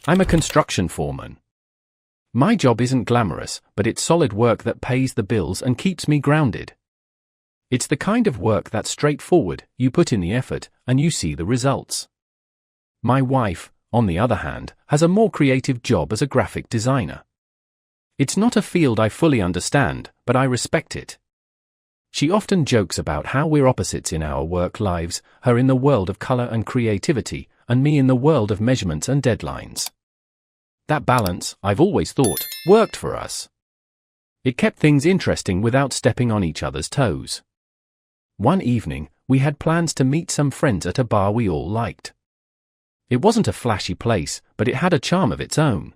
I'm a construction foreman. My job isn't glamorous, but it's solid work that pays the bills and keeps me grounded. It's the kind of work that's straightforward, you put in the effort, and you see the results. My wife, on the other hand, has a more creative job as a graphic designer. It's not a field I fully understand, but I respect it. She often jokes about how we're opposites in our work lives, her in the world of color and creativity, and me in the world of measurements and deadlines. That balance, I've always thought, worked for us. It kept things interesting without stepping on each other's toes. One evening, we had plans to meet some friends at a bar we all liked. It wasn't a flashy place, but it had a charm of its own.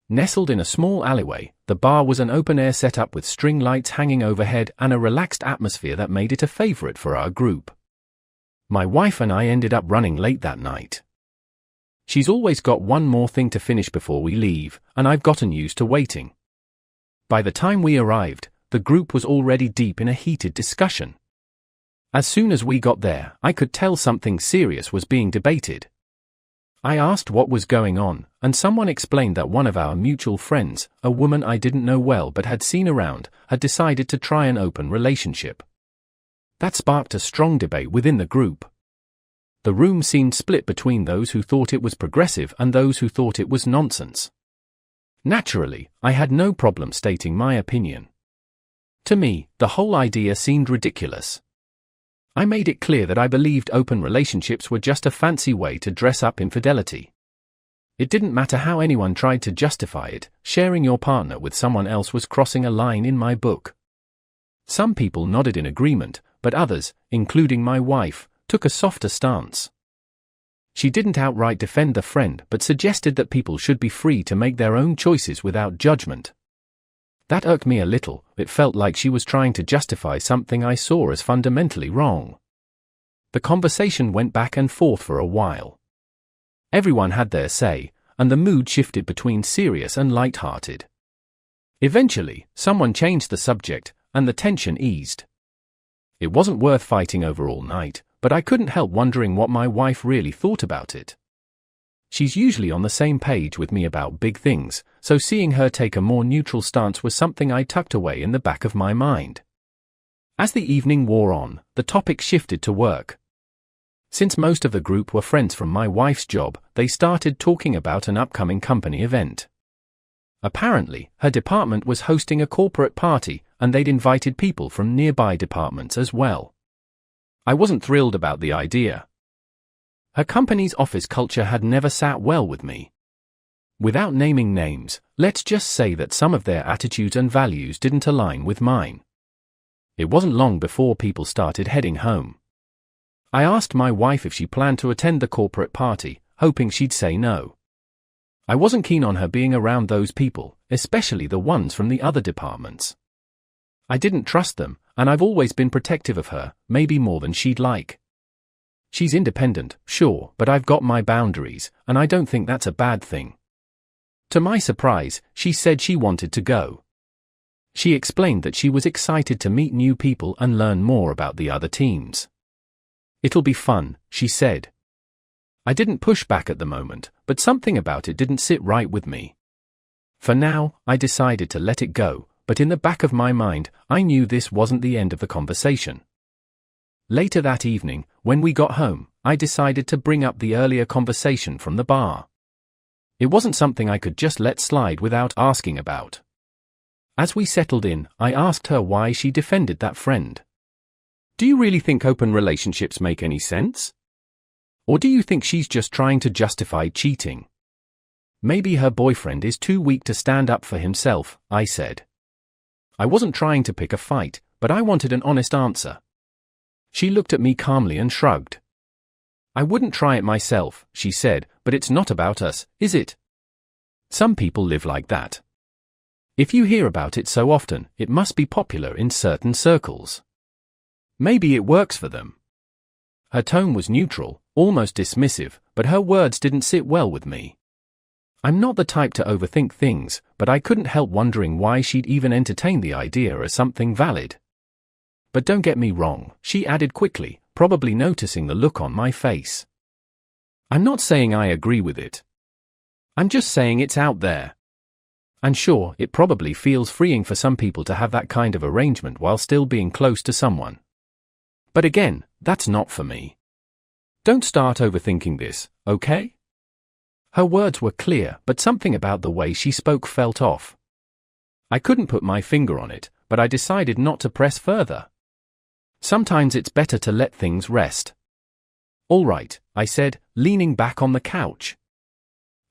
Nestled in a small alleyway, the bar was an open-air setup with string lights hanging overhead and a relaxed atmosphere that made it a favorite for our group. My wife and I ended up running late that night. She's always got one more thing to finish before we leave, and I've gotten used to waiting. By the time we arrived, the group was already deep in a heated discussion. As soon as we got there, I could tell something serious was being debated. I asked what was going on, and someone explained that one of our mutual friends, a woman I didn't know well but had seen around, had decided to try an open relationship. That sparked a strong debate within the group. The room seemed split between those who thought it was progressive and those who thought it was nonsense. Naturally, I had no problem stating my opinion. To me, the whole idea seemed ridiculous. I made it clear that I believed open relationships were just a fancy way to dress up infidelity. It didn't matter how anyone tried to justify it, sharing your partner with someone else was crossing a line in my book. Some people nodded in agreement, but others, including my wife, took a softer stance. She didn't outright defend the friend but suggested that people should be free to make their own choices without judgment. That irked me a little. It felt like she was trying to justify something I saw as fundamentally wrong. The conversation went back and forth for a while. Everyone had their say, and the mood shifted between serious and light-hearted. Eventually, someone changed the subject, and the tension eased. It wasn't worth fighting over all night, but I couldn't help wondering what my wife really thought about it. She's usually on the same page with me about big things, so seeing her take a more neutral stance was something I tucked away in the back of my mind. As the evening wore on, the topic shifted to work. Since most of the group were friends from my wife's job, they started talking about an upcoming company event. Apparently, her department was hosting a corporate party, and they'd invited people from nearby departments as well. I wasn't thrilled about the idea. Her company's office culture had never sat well with me. Without naming names, let's just say that some of their attitudes and values didn't align with mine. It wasn't long before people started heading home. I asked my wife if she planned to attend the corporate party, hoping she'd say no. I wasn't keen on her being around those people, especially the ones from the other departments. I didn't trust them, and I've always been protective of her, maybe more than she'd like. She's independent, sure, but I've got my boundaries, and I don't think that's a bad thing. To my surprise, she said she wanted to go. She explained that she was excited to meet new people and learn more about the other teams. It'll be fun, she said. I didn't push back at the moment, but something about it didn't sit right with me. For now, I decided to let it go, but in the back of my mind, I knew this wasn't the end of the conversation. Later that evening, when we got home, I decided to bring up the earlier conversation from the bar. It wasn't something I could just let slide without asking about. As we settled in, I asked her why she defended that friend. Do you really think open relationships make any sense? Or do you think she's just trying to justify cheating? Maybe her boyfriend is too weak to stand up for himself, I said. I wasn't trying to pick a fight, but I wanted an honest answer. She looked at me calmly and shrugged. I wouldn't try it myself, she said, but it's not about us, is it? Some people live like that. If you hear about it so often, it must be popular in certain circles. Maybe it works for them. Her tone was neutral, almost dismissive, but her words didn't sit well with me. I'm not the type to overthink things, but I couldn't help wondering why she'd even entertain the idea as something valid. But don't get me wrong, she added quickly, probably noticing the look on my face. I'm not saying I agree with it. I'm just saying it's out there. And sure, it probably feels freeing for some people to have that kind of arrangement while still being close to someone. But again, that's not for me. Don't start overthinking this, okay? Her words were clear, but something about the way she spoke felt off. I couldn't put my finger on it, but I decided not to press further. Sometimes it's better to let things rest. All right, I said, leaning back on the couch.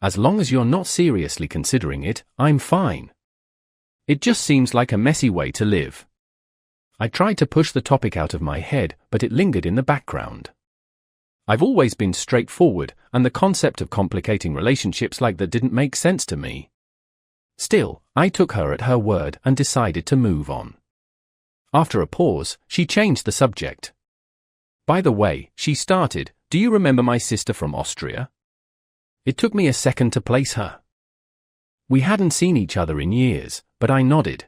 As long as you're not seriously considering it, I'm fine. It just seems like a messy way to live. I tried to push the topic out of my head, but it lingered in the background. I've always been straightforward, and the concept of complicating relationships like that didn't make sense to me. Still, I took her at her word and decided to move on. After a pause, she changed the subject. By the way, she started, do you remember my sister from Austria? It took me a second to place her. We hadn't seen each other in years, but I nodded.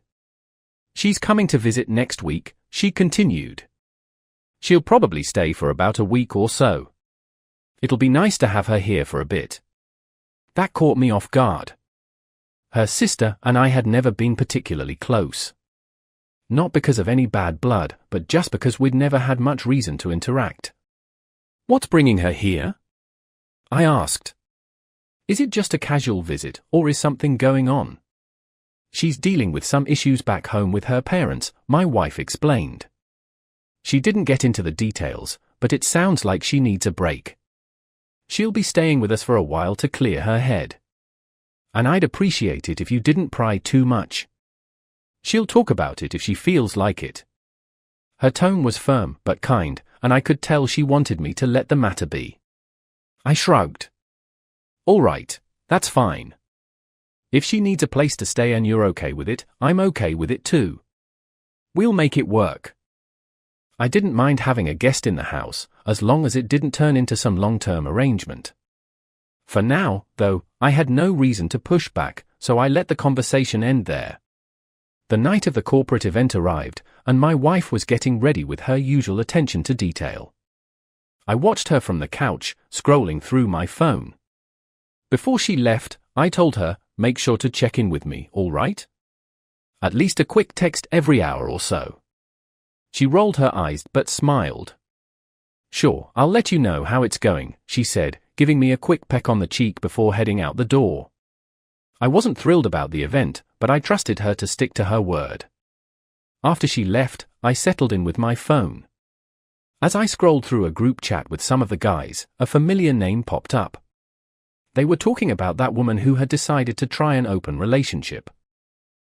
She's coming to visit next week, she continued. She'll probably stay for about a week or so. It'll be nice to have her here for a bit. That caught me off guard. Her sister and I had never been particularly close. Not because of any bad blood, but just because we'd never had much reason to interact. What's bringing her here? I asked. Is it just a casual visit, or is something going on? She's dealing with some issues back home with her parents, my wife explained. She didn't get into the details, but it sounds like she needs a break. She'll be staying with us for a while to clear her head. And I'd appreciate it if you didn't pry too much. She'll talk about it if she feels like it. Her tone was firm but kind, and I could tell she wanted me to let the matter be. I shrugged. All right, that's fine. If she needs a place to stay and you're okay with it, I'm okay with it too. We'll make it work. I didn't mind having a guest in the house, as long as it didn't turn into some long-term arrangement. For now, though, I had no reason to push back, so I let the conversation end there. The night of the corporate event arrived, and my wife was getting ready with her usual attention to detail. I watched her from the couch, scrolling through my phone. Before she left, I told her, make sure to check in with me, all right? At least a quick text every hour or so. She rolled her eyes but smiled. Sure, I'll let you know how it's going, she said, giving me a quick peck on the cheek before heading out the door. I wasn't thrilled about the event, but I trusted her to stick to her word. After she left, I settled in with my phone. As I scrolled through a group chat with some of the guys, a familiar name popped up. They were talking about that woman who had decided to try an open relationship.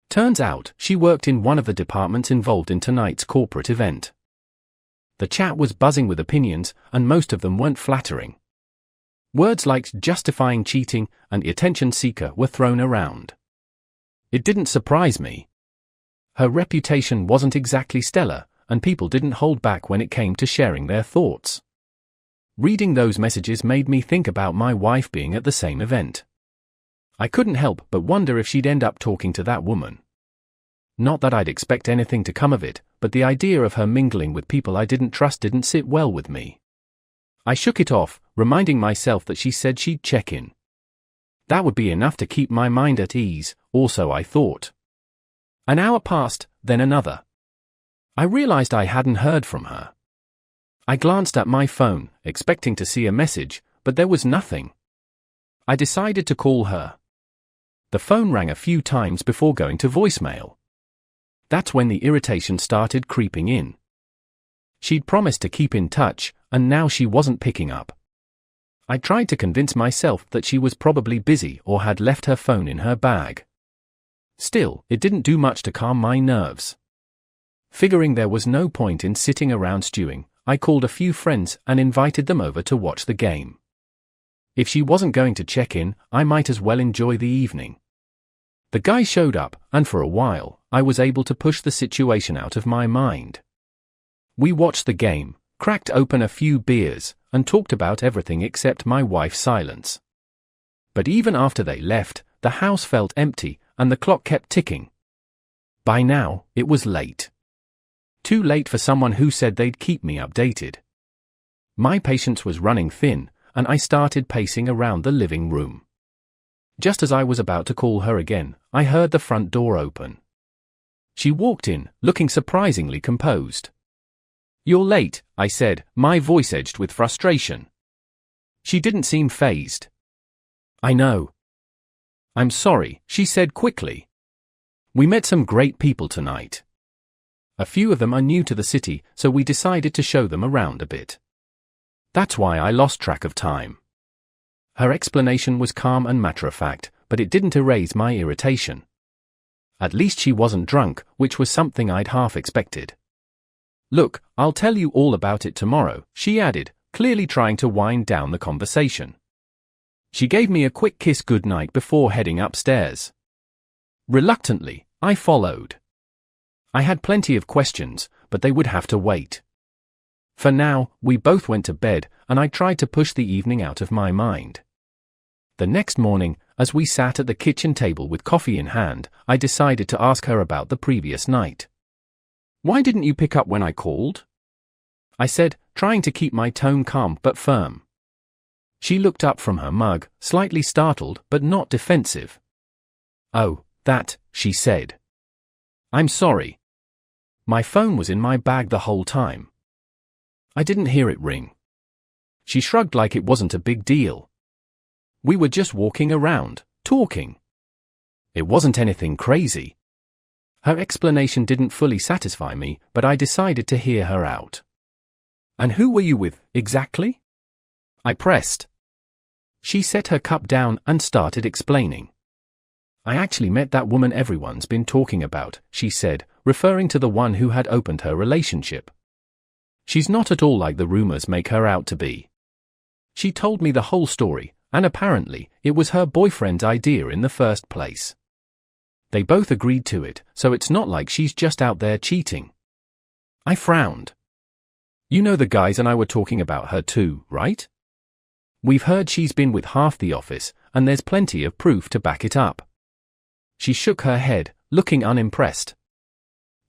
Turns out, she worked in one of the departments involved in tonight's corporate event. The chat was buzzing with opinions, and most of them weren't flattering. Words like justifying cheating and attention seeker were thrown around. It didn't surprise me. Her reputation wasn't exactly stellar, and people didn't hold back when it came to sharing their thoughts. Reading those messages made me think about my wife being at the same event. I couldn't help but wonder if she'd end up talking to that woman. Not that I'd expect anything to come of it, but the idea of her mingling with people I didn't trust didn't sit well with me. I shook it off, reminding myself that she said she'd check in. That would be enough to keep my mind at ease, or so I thought. An hour passed, then another. I realized I hadn't heard from her. I glanced at my phone, expecting to see a message, but there was nothing. I decided to call her. The phone rang a few times before going to voicemail. That's when the irritation started creeping in. She'd promised to keep in touch, and now she wasn't picking up. I tried to convince myself that she was probably busy or had left her phone in her bag. Still, it didn't do much to calm my nerves. Figuring there was no point in sitting around stewing, I called a few friends and invited them over to watch the game. If she wasn't going to check in, I might as well enjoy the evening. The guy showed up, and for a while, I was able to push the situation out of my mind. We watched the game, cracked open a few beers, and talked about everything except my wife's silence. But even after they left, the house felt empty, and the clock kept ticking. By now, it was late. Too late for someone who said they'd keep me updated. My patience was running thin, and I started pacing around the living room. Just as I was about to call her again, I heard the front door open. She walked in, looking surprisingly composed. "You're late," I said, my voice edged with frustration. She didn't seem fazed. "I know." "I'm sorry," she said quickly. "We met some great people tonight. A few of them are new to the city, so we decided to show them around a bit. That's why I lost track of time." Her explanation was calm and matter-of-fact, but it didn't erase my irritation. At least she wasn't drunk, which was something I'd half expected. "Look, I'll tell you all about it tomorrow," she added, clearly trying to wind down the conversation. She gave me a quick kiss goodnight before heading upstairs. Reluctantly, I followed. I had plenty of questions, but they would have to wait. For now, we both went to bed, and I tried to push the evening out of my mind. The next morning, as we sat at the kitchen table with coffee in hand, I decided to ask her about the previous night. "Why didn't you pick up when I called?" I said, trying to keep my tone calm but firm. She looked up from her mug, slightly startled but not defensive. "Oh, that," she said. "I'm sorry. My phone was in my bag the whole time. I didn't hear it ring." She shrugged like it wasn't a big deal. "We were just walking around, talking. It wasn't anything crazy." Her explanation didn't fully satisfy me, but I decided to hear her out. "And who were you with, exactly?" I pressed. She set her cup down and started explaining. "I actually met that woman everyone's been talking about," she said, referring to the one who had opened her relationship. "She's not at all like the rumors make her out to be." She told me the whole story, and apparently, it was her boyfriend's idea in the first place. They both agreed to it, so it's not like she's just out there cheating. I frowned. "You know the guys and I were talking about her too, right? We've heard she's been with half the office, and there's plenty of proof to back it up." She shook her head, looking unimpressed.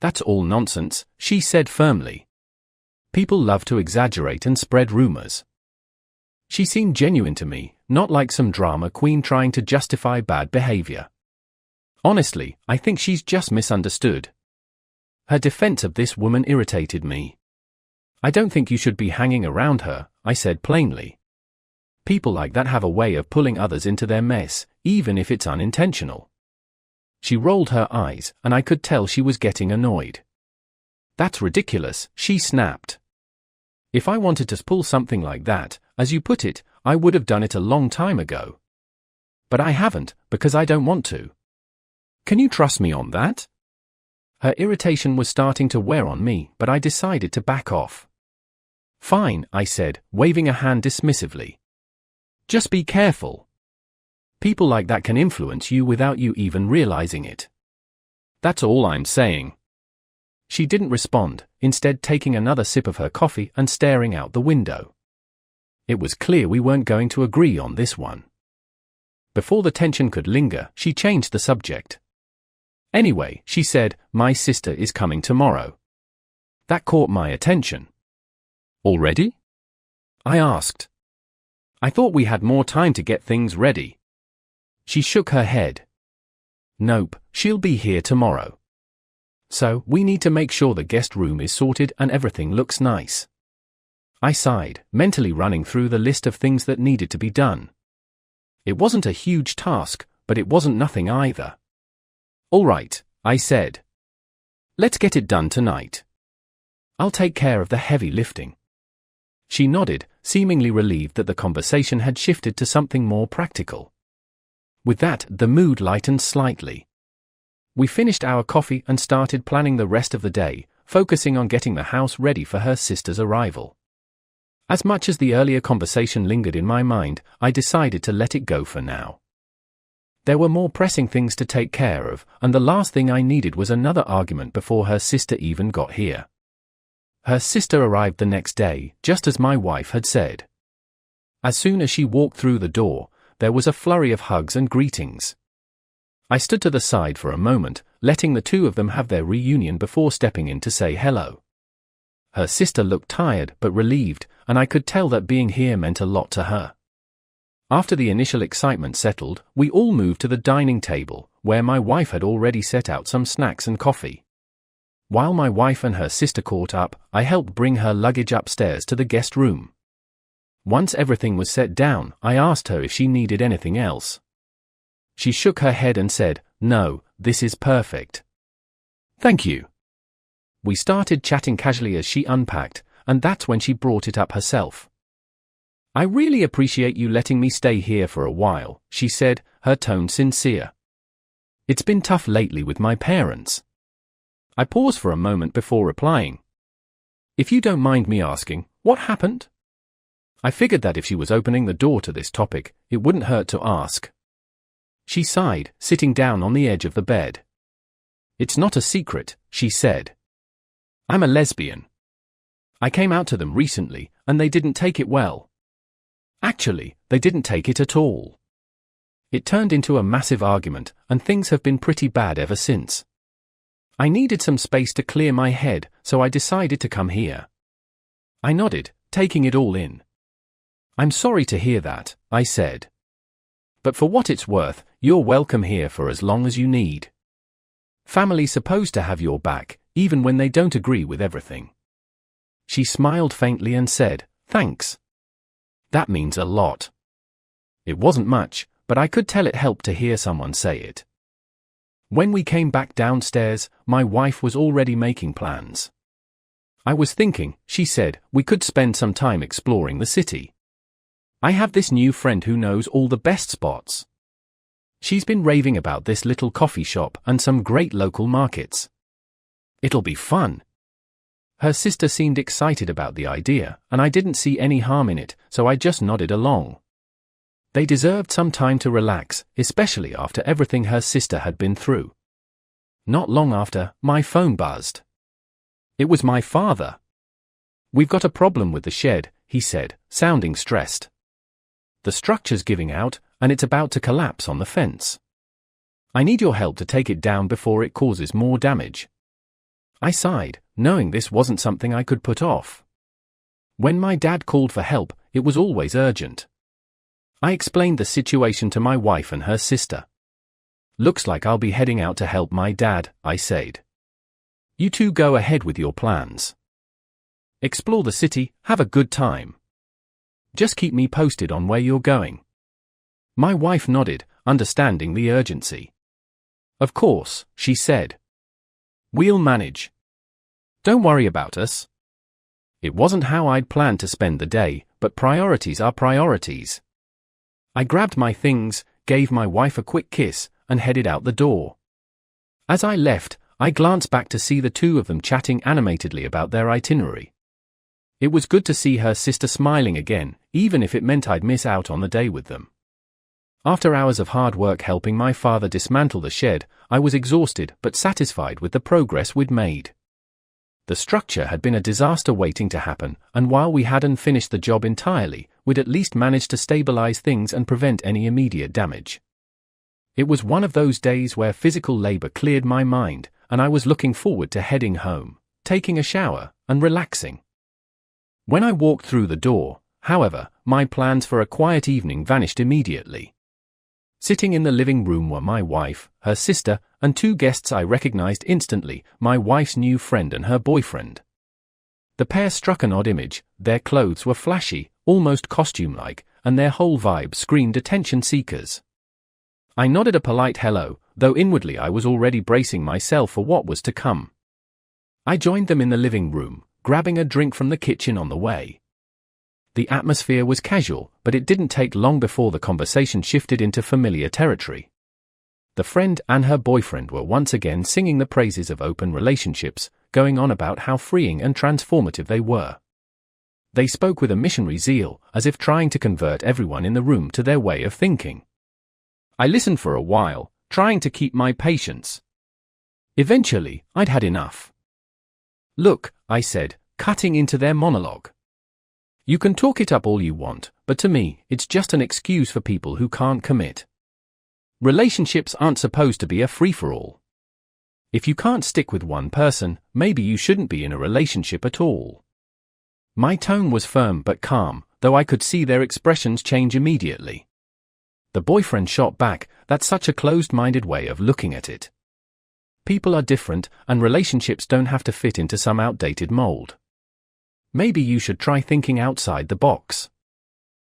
"That's all nonsense," she said firmly. "People love to exaggerate and spread rumors." She seemed genuine to me, not like some drama queen trying to justify bad behavior. Honestly, I think she's just misunderstood. Her defense of this woman irritated me. "I don't think you should be hanging around her," I said plainly. "People like that have a way of pulling others into their mess, even if it's unintentional." She rolled her eyes, and I could tell she was getting annoyed. "That's ridiculous," she snapped. "If I wanted to pull something like that, as you put it, I would have done it a long time ago. But I haven't, because I don't want to. Can you trust me on that?" Her irritation was starting to wear on me, but I decided to back off. "Fine," I said, waving a hand dismissively. "Just be careful. People like that can influence you without you even realizing it. That's all I'm saying." She didn't respond, instead taking another sip of her coffee and staring out the window. It was clear we weren't going to agree on this one. Before the tension could linger, she changed the subject. "Anyway," she said, "my sister is coming tomorrow." That caught my attention. "Already?" I asked. "I thought we had more time to get things ready." She shook her head. "Nope, she'll be here tomorrow. So, we need to make sure the guest room is sorted and everything looks nice." I sighed, mentally running through the list of things that needed to be done. It wasn't a huge task, but it wasn't nothing either. "All right," I said. "Let's get it done tonight. I'll take care of the heavy lifting." She nodded, seemingly relieved that the conversation had shifted to something more practical. With that, the mood lightened slightly. We finished our coffee and started planning the rest of the day, focusing on getting the house ready for her sister's arrival. As much as the earlier conversation lingered in my mind, I decided to let it go for now. There were more pressing things to take care of, and the last thing I needed was another argument before her sister even got here. Her sister arrived the next day, just as my wife had said. As soon as she walked through the door, there was a flurry of hugs and greetings. I stood to the side for a moment, letting the two of them have their reunion before stepping in to say hello. Her sister looked tired but relieved, and I could tell that being here meant a lot to her. After the initial excitement settled, we all moved to the dining table, where my wife had already set out some snacks and coffee. While my wife and her sister caught up, I helped bring her luggage upstairs to the guest room. Once everything was set down, I asked her if she needed anything else. She shook her head and said, "No, this is perfect. Thank you." We started chatting casually as she unpacked, and that's when she brought it up herself. "I really appreciate you letting me stay here for a while," she said, her tone sincere. "It's been tough lately with my parents." I paused for a moment before replying. "If you don't mind me asking, what happened?" I figured that if she was opening the door to this topic, it wouldn't hurt to ask. She sighed, sitting down on the edge of the bed. "It's not a secret," she said. "I'm a lesbian. I came out to them recently, and they didn't take it well. Actually, they didn't take it at all. It turned into a massive argument, and things have been pretty bad ever since. I needed some space to clear my head, so I decided to come here." I nodded, taking it all in. "I'm sorry to hear that," I said. "But for what it's worth, you're welcome here for as long as you need. Family's supposed to have your back, even when they don't agree with everything." She smiled faintly and said, "Thanks. That means a lot." It wasn't much, but I could tell it helped to hear someone say it. When we came back downstairs, my wife was already making plans. "I was thinking," she said, "we could spend some time exploring the city. I have this new friend who knows all the best spots. She's been raving about this little coffee shop and some great local markets. It'll be fun." Her sister seemed excited about the idea, and I didn't see any harm in it, so I just nodded along. They deserved some time to relax, especially after everything her sister had been through. Not long after, my phone buzzed. It was my father. "We've got a problem with the shed," he said, sounding stressed. "The structure's giving out, and it's about to collapse on the fence. I need your help to take it down before it causes more damage." I sighed, knowing this wasn't something I could put off. When my dad called for help, it was always urgent. I explained the situation to my wife and her sister. "Looks like I'll be heading out to help my dad," I said. "You two go ahead with your plans. Explore the city, have a good time. Just keep me posted on where you're going." My wife nodded, understanding the urgency. "Of course," she said. "We'll manage. Don't worry about us." It wasn't how I'd planned to spend the day, but priorities are priorities. I grabbed my things, gave my wife a quick kiss, and headed out the door. As I left, I glanced back to see the two of them chatting animatedly about their itinerary. It was good to see her sister smiling again, even if it meant I'd miss out on the day with them. After hours of hard work helping my father dismantle the shed, I was exhausted but satisfied with the progress we'd made. The structure had been a disaster waiting to happen, and while we hadn't finished the job entirely, we'd at least managed to stabilize things and prevent any immediate damage. It was one of those days where physical labor cleared my mind, and I was looking forward to heading home, taking a shower, and relaxing. When I walked through the door, however, my plans for a quiet evening vanished immediately. Sitting in the living room were my wife, her sister, and two guests I recognized instantly, my wife's new friend and her boyfriend. The pair struck an odd image. Their clothes were flashy, almost costume-like, and their whole vibe screamed attention seekers. I nodded a polite hello, though inwardly I was already bracing myself for what was to come. I joined them in the living room, grabbing a drink from the kitchen on the way. The atmosphere was casual, but it didn't take long before the conversation shifted into familiar territory. The friend and her boyfriend were once again singing the praises of open relationships, going on about how freeing and transformative they were. They spoke with a missionary zeal, as if trying to convert everyone in the room to their way of thinking. I listened for a while, trying to keep my patience. Eventually, I'd had enough. "Look," I said, cutting into their monologue. "You can talk it up all you want, but to me, it's just an excuse for people who can't commit. Relationships aren't supposed to be a free-for-all. If you can't stick with one person, maybe you shouldn't be in a relationship at all." My tone was firm but calm, though I could see their expressions change immediately. The boyfriend shot back, "That's such a closed-minded way of looking at it. People are different, and relationships don't have to fit into some outdated mold. Maybe you should try thinking outside the box."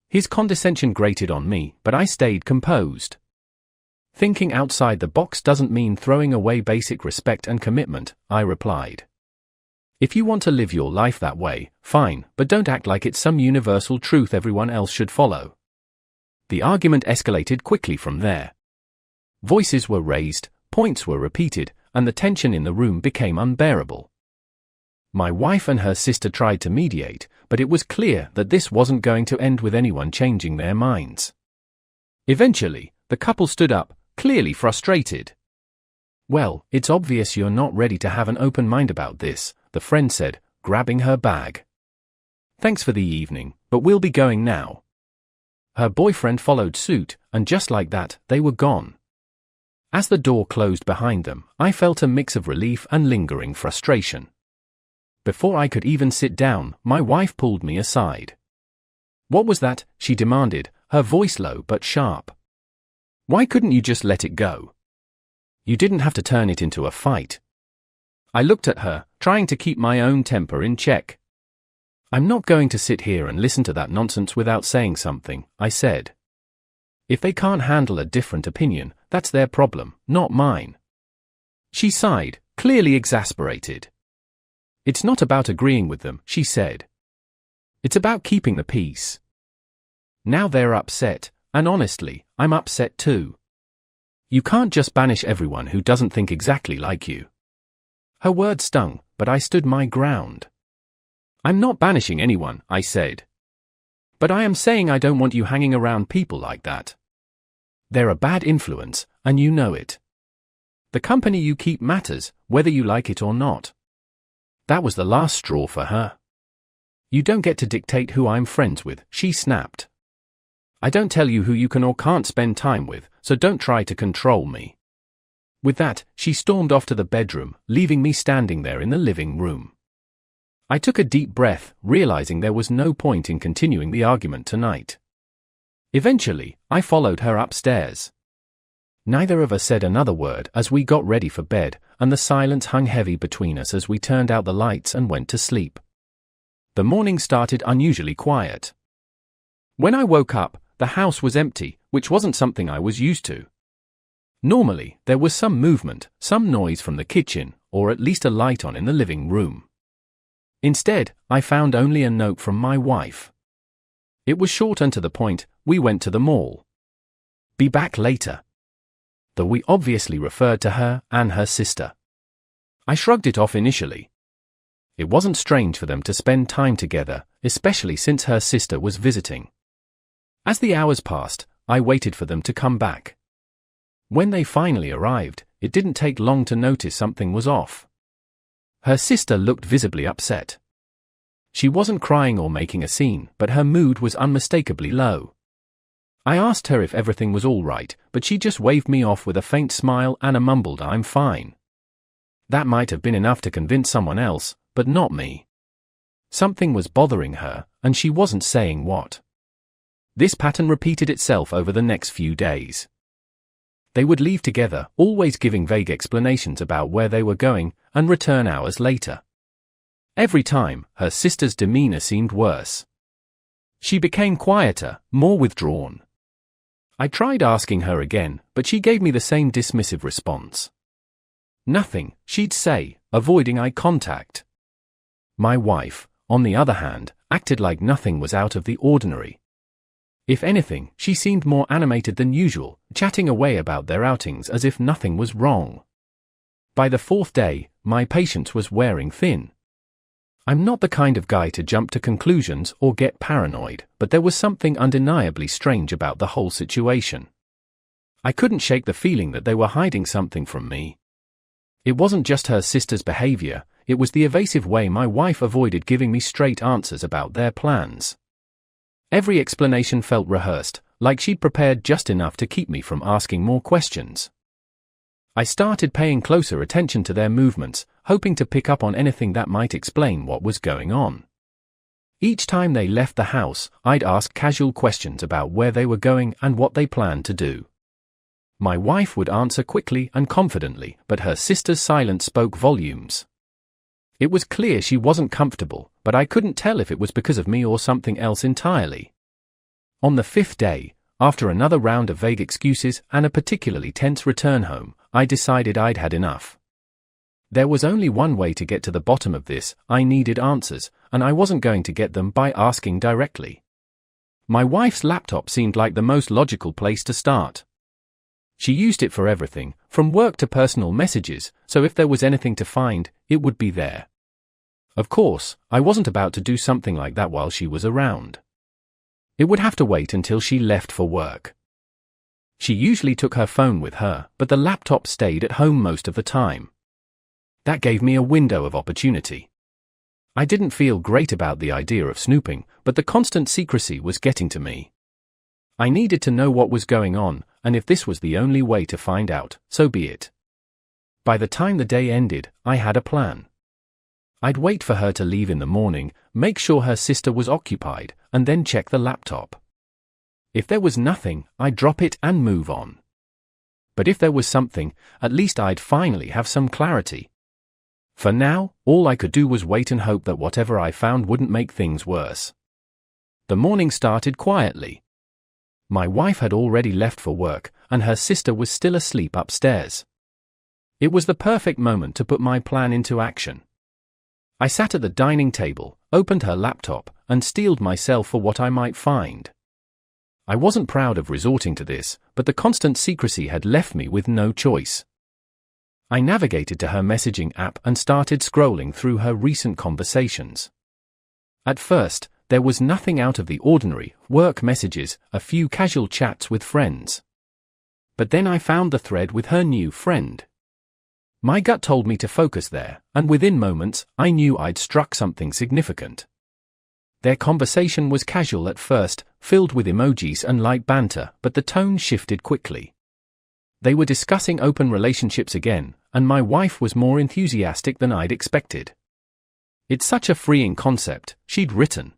His condescension grated on me, but I stayed composed. "Thinking outside the box doesn't mean throwing away basic respect and commitment," I replied. "If you want to live your life that way, fine, but don't act like it's some universal truth everyone else should follow." The argument escalated quickly from there. Voices were raised, points were repeated, and the tension in the room became unbearable. My wife and her sister tried to mediate, but it was clear that this wasn't going to end with anyone changing their minds. Eventually, the couple stood up, clearly frustrated. "Well, it's obvious you're not ready to have an open mind about this," the friend said, grabbing her bag. "Thanks for the evening, but we'll be going now." Her boyfriend followed suit, and just like that, they were gone. As the door closed behind them, I felt a mix of relief and lingering frustration. Before I could even sit down, my wife pulled me aside. "What was that?" she demanded, her voice low but sharp. "Why couldn't you just let it go? You didn't have to turn it into a fight." I looked at her, trying to keep my own temper in check. "I'm not going to sit here and listen to that nonsense without saying something," I said. "If they can't handle a different opinion, that's their problem, not mine." She sighed, clearly exasperated. "It's not about agreeing with them," she said. "It's about keeping the peace." Now they're upset, and honestly, I'm upset too. You can't just banish everyone who doesn't think exactly like you. Her words stung, but I stood my ground. "I'm not banishing anyone," I said. "But I am saying I don't want you hanging around people like that. They're a bad influence, and you know it. The company you keep matters, whether you like it or not." That was the last straw for her. "You don't get to dictate who I'm friends with," she snapped. "I don't tell you who you can or can't spend time with, so don't try to control me." With that, she stormed off to the bedroom, leaving me standing there in the living room. I took a deep breath, realizing there was no point in continuing the argument tonight. Eventually, I followed her upstairs. Neither of us said another word as we got ready for bed, and the silence hung heavy between us as we turned out the lights and went to sleep. The morning started unusually quiet. When I woke up, the house was empty, which wasn't something I was used to. Normally, there was some movement, some noise from the kitchen, or at least a light on in the living room. Instead, I found only a note from my wife. It was short and to the point: "We went to the mall. Be back later." The "we" obviously referred to her and her sister. I shrugged it off initially. It wasn't strange for them to spend time together, especially since her sister was visiting. As the hours passed, I waited for them to come back. When they finally arrived, it didn't take long to notice something was off. Her sister looked visibly upset. She wasn't crying or making a scene, but her mood was unmistakably low. I asked her if everything was all right, but she just waved me off with a faint smile and a mumbled "I'm fine." That might have been enough to convince someone else, but not me. Something was bothering her, and she wasn't saying what. This pattern repeated itself over the next few days. They would leave together, always giving vague explanations about where they were going, and return hours later. Every time, her sister's demeanor seemed worse. She became quieter, more withdrawn. I tried asking her again, but she gave me the same dismissive response. "Nothing," she'd say, avoiding eye contact. My wife, on the other hand, acted like nothing was out of the ordinary. If anything, she seemed more animated than usual, chatting away about their outings as if nothing was wrong. By the fourth day, my patience was wearing thin. I'm not the kind of guy to jump to conclusions or get paranoid, but there was something undeniably strange about the whole situation. I couldn't shake the feeling that they were hiding something from me. It wasn't just her sister's behavior, it was the evasive way my wife avoided giving me straight answers about their plans. Every explanation felt rehearsed, like she'd prepared just enough to keep me from asking more questions. I started paying closer attention to their movements, hoping to pick up on anything that might explain what was going on. Each time they left the house, I'd ask casual questions about where they were going and what they planned to do. My wife would answer quickly and confidently, but her sister's silence spoke volumes. It was clear she wasn't comfortable, but I couldn't tell if it was because of me or something else entirely. On the 5th day, after another round of vague excuses and a particularly tense return home, I decided I'd had enough. There was only one way to get to the bottom of this. I needed answers, and I wasn't going to get them by asking directly. My wife's laptop seemed like the most logical place to start. She used it for everything, from work to personal messages, so if there was anything to find, it would be there. Of course, I wasn't about to do something like that while she was around. It would have to wait until she left for work. She usually took her phone with her, but the laptop stayed at home most of the time. That gave me a window of opportunity. I didn't feel great about the idea of snooping, but the constant secrecy was getting to me. I needed to know what was going on, and if this was the only way to find out, so be it. By the time the day ended, I had a plan. I'd wait for her to leave in the morning, make sure her sister was occupied, and then check the laptop. If there was nothing, I'd drop it and move on. But if there was something, at least I'd finally have some clarity. For now, all I could do was wait and hope that whatever I found wouldn't make things worse. The morning started quietly. My wife had already left for work, and her sister was still asleep upstairs. It was the perfect moment to put my plan into action. I sat at the dining table, opened her laptop, and steeled myself for what I might find. I wasn't proud of resorting to this, but the constant secrecy had left me with no choice. I navigated to her messaging app and started scrolling through her recent conversations. At first, there was nothing out of the ordinary: work messages, a few casual chats with friends. But then I found the thread with her new friend. My gut told me to focus there, and within moments, I knew I'd struck something significant. Their conversation was casual at first, filled with emojis and light banter, but the tone shifted quickly. They were discussing open relationships again, and my wife was more enthusiastic than I'd expected. It's such a freeing concept, she'd written.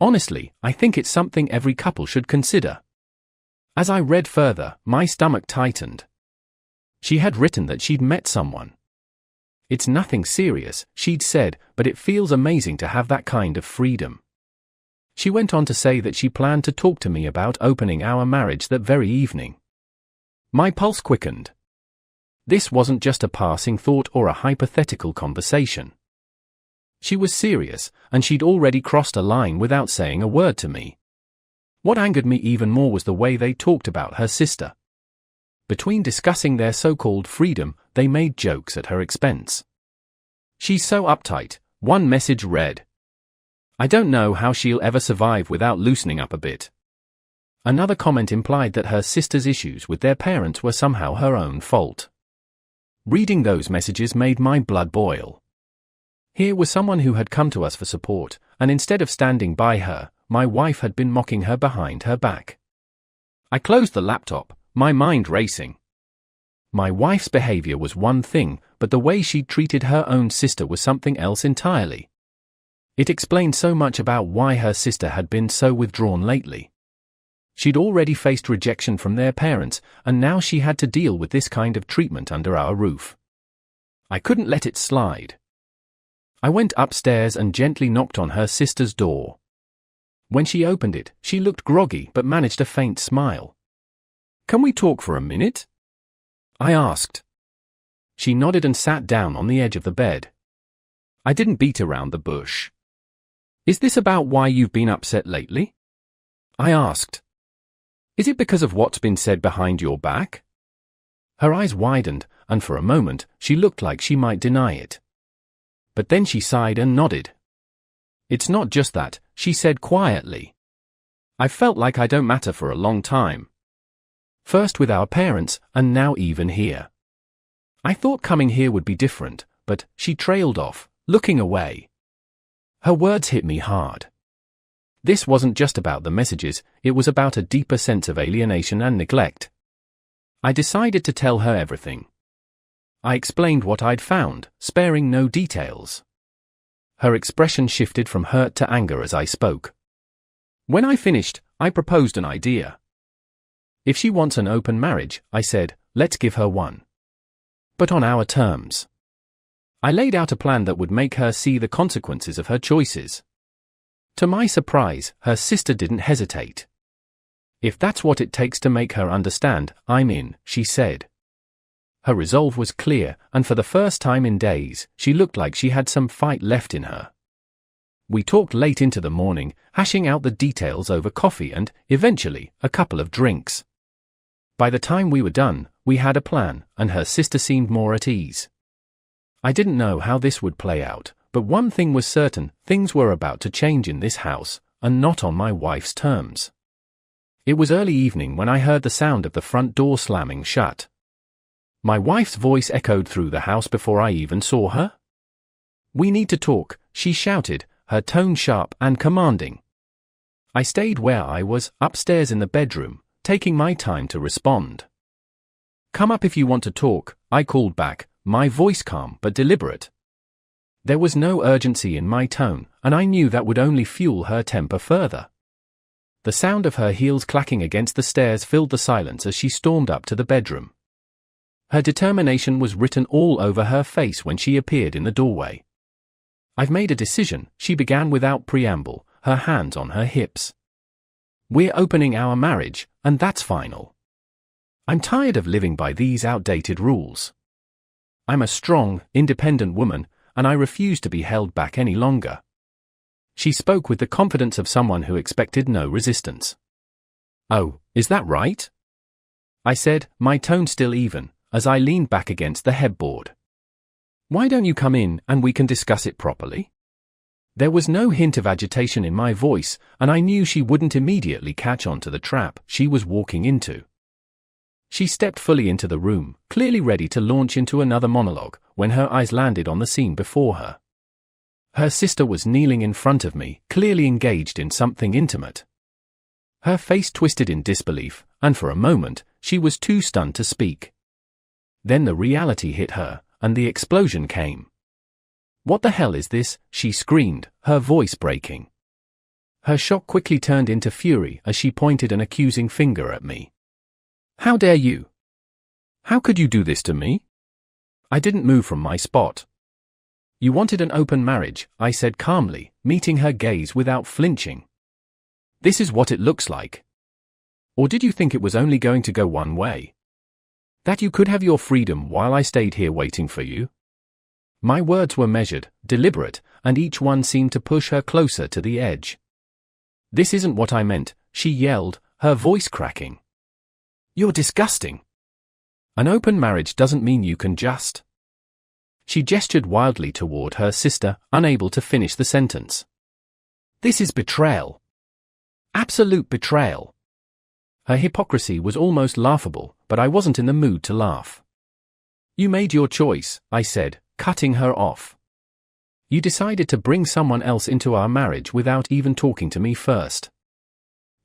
Honestly, I think it's something every couple should consider. As I read further, my stomach tightened. She had written that she'd met someone. It's nothing serious, she'd said, but it feels amazing to have that kind of freedom. She went on to say that she planned to talk to me about opening our marriage that very evening. My pulse quickened. This wasn't just a passing thought or a hypothetical conversation. She was serious, and she'd already crossed a line without saying a word to me. What angered me even more was the way they talked about her sister. Between discussing their so-called freedom, they made jokes at her expense. "She's so uptight," one message read. "I don't know how she'll ever survive without loosening up a bit." Another comment implied that her sister's issues with their parents were somehow her own fault. Reading those messages made my blood boil. Here was someone who had come to us for support, and instead of standing by her, my wife had been mocking her behind her back. I closed the laptop, my mind racing. My wife's behavior was one thing, but the way she'd treated her own sister was something else entirely. It explained so much about why her sister had been so withdrawn lately. She'd already faced rejection from their parents, and now she had to deal with this kind of treatment under our roof. I couldn't let it slide. I went upstairs and gently knocked on her sister's door. When she opened it, she looked groggy but managed a faint smile. "Can we talk for a minute?" I asked. She nodded and sat down on the edge of the bed. I didn't beat around the bush. "Is this about why you've been upset lately?" I asked. "Is it because of what's been said behind your back?" Her eyes widened, and for a moment, she looked like she might deny it. But then she sighed and nodded. "It's not just that," she said quietly. "I felt like I don't matter for a long time. First with our parents, and now even here. I thought coming here would be different, but," she trailed off, looking away. Her words hit me hard. This wasn't just about the messages, it was about a deeper sense of alienation and neglect. I decided to tell her everything. I explained what I'd found, sparing no details. Her expression shifted from hurt to anger as I spoke. When I finished, I proposed an idea. If she wants an open marriage, I said, let's give her one. But on our terms. I laid out a plan that would make her see the consequences of her choices. To my surprise, her sister didn't hesitate. If that's what it takes to make her understand, I'm in, she said. Her resolve was clear, and for the first time in days, she looked like she had some fight left in her. We talked late into the morning, hashing out the details over coffee and, eventually, a couple of drinks. By the time we were done, we had a plan, and her sister seemed more at ease. I didn't know how this would play out, but one thing was certain, things were about to change in this house, and not on my wife's terms. It was early evening when I heard the sound of the front door slamming shut. My wife's voice echoed through the house before I even saw her. "We need to talk," she shouted, her tone sharp and commanding. I stayed where I was, upstairs in the bedroom, taking my time to respond. "Come up if you want to talk," I called back, my voice calm but deliberate. There was no urgency in my tone, and I knew that would only fuel her temper further. The sound of her heels clacking against the stairs filled the silence as she stormed up to the bedroom. Her determination was written all over her face when she appeared in the doorway. "I've made a decision," she began without preamble, her hands on her hips. "We're opening our marriage, and that's final. I'm tired of living by these outdated rules. I'm a strong, independent woman, and I refuse to be held back any longer." She spoke with the confidence of someone who expected no resistance. "Oh, is that right?" I said, my tone still even, as I leaned back against the headboard. "Why don't you come in and we can discuss it properly?" There was no hint of agitation in my voice, and I knew she wouldn't immediately catch on to the trap she was walking into. She stepped fully into the room, clearly ready to launch into another monologue, when her eyes landed on the scene before her. Her sister was kneeling in front of me, clearly engaged in something intimate. Her face twisted in disbelief, and for a moment, she was too stunned to speak. Then the reality hit her, and the explosion came. "What the hell is this?" she screamed, her voice breaking. Her shock quickly turned into fury as she pointed an accusing finger at me. "How dare you? How could you do this to me?" I didn't move from my spot. "You wanted an open marriage," I said calmly, meeting her gaze without flinching. "This is what it looks like. Or did you think it was only going to go one way? That you could have your freedom while I stayed here waiting for you?" My words were measured, deliberate, and each one seemed to push her closer to the edge. "This isn't what I meant," she yelled, her voice cracking. "You're disgusting. An open marriage doesn't mean you can just..." She gestured wildly toward her sister, unable to finish the sentence. "This is betrayal. Absolute betrayal." Her hypocrisy was almost laughable, but I wasn't in the mood to laugh. "You made your choice," I said, cutting her off. "You decided to bring someone else into our marriage without even talking to me first.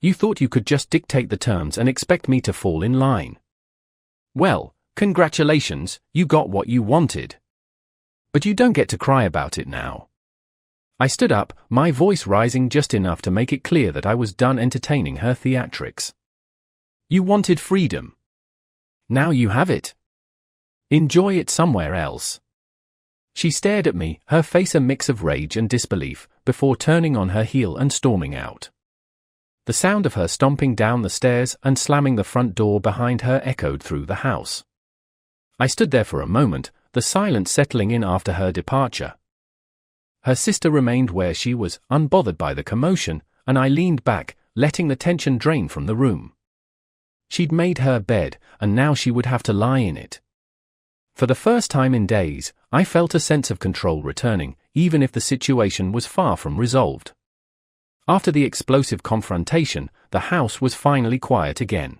You thought you could just dictate the terms and expect me to fall in line. Well, congratulations, you got what you wanted. But you don't get to cry about it now." I stood up, my voice rising just enough to make it clear that I was done entertaining her theatrics. "You wanted freedom. Now you have it. Enjoy it somewhere else." She stared at me, her face a mix of rage and disbelief, before turning on her heel and storming out. The sound of her stomping down the stairs and slamming the front door behind her echoed through the house. I stood there for a moment, the silence settling in after her departure. Her sister remained where she was, unbothered by the commotion, and I leaned back, letting the tension drain from the room. She'd made her bed, and now she would have to lie in it. For the first time in days, I felt a sense of control returning, even if the situation was far from resolved. After the explosive confrontation, the house was finally quiet again.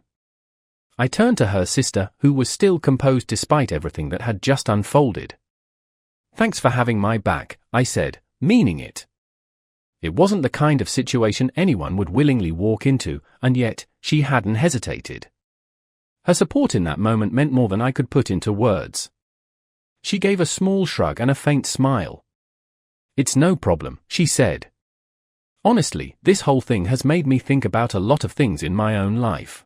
I turned to her sister, who was still composed despite everything that had just unfolded. "Thanks for having my back," I said, meaning it. It wasn't the kind of situation anyone would willingly walk into, and yet, she hadn't hesitated. Her support in that moment meant more than I could put into words. She gave a small shrug and a faint smile. "It's no problem," she said. Honestly, this whole thing has made me think about a lot of things in my own life.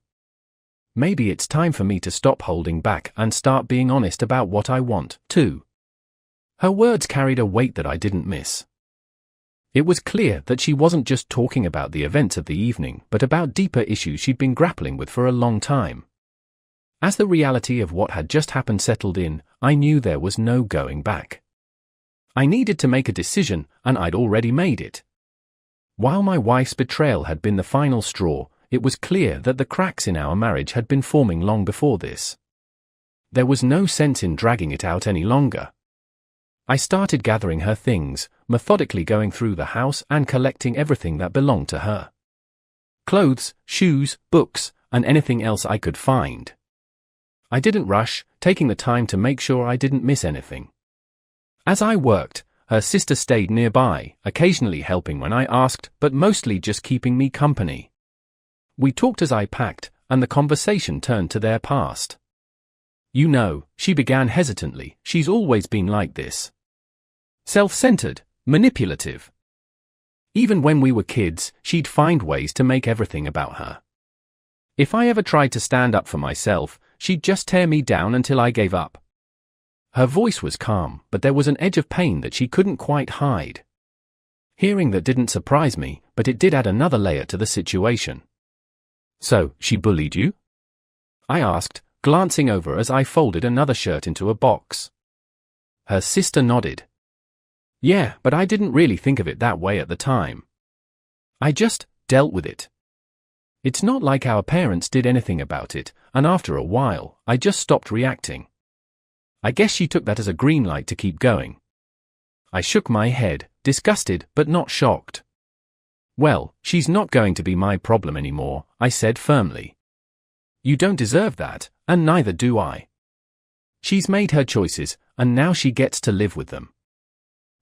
Maybe it's time for me to stop holding back and start being honest about what I want, too. Her words carried a weight that I didn't miss. It was clear that she wasn't just talking about the events of the evening, but about deeper issues she'd been grappling with for a long time. As the reality of what had just happened settled in, I knew there was no going back. I needed to make a decision, and I'd already made it. While my wife's betrayal had been the final straw, it was clear that the cracks in our marriage had been forming long before this. There was no sense in dragging it out any longer. I started gathering her things, methodically going through the house and collecting everything that belonged to her. Clothes, shoes, books, and anything else I could find. I didn't rush, taking the time to make sure I didn't miss anything. As I worked, her sister stayed nearby, occasionally helping when I asked, but mostly just keeping me company. We talked as I packed, and the conversation turned to their past. "You know," she began hesitantly, "she's always been like this. Self-centered, manipulative. Even when we were kids, she'd find ways to make everything about her. If I ever tried to stand up for myself, she'd just tear me down until I gave up." Her voice was calm, but there was an edge of pain that she couldn't quite hide. Hearing that didn't surprise me, but it did add another layer to the situation. "So, she bullied you?" I asked, glancing over as I folded another shirt into a box. Her sister nodded. "Yeah, but I didn't really think of it that way at the time. I just dealt with it. It's not like our parents did anything about it, and after a while, I just stopped reacting. I guess she took that as a green light to keep going." I shook my head, disgusted but not shocked. "Well, she's not going to be my problem anymore," I said firmly. "You don't deserve that, and neither do I. She's made her choices, and now she gets to live with them."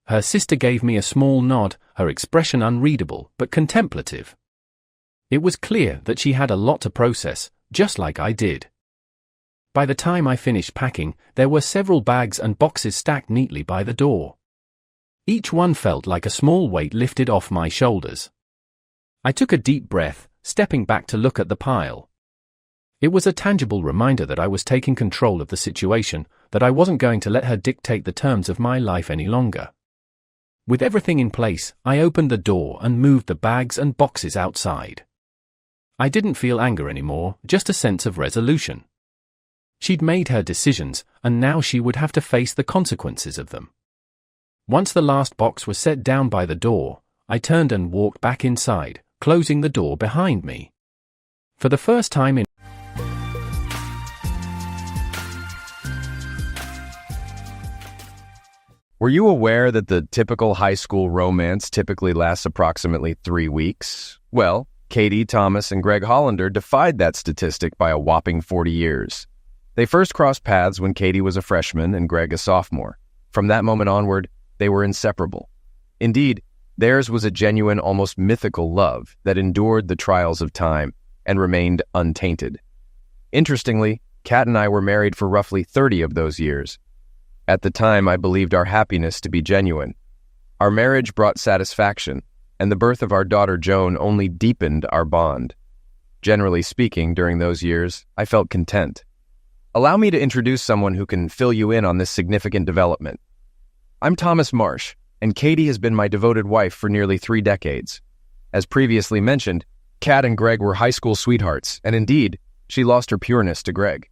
Her sister gave me a small nod, her expression unreadable but contemplative. It was clear that she had a lot to process, just like I did. By the time I finished packing, there were several bags and boxes stacked neatly by the door. Each one felt like a small weight lifted off my shoulders. I took a deep breath, stepping back to look at the pile. It was a tangible reminder that I was taking control of the situation, that I wasn't going to let her dictate the terms of my life any longer. With everything in place, I opened the door and moved the bags and boxes outside. I didn't feel anger anymore, just a sense of resolution. She'd made her decisions, and now she would have to face the consequences of them. Once the last box was set down by the door, I turned and walked back inside, closing the door behind me. For the first time in Were you aware that the typical high school romance typically lasts approximately 3 weeks? Well, Katie, Thomas, and Greg Hollander defied that statistic by a whopping 40 years. They first crossed paths when Katie was a freshman and Greg a sophomore. From that moment onward, they were inseparable. Indeed, theirs was a genuine, almost mythical love that endured the trials of time and remained untainted. Interestingly, Kat and I were married for roughly 30 of those years. At the time, I believed our happiness to be genuine. Our marriage brought satisfaction, and the birth of our daughter Joan only deepened our bond. Generally speaking, during those years, I felt content. Allow me to introduce someone who can fill you in on this significant development. I'm Thomas Marsh, and Katie has been my devoted wife for nearly 3 decades. As previously mentioned, Kat and Greg were high school sweethearts, and indeed, she lost her pureness to Greg.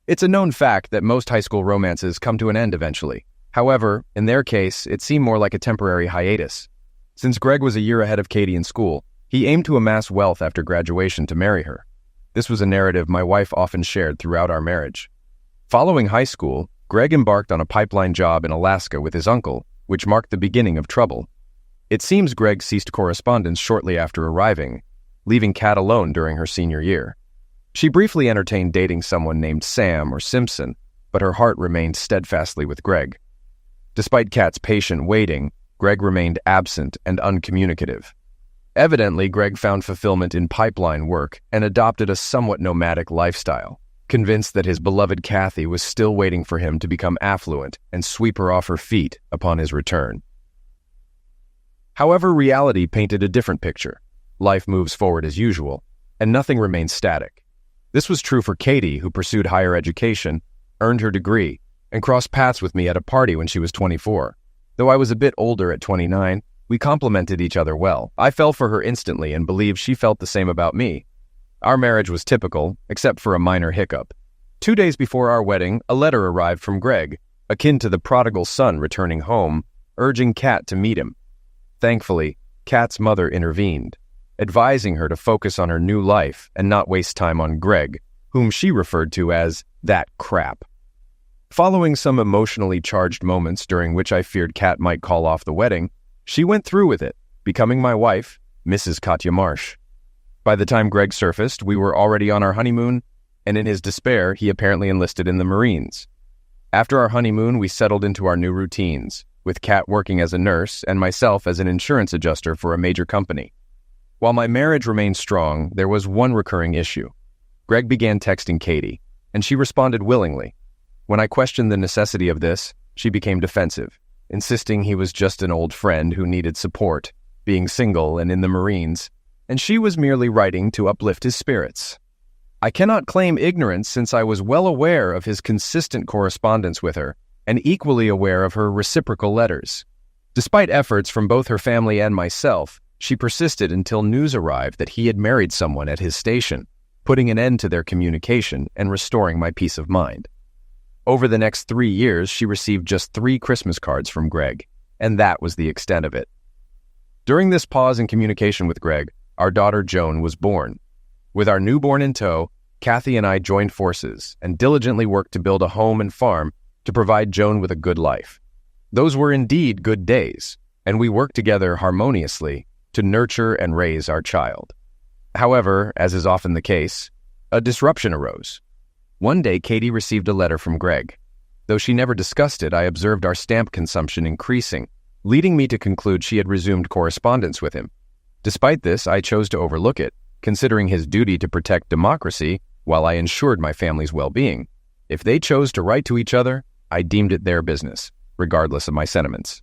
It's a known fact that most high school romances come to an end eventually. However, in their case, it seemed more like a temporary hiatus. Since Greg was a year ahead of Katie in school, he aimed to amass wealth after graduation to marry her. This was a narrative my wife often shared throughout our marriage. Following high school, Greg embarked on a pipeline job in Alaska with his uncle, which marked the beginning of trouble. It seems Greg ceased correspondence shortly after arriving, leaving Kat alone during her senior year. She briefly entertained dating someone named Sam or Simpson, but her heart remained steadfastly with Greg. Despite Kat's patient waiting, Greg remained absent and uncommunicative. Evidently, Greg found fulfillment in pipeline work and adopted a somewhat nomadic lifestyle, convinced that his beloved Kathy was still waiting for him to become affluent and sweep her off her feet upon his return. However, reality painted a different picture. Life moves forward as usual, and nothing remains static. This was true for Katie, who pursued higher education, earned her degree, and crossed paths with me at a party when she was 24. Though I was a bit older at 29, we complemented each other well. I fell for her instantly and believed she felt the same about me. Our marriage was typical, except for a minor hiccup. 2 days before our wedding, a letter arrived from Greg, akin to the prodigal son returning home, urging Kat to meet him. Thankfully, Kat's mother intervened, advising her to focus on her new life and not waste time on Greg, whom she referred to as that crap. Following some emotionally charged moments during which I feared Kat might call off the wedding, she went through with it, becoming my wife, Mrs. Katya Marsh. By the time Greg surfaced, we were already on our honeymoon, and in his despair, he apparently enlisted in the Marines. After our honeymoon, we settled into our new routines, with Kat working as a nurse and myself as an insurance adjuster for a major company. While my marriage remained strong, there was one recurring issue. Greg began texting Katie, and she responded willingly. When I questioned the necessity of this, she became defensive, insisting he was just an old friend who needed support, being single and in the Marines, and she was merely writing to uplift his spirits. I cannot claim ignorance since I was well aware of his consistent correspondence with her and equally aware of her reciprocal letters. Despite efforts from both her family and myself, she persisted until news arrived that he had married someone at his station, putting an end to their communication and restoring my peace of mind. Over the next 3 years, she received just 3 Christmas cards from Greg, and that was the extent of it. During this pause in communication with Greg, our daughter Joan was born. With our newborn in tow, Kathy and I joined forces and diligently worked to build a home and farm to provide Joan with a good life. Those were indeed good days, and we worked together harmoniously to nurture and raise our child. However, as is often the case, a disruption arose. One day, Katie received a letter from Greg. Though she never discussed it, I observed our stamp consumption increasing, leading me to conclude she had resumed correspondence with him. Despite this, I chose to overlook it, considering his duty to protect democracy while I ensured my family's well-being. If they chose to write to each other, I deemed it their business, regardless of my sentiments.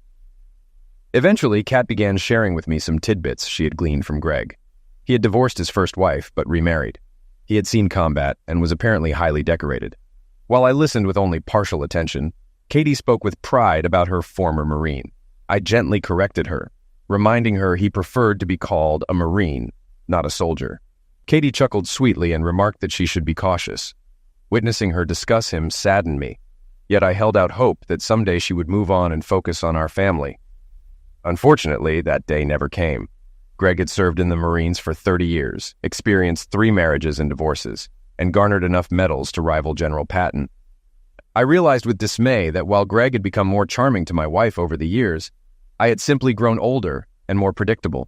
Eventually, Kat began sharing with me some tidbits she had gleaned from Greg. He had divorced his first wife, but remarried. He had seen combat and was apparently highly decorated. While I listened with only partial attention, Katie spoke with pride about her former Marine. I gently corrected her, reminding her he preferred to be called a Marine, not a soldier. Katie chuckled sweetly and remarked that she should be cautious. Witnessing her discuss him saddened me, yet I held out hope that someday she would move on and focus on our family. Unfortunately, that day never came. Greg had served in the Marines for 30 years, experienced 3 marriages and divorces, and garnered enough medals to rival General Patton. I realized with dismay that while Greg had become more charming to my wife over the years, I had simply grown older and more predictable.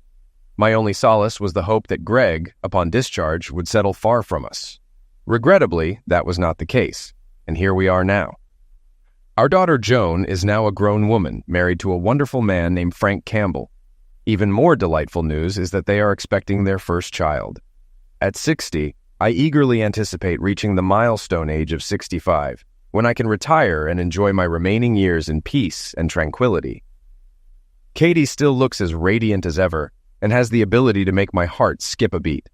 My only solace was the hope that Greg, upon discharge, would settle far from us. Regrettably, that was not the case, and here we are now. Our daughter Joan is now a grown woman, married to a wonderful man named Frank Campbell. Even more delightful news is that they are expecting their first child. At 60, I eagerly anticipate reaching the milestone age of 65, when I can retire and enjoy my remaining years in peace and tranquility. Katie still looks as radiant as ever and has the ability to make my heart skip a beat.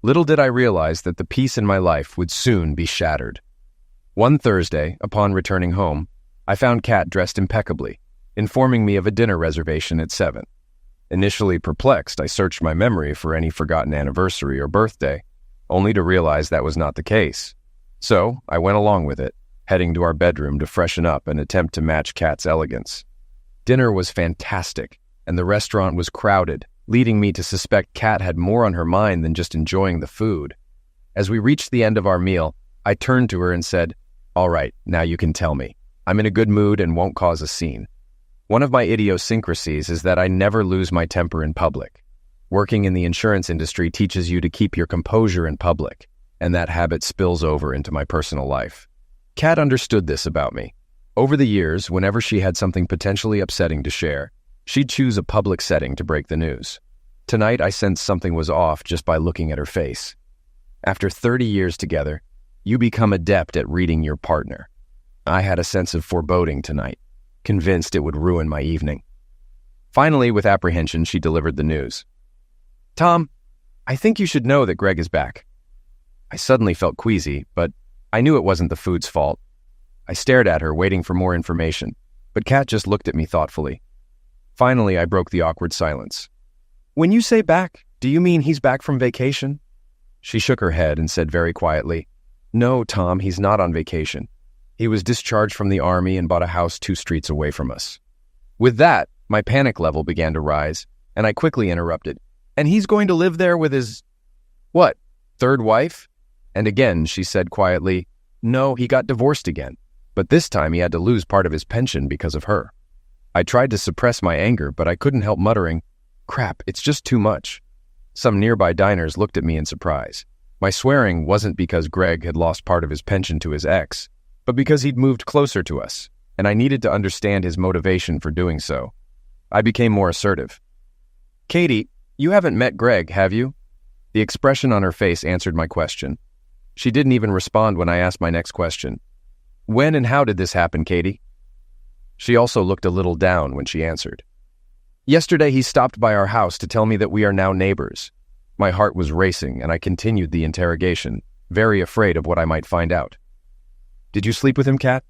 Little did I realize that the peace in my life would soon be shattered. One Thursday, upon returning home, I found Kat dressed impeccably, informing me of a dinner reservation at 7. Initially perplexed, I searched my memory for any forgotten anniversary or birthday, only to realize that was not the case. So I went along with it, heading to our bedroom to freshen up and attempt to match Kat's elegance. Dinner was fantastic, and the restaurant was crowded, leading me to suspect Kat had more on her mind than just enjoying the food. As we reached the end of our meal, I turned to her and said, "All right, now you can tell me. I'm in a good mood and won't cause a scene." One of my idiosyncrasies is that I never lose my temper in public. Working in the insurance industry teaches you to keep your composure in public, and that habit spills over into my personal life. Kat understood this about me. Over the years, whenever she had something potentially upsetting to share, she'd choose a public setting to break the news. Tonight, I sensed something was off just by looking at her face. After 30 years together, you become adept at reading your partner. I had a sense of foreboding tonight, convinced it would ruin my evening. Finally, with apprehension, she delivered the news. Tom, I think you should know that Greg is back. I suddenly felt queasy, but I knew it wasn't the food's fault. I stared at her, waiting for more information, but Kat just looked at me thoughtfully. Finally, I broke the awkward silence. When you say back, do you mean he's back from vacation? She shook her head and said very quietly, No, Tom, he's not on vacation. He was discharged from the army and bought a house 2 streets away from us. With that, my panic level began to rise, and I quickly interrupted. And he's going to live there with his, what, 3rd wife? And again, she said quietly, No, he got divorced again, but this time he had to lose part of his pension because of her. I tried to suppress my anger, but I couldn't help muttering, Crap, it's just too much. Some nearby diners looked at me in surprise. My swearing wasn't because Greg had lost part of his pension to his ex, but because he'd moved closer to us, and I needed to understand his motivation for doing so. I became more assertive. Katie, you haven't met Greg, have you? The expression on her face answered my question. She didn't even respond when I asked my next question. When and how did this happen, Katie? She also looked a little down when she answered. Yesterday he stopped by our house to tell me that we are now neighbors. My heart was racing, and I continued the interrogation, very afraid of what I might find out. Did you sleep with him, Kat?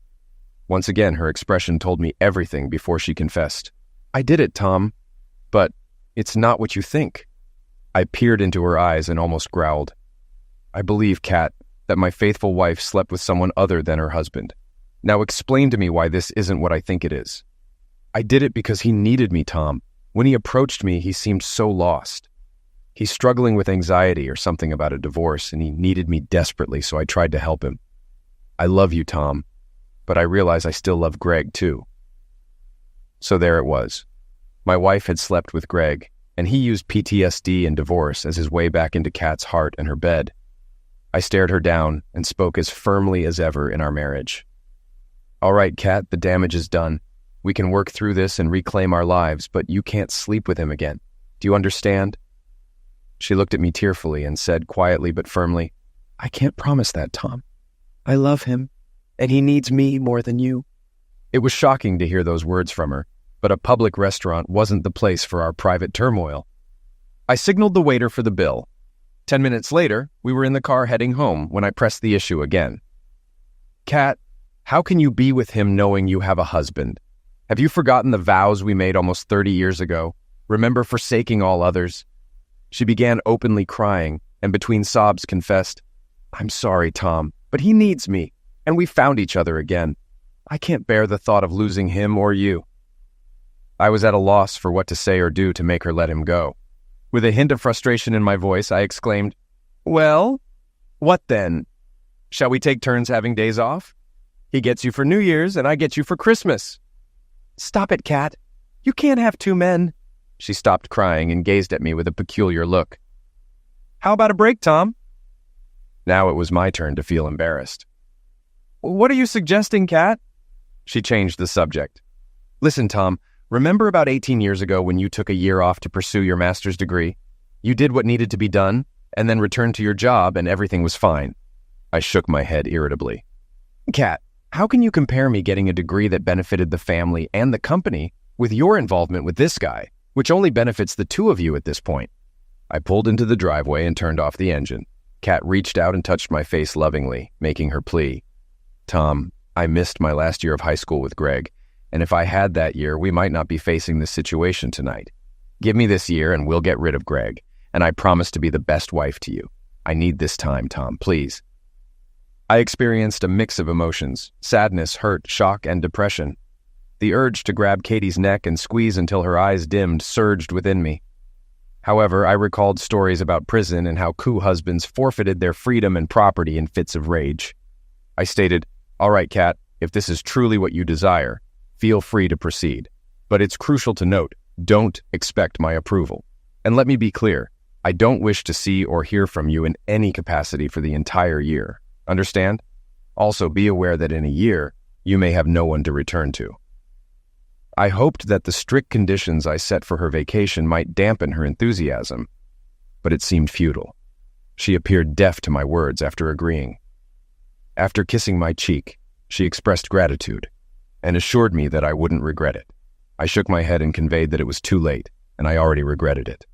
Once again, her expression told me everything before she confessed. I did it, Tom, but it's not what you think. I peered into her eyes and almost growled. I believe, Kat, that my faithful wife slept with someone other than her husband. Now explain to me why this isn't what I think it is. I did it because he needed me, Tom. When he approached me, he seemed so lost. He's struggling with anxiety or something about a divorce, and he needed me desperately, so I tried to help him. I love you, Tom, but I realize I still love Greg, too. So there it was. My wife had slept with Greg, and he used PTSD and divorce as his way back into Kat's heart and her bed. I stared her down and spoke as firmly as ever in our marriage. All right, Kat, the damage is done. We can work through this and reclaim our lives, but you can't sleep with him again. Do you understand? She looked at me tearfully and said quietly but firmly, I can't promise that, Tom. I love him, and he needs me more than you. It was shocking to hear those words from her, but a public restaurant wasn't the place for our private turmoil. I signaled the waiter for the bill. 10 minutes later, we were in the car heading home when I pressed the issue again. Kat, how can you be with him knowing you have a husband? Have you forgotten the vows we made almost 30 years ago? Remember forsaking all others? She began openly crying, and between sobs confessed, I'm sorry, Tom, but he needs me, and we found each other again. I can't bear the thought of losing him or you. I was at a loss for what to say or do to make her let him go. With a hint of frustration in my voice, I exclaimed, Well, what then? Shall we take turns having days off? He gets you for New Year's, and I get you for Christmas. Stop it, Kat. You can't have 2 men. She stopped crying and gazed at me with a peculiar look. How about a break, Tom? Now it was my turn to feel embarrassed. What are you suggesting, Kat? She changed the subject. Listen, Tom, remember about 18 years ago when you took a year off to pursue your master's degree? You did what needed to be done, and then returned to your job, and everything was fine. I shook my head irritably. Kat, how can you compare me getting a degree that benefited the family and the company with your involvement with this guy, which only benefits the 2 of you at this point? I pulled into the driveway and turned off the engine. Kat reached out and touched my face lovingly, making her plea. Tom, I missed my last year of high school with Greg, and if I had that year, we might not be facing this situation tonight. Give me this year and we'll get rid of Greg, and I promise to be the best wife to you. I need this time, Tom, please. I experienced a mix of emotions, sadness, hurt, shock, and depression. The urge to grab Katie's neck and squeeze until her eyes dimmed surged within me. However, I recalled stories about prison and how coup husbands forfeited their freedom and property in fits of rage. I stated, All right, Kat, if this is truly what you desire, feel free to proceed. But it's crucial to note, don't expect my approval. And let me be clear, I don't wish to see or hear from you in any capacity for the entire year. Understand? Also, be aware that in a year, you may have no one to return to. I hoped that the strict conditions I set for her vacation might dampen her enthusiasm, but it seemed futile. She appeared deaf to my words after agreeing. After kissing my cheek, she expressed gratitude and assured me that I wouldn't regret it. I shook my head and conveyed that it was too late, and I already regretted it.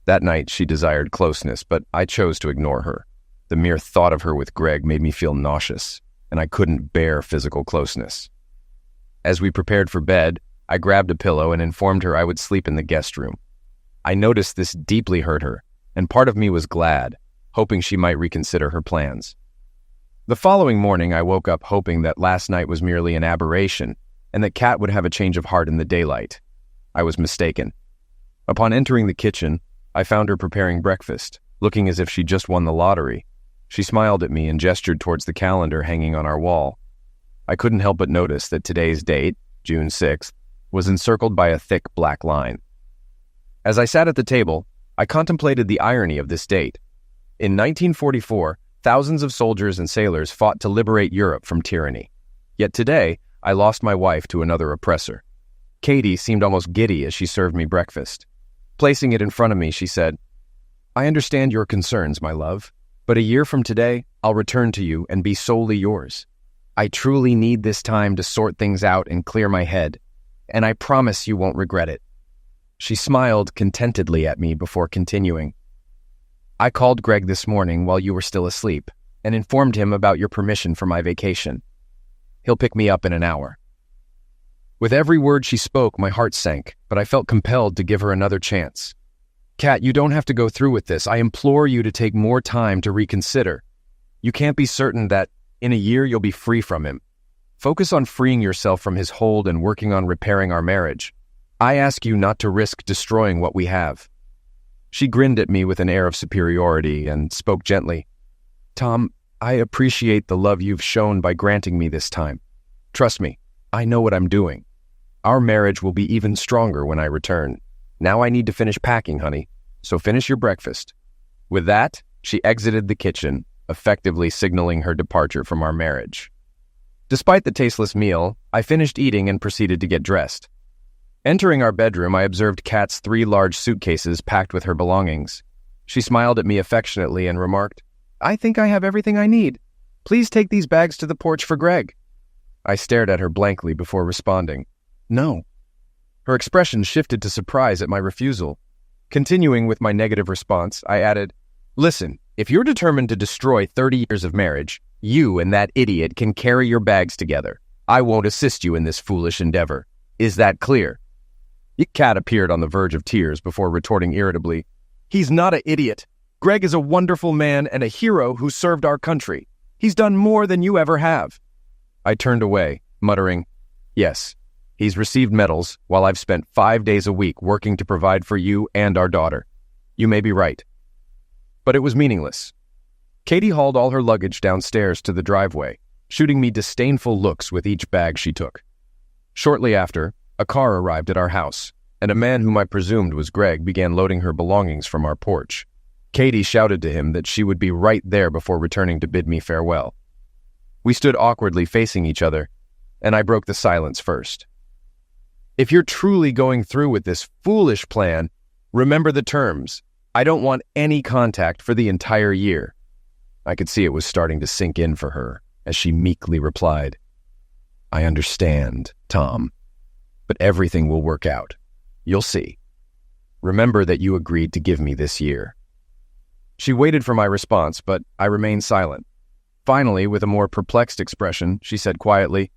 That night, she desired closeness, but I chose to ignore her. The mere thought of her with Greg made me feel nauseous, and I couldn't bear physical closeness. As we prepared for bed, I grabbed a pillow and informed her I would sleep in the guest room. I noticed this deeply hurt her, and part of me was glad, hoping she might reconsider her plans. The following morning, I woke up hoping that last night was merely an aberration and that Kat would have a change of heart in the daylight. I was mistaken. Upon entering the kitchen, I found her preparing breakfast, looking as if she just won the lottery. She smiled at me and gestured towards the calendar hanging on our wall. I couldn't help but notice that today's date, June 6th, was encircled by a thick black line. As I sat at the table, I contemplated the irony of this date. In 1944, thousands of soldiers and sailors fought to liberate Europe from tyranny. Yet today, I lost my wife to another oppressor. Katie seemed almost giddy as she served me breakfast. Placing it in front of me, she said, "I understand your concerns, my love, but a year from today, I'll return to you and be solely yours. I truly need this time to sort things out and clear my head, and I promise you won't regret it." She smiled contentedly at me before continuing. "I called Greg this morning while you were still asleep and informed him about your permission for my vacation. He'll pick me up in an hour." With every word she spoke, my heart sank, but I felt compelled to give her another chance. "Kat, you don't have to go through with this. I implore you to take more time to reconsider. You can't be certain that in a year you'll be free from him. Focus on freeing yourself from his hold and working on repairing our marriage. I ask you not to risk destroying what we have." She grinned at me with an air of superiority and spoke gently. "Tom, I appreciate the love you've shown by granting me this time. Trust me, I know what I'm doing. Our marriage will be even stronger when I return. Now I need to finish packing, honey, so finish your breakfast." With that, she exited the kitchen, effectively signaling her departure from our marriage. Despite the tasteless meal, I finished eating and proceeded to get dressed. Entering our bedroom, I observed Kat's 3 large suitcases packed with her belongings. She smiled at me affectionately and remarked, "I think I have everything I need. Please take these bags to the porch for Greg." I stared at her blankly before responding, "No." Her expression shifted to surprise at my refusal. Continuing with my negative response, I added, "Listen, if you're determined to destroy 30 years of marriage, you and that idiot can carry your bags together. I won't assist you in this foolish endeavor. Is that clear?" Kat appeared on the verge of tears before retorting irritably, "He's not an idiot. Greg is a wonderful man and a hero who served our country. He's done more than you ever have." I turned away, muttering, "Yes, he's received medals while I've spent 5 days a week working to provide for you and our daughter. You may be right." But it was meaningless. Katie hauled all her luggage downstairs to the driveway, shooting me disdainful looks with each bag she took. Shortly after, a car arrived at our house, and a man whom I presumed was Greg began loading her belongings from our porch. Katie shouted to him that she would be right there before returning to bid me farewell. We stood awkwardly facing each other, and I broke the silence first. "If you're truly going through with this foolish plan, remember the terms. I don't want any contact for the entire year." I could see it was starting to sink in for her as she meekly replied, "I understand, Tom, but everything will work out. You'll see. Remember that you agreed to give me this year." She waited for my response, but I remained silent. Finally, with a more perplexed expression, she said quietly,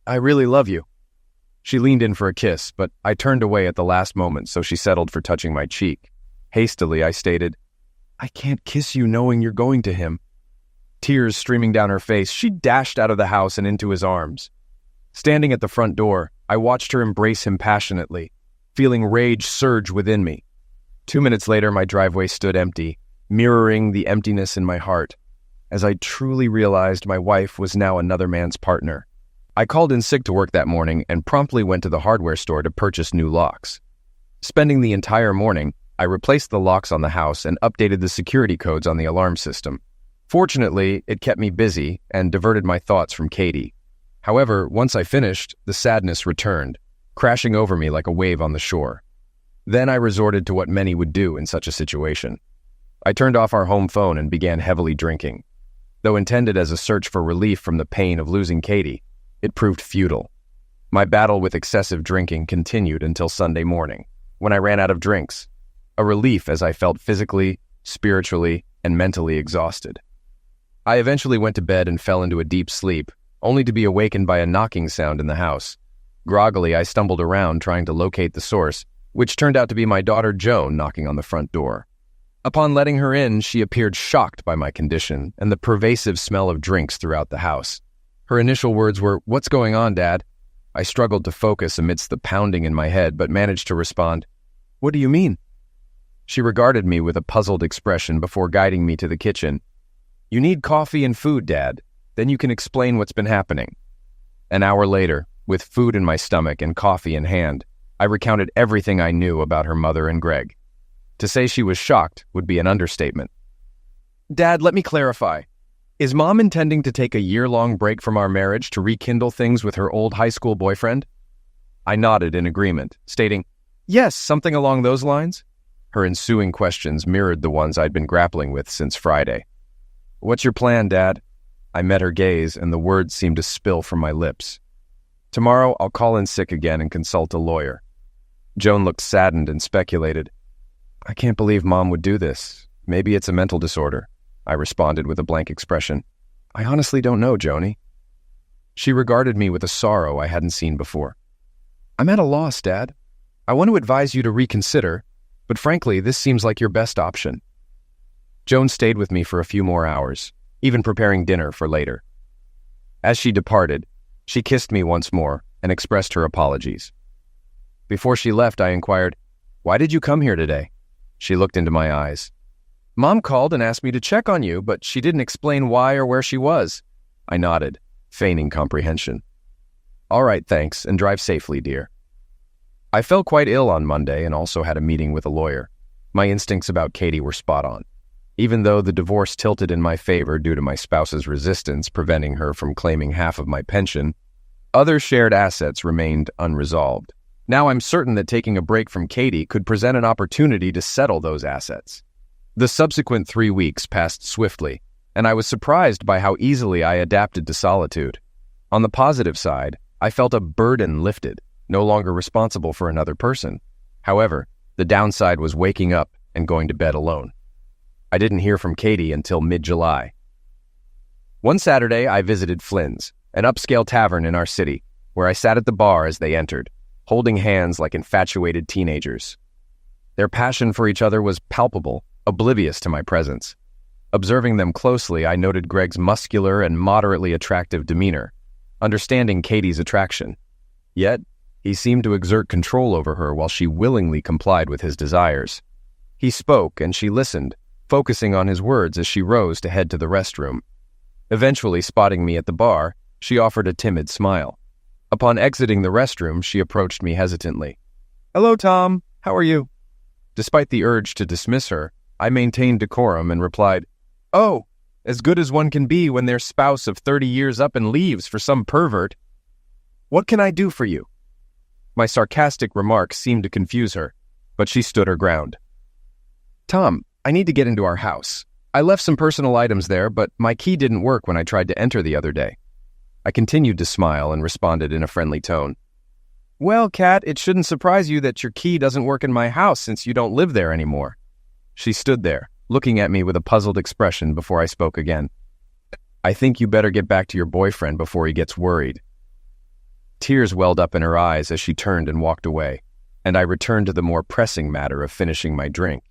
"I really love you." She leaned in for a kiss, but I turned away at the last moment, so she settled for touching my cheek. Hastily, I stated, "I can't kiss you knowing you're going to him." Tears streaming down her face, she dashed out of the house and into his arms. Standing at the front door, I watched her embrace him passionately, feeling rage surge within me. 2 minutes later, my driveway stood empty, mirroring the emptiness in my heart, as I truly realized my wife was now another man's partner. I called in sick to work that morning and promptly went to the hardware store to purchase new locks. Spending the entire morning, I replaced the locks on the house and updated the security codes on the alarm system. Fortunately, it kept me busy and diverted my thoughts from Katie. However, once I finished, the sadness returned, crashing over me like a wave on the shore. Then I resorted to what many would do in such a situation. I turned off our home phone and began heavily drinking. Though intended as a search for relief from the pain of losing Katie, it proved futile. My battle with excessive drinking continued until Sunday morning, when I ran out of drinks, a relief as I felt physically, spiritually, and mentally exhausted. I eventually went to bed and fell into a deep sleep, only to be awakened by a knocking sound in the house. Groggily, I stumbled around trying to locate the source, which turned out to be my daughter Joan knocking on the front door. Upon letting her in, she appeared shocked by my condition and the pervasive smell of drinks throughout the house. Her initial words were, "What's going on, Dad?" I struggled to focus amidst the pounding in my head, but managed to respond, "What do you mean?" She regarded me with a puzzled expression before guiding me to the kitchen. "You need coffee and food, Dad. Then you can explain what's been happening." An hour later, with food in my stomach and coffee in hand, I recounted everything I knew about her mother and Greg. To say she was shocked would be an understatement. "Dad, let me clarify. Is Mom intending to take a year-long break from our marriage to rekindle things with her old high school boyfriend?" I nodded in agreement, stating, "Yes, something along those lines." Her ensuing questions mirrored the ones I'd been grappling with since Friday. "What's your plan, Dad?" I met her gaze, and the words seemed to spill from my lips. "Tomorrow, I'll call in sick again and consult a lawyer." Joan looked saddened and speculated, "I can't believe Mom would do this. Maybe it's a mental disorder." I responded with a blank expression. "I honestly don't know, Joni." She regarded me with a sorrow I hadn't seen before. "I'm at a loss, Dad. I want to advise you to reconsider, but frankly, this seems like your best option." Joan stayed with me for a few more hours, even preparing dinner for later. As she departed, she kissed me once more and expressed her apologies. Before she left, I inquired, "Why did you come here today?" She looked into my eyes. "Mom called and asked me to check on you, but she didn't explain why or where she was." I nodded, feigning comprehension. "All right, thanks, and drive safely, dear." I felt quite ill on Monday and also had a meeting with a lawyer. My instincts about Katie were spot on. Even though the divorce tilted in my favor due to my spouse's resistance preventing her from claiming half of my pension, other shared assets remained unresolved. Now I'm certain that taking a break from Katie could present an opportunity to settle those assets. The subsequent 3 weeks passed swiftly, and I was surprised by how easily I adapted to solitude. On the positive side, I felt a burden lifted, no longer responsible for another person. However, the downside was waking up and going to bed alone. I didn't hear from Katie until mid-July. One Saturday, I visited Flynn's, an upscale tavern in our city, where I sat at the bar as they entered, holding hands like infatuated teenagers. Their passion for each other was palpable, oblivious to my presence. Observing them closely, I noted Greg's muscular and moderately attractive demeanor, understanding Katie's attraction. Yet, he seemed to exert control over her while she willingly complied with his desires. He spoke, and she listened, focusing on his words as she rose to head to the restroom. Eventually, spotting me at the bar, she offered a timid smile. Upon exiting the restroom, she approached me hesitantly. "Hello, Tom. How are you?" Despite the urge to dismiss her, I maintained decorum and replied, "Oh, as good as one can be when their spouse of 30 years up and leaves for some pervert. What can I do for you?" My sarcastic remarks seemed to confuse her, but she stood her ground. "Tom, I need to get into our house. I left some personal items there, but my key didn't work when I tried to enter the other day." I continued to smile and responded in a friendly tone. "Well, Kat, it shouldn't surprise you that your key doesn't work in my house since you don't live there anymore." She stood there, looking at me with a puzzled expression before I spoke again. "I think you better get back to your boyfriend before he gets worried." Tears welled up in her eyes as she turned and walked away, and I returned to the more pressing matter of finishing my drink.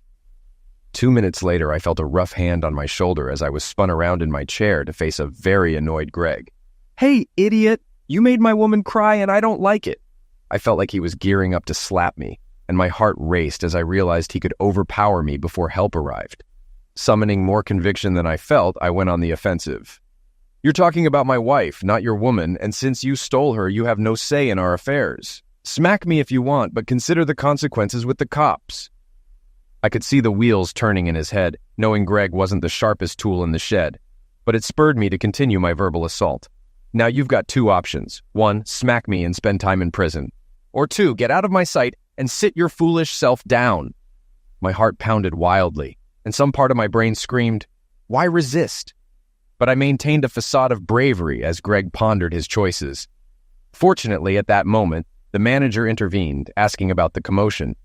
2 minutes later, I felt a rough hand on my shoulder as I was spun around in my chair to face a very annoyed Greg. "Hey, idiot! You made my woman cry and I don't like it!" I felt like he was gearing up to slap me, and my heart raced as I realized he could overpower me before help arrived. Summoning more conviction than I felt, I went on the offensive. "You're talking about my wife, not your woman, and since you stole her, you have no say in our affairs. Smack me if you want, but consider the consequences with the cops." I could see the wheels turning in his head, knowing Greg wasn't the sharpest tool in the shed, but it spurred me to continue my verbal assault. "Now you've got 2 options. 1, smack me and spend time in prison. Or 2, get out of my sight and sit your foolish self down." My heart pounded wildly, and some part of my brain screamed, "Why resist?" But I maintained a facade of bravery as Greg pondered his choices. Fortunately, at that moment, the manager intervened, asking about the commotion.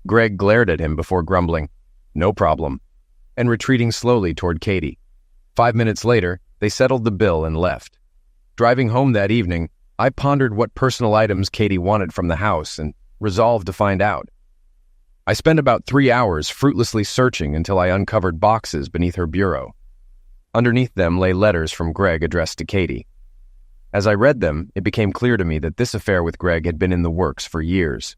Greg glared at him before grumbling, "No problem," and retreating slowly toward Katie. 5 minutes later, they settled the bill and left. Driving home that evening, I pondered what personal items Katie wanted from the house and resolved to find out. I spent about 3 hours fruitlessly searching until I uncovered boxes beneath her bureau. Underneath them lay letters from Greg addressed to Katie. As I read them, it became clear to me that this affair with Greg had been in the works for years.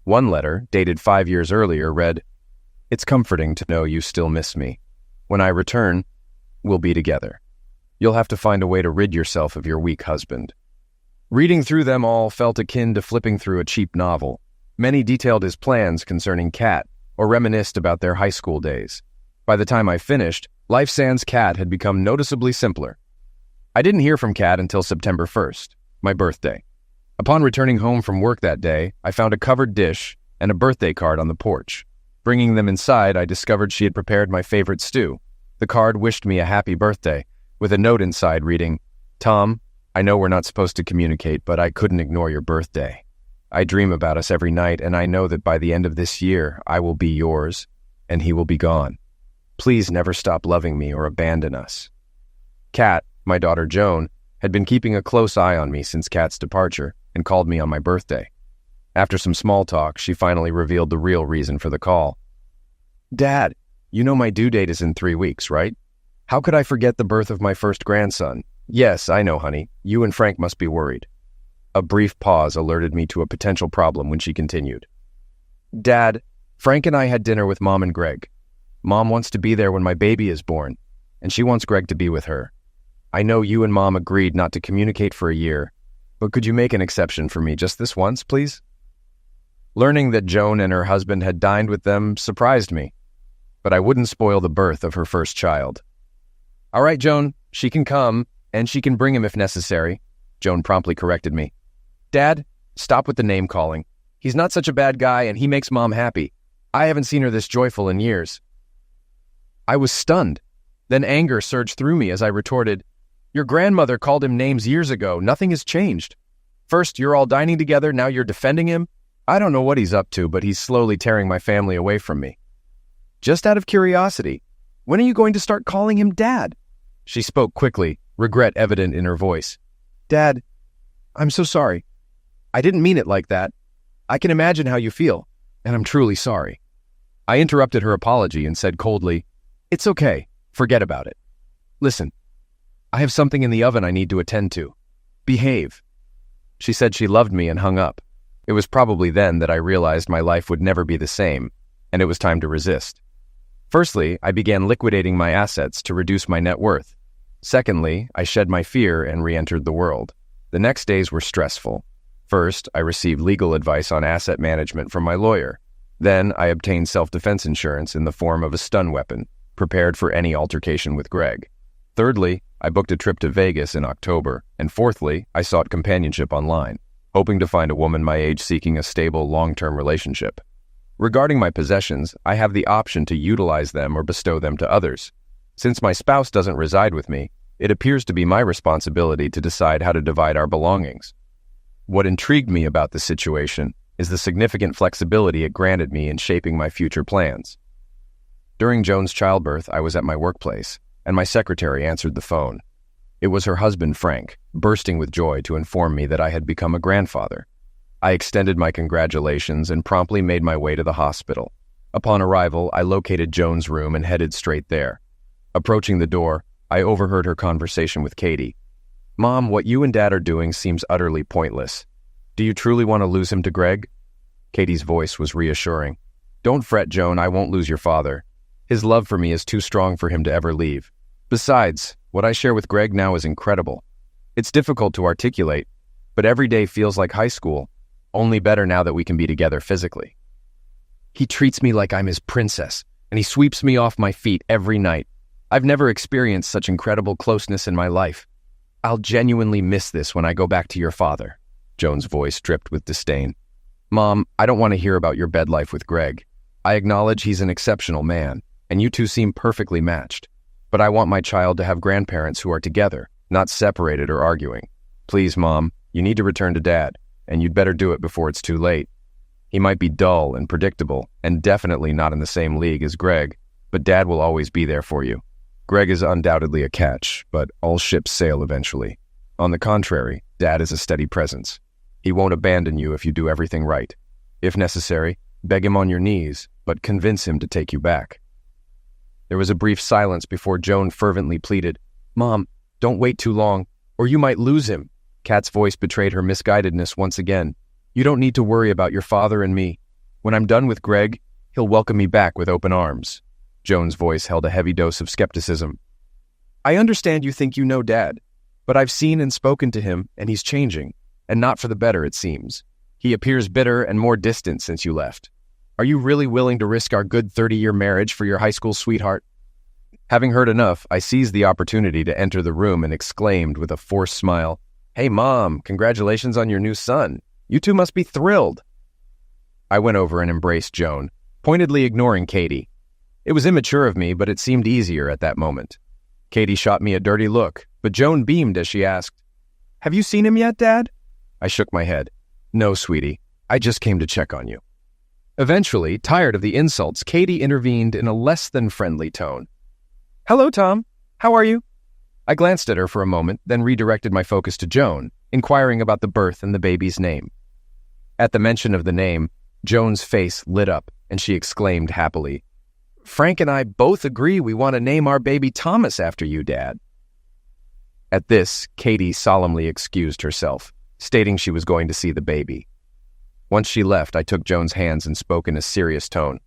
One letter, dated 5 years earlier, read, "It's comforting to know you still miss me. When I return, we'll be together. You'll have to find a way to rid yourself of your weak husband." Reading through them all felt akin to flipping through a cheap novel. Many detailed his plans concerning Kat, or reminisced about their high school days. By the time I finished, life sans Kat had become noticeably simpler. I didn't hear from Kat until September 1st, my birthday. Upon returning home from work that day, I found a covered dish and a birthday card on the porch. Bringing them inside, I discovered she had prepared my favorite stew. The card wished me a happy birthday, with a note inside reading, "Tom, I know we're not supposed to communicate, but I couldn't ignore your birthday. I dream about us every night, and I know that by the end of this year, I will be yours, and he will be gone. Please never stop loving me or abandon us." Kat, my daughter Joan, had been keeping a close eye on me since Kat's departure and called me on my birthday. After some small talk, she finally revealed the real reason for the call. "Dad, you know my due date is in 3 weeks, right? How could I forget the birth of my first grandson? Yes, I know, honey. You and Frank must be worried." A brief pause alerted me to a potential problem when she continued. "Dad, Frank and I had dinner with Mom and Greg. Mom wants to be there when my baby is born, and she wants Greg to be with her. I know you and Mom agreed not to communicate for a year, but could you make an exception for me just this once, please?" Learning that Joan and her husband had dined with them surprised me, but I wouldn't spoil the birth of her first child. "All right, Joan, she can come, and she can bring him if necessary," Joan promptly corrected me. "Dad, stop with the name-calling. He's not such a bad guy, and he makes Mom happy. I haven't seen her this joyful in years." I was stunned. Then anger surged through me as I retorted, "Your grandmother called him names years ago. Nothing has changed. First, you're all dining together, now you're defending him? I don't know what he's up to, but he's slowly tearing my family away from me. Just out of curiosity, when are you going to start calling him Dad?" She spoke quickly, regret evident in her voice. "Dad, I'm so sorry. I didn't mean it like that. I can imagine how you feel, and I'm truly sorry." I interrupted her apology and said coldly, "It's okay. Forget about it. Listen, I have something in the oven I need to attend to. Behave." She said she loved me and hung up. It was probably then that I realized my life would never be the same, and it was time to resist. Firstly, I began liquidating my assets to reduce my net worth. Secondly, I shed my fear and re-entered the world. The next days were stressful. First, I received legal advice on asset management from my lawyer. Then, I obtained self-defense insurance in the form of a stun weapon, prepared for any altercation with Greg. Thirdly, I booked a trip to Vegas in October. And fourthly, I sought companionship online, hoping to find a woman my age seeking a stable, long-term relationship. Regarding my possessions, I have the option to utilize them or bestow them to others. Since my spouse doesn't reside with me, it appears to be my responsibility to decide how to divide our belongings. What intrigued me about the situation is the significant flexibility it granted me in shaping my future plans. During Joan's childbirth, I was at my workplace, and my secretary answered the phone. It was her husband, Frank, bursting with joy to inform me that I had become a grandfather. I extended my congratulations and promptly made my way to the hospital. Upon arrival, I located Joan's room and headed straight there. Approaching the door, I overheard her conversation with Katie. "Mom, what you and Dad are doing seems utterly pointless. Do you truly want to lose him to Greg?" Katie's voice was reassuring. "Don't fret, Joan, I won't lose your father. His love for me is too strong for him to ever leave. Besides, what I share with Greg now is incredible. It's difficult to articulate, but every day feels like high school, only better now that we can be together physically. He treats me like I'm his princess, and he sweeps me off my feet every night. I've never experienced such incredible closeness in my life. I'll genuinely miss this when I go back to your father." Joan's voice dripped with disdain. "Mom, I don't want to hear about your bed life with Greg. I acknowledge he's an exceptional man, and you two seem perfectly matched. But I want my child to have grandparents who are together, not separated or arguing. Please, Mom, You need to return to Dad, and you'd better do it before it's too late. He might be dull and predictable, and definitely not in the same league as Greg, but Dad will always be there for you. Greg is undoubtedly a catch, but all ships sail eventually. On the contrary, Dad is a steady presence. He won't abandon you if you do everything right. If necessary, beg him on your knees, but convince him to take you back. There was a brief silence before Joan fervently pleaded, "Mom, don't wait too long, or you might lose him." Kat's voice betrayed her misguidedness once again. "You don't need to worry about your father and me. When I'm done with Greg, he'll welcome me back with open arms." Joan's voice held a heavy dose of skepticism. "I understand you think you know Dad, but I've seen and spoken to him, and he's changing, and not for the better, it seems. He appears bitter and more distant since you left. Are you really willing to risk our good 30-year marriage for your high school sweetheart?" Having heard enough, I seized the opportunity to enter the room and exclaimed with a forced smile, "Hey, Mom, congratulations on your new son. You two must be thrilled." I went over and embraced Joan, pointedly ignoring Katie. It was immature of me, but it seemed easier at that moment. Katie shot me a dirty look, but Joan beamed as she asked, "Have you seen him yet, Dad?" I shook my head. "No, sweetie. I just came to check on you." Eventually, tired of the insults, Katie intervened in a less than friendly tone. "Hello, Tom. How are you?" I glanced at her for a moment, then redirected my focus to Joan, inquiring about the birth and the baby's name. At the mention of the name, Joan's face lit up, and she exclaimed happily, "Frank and I both agree we want to name our baby Thomas after you, Dad." At this, Katie solemnly excused herself, stating she was going to see the baby. Once she left, I took Joan's hands and spoke in a serious tone.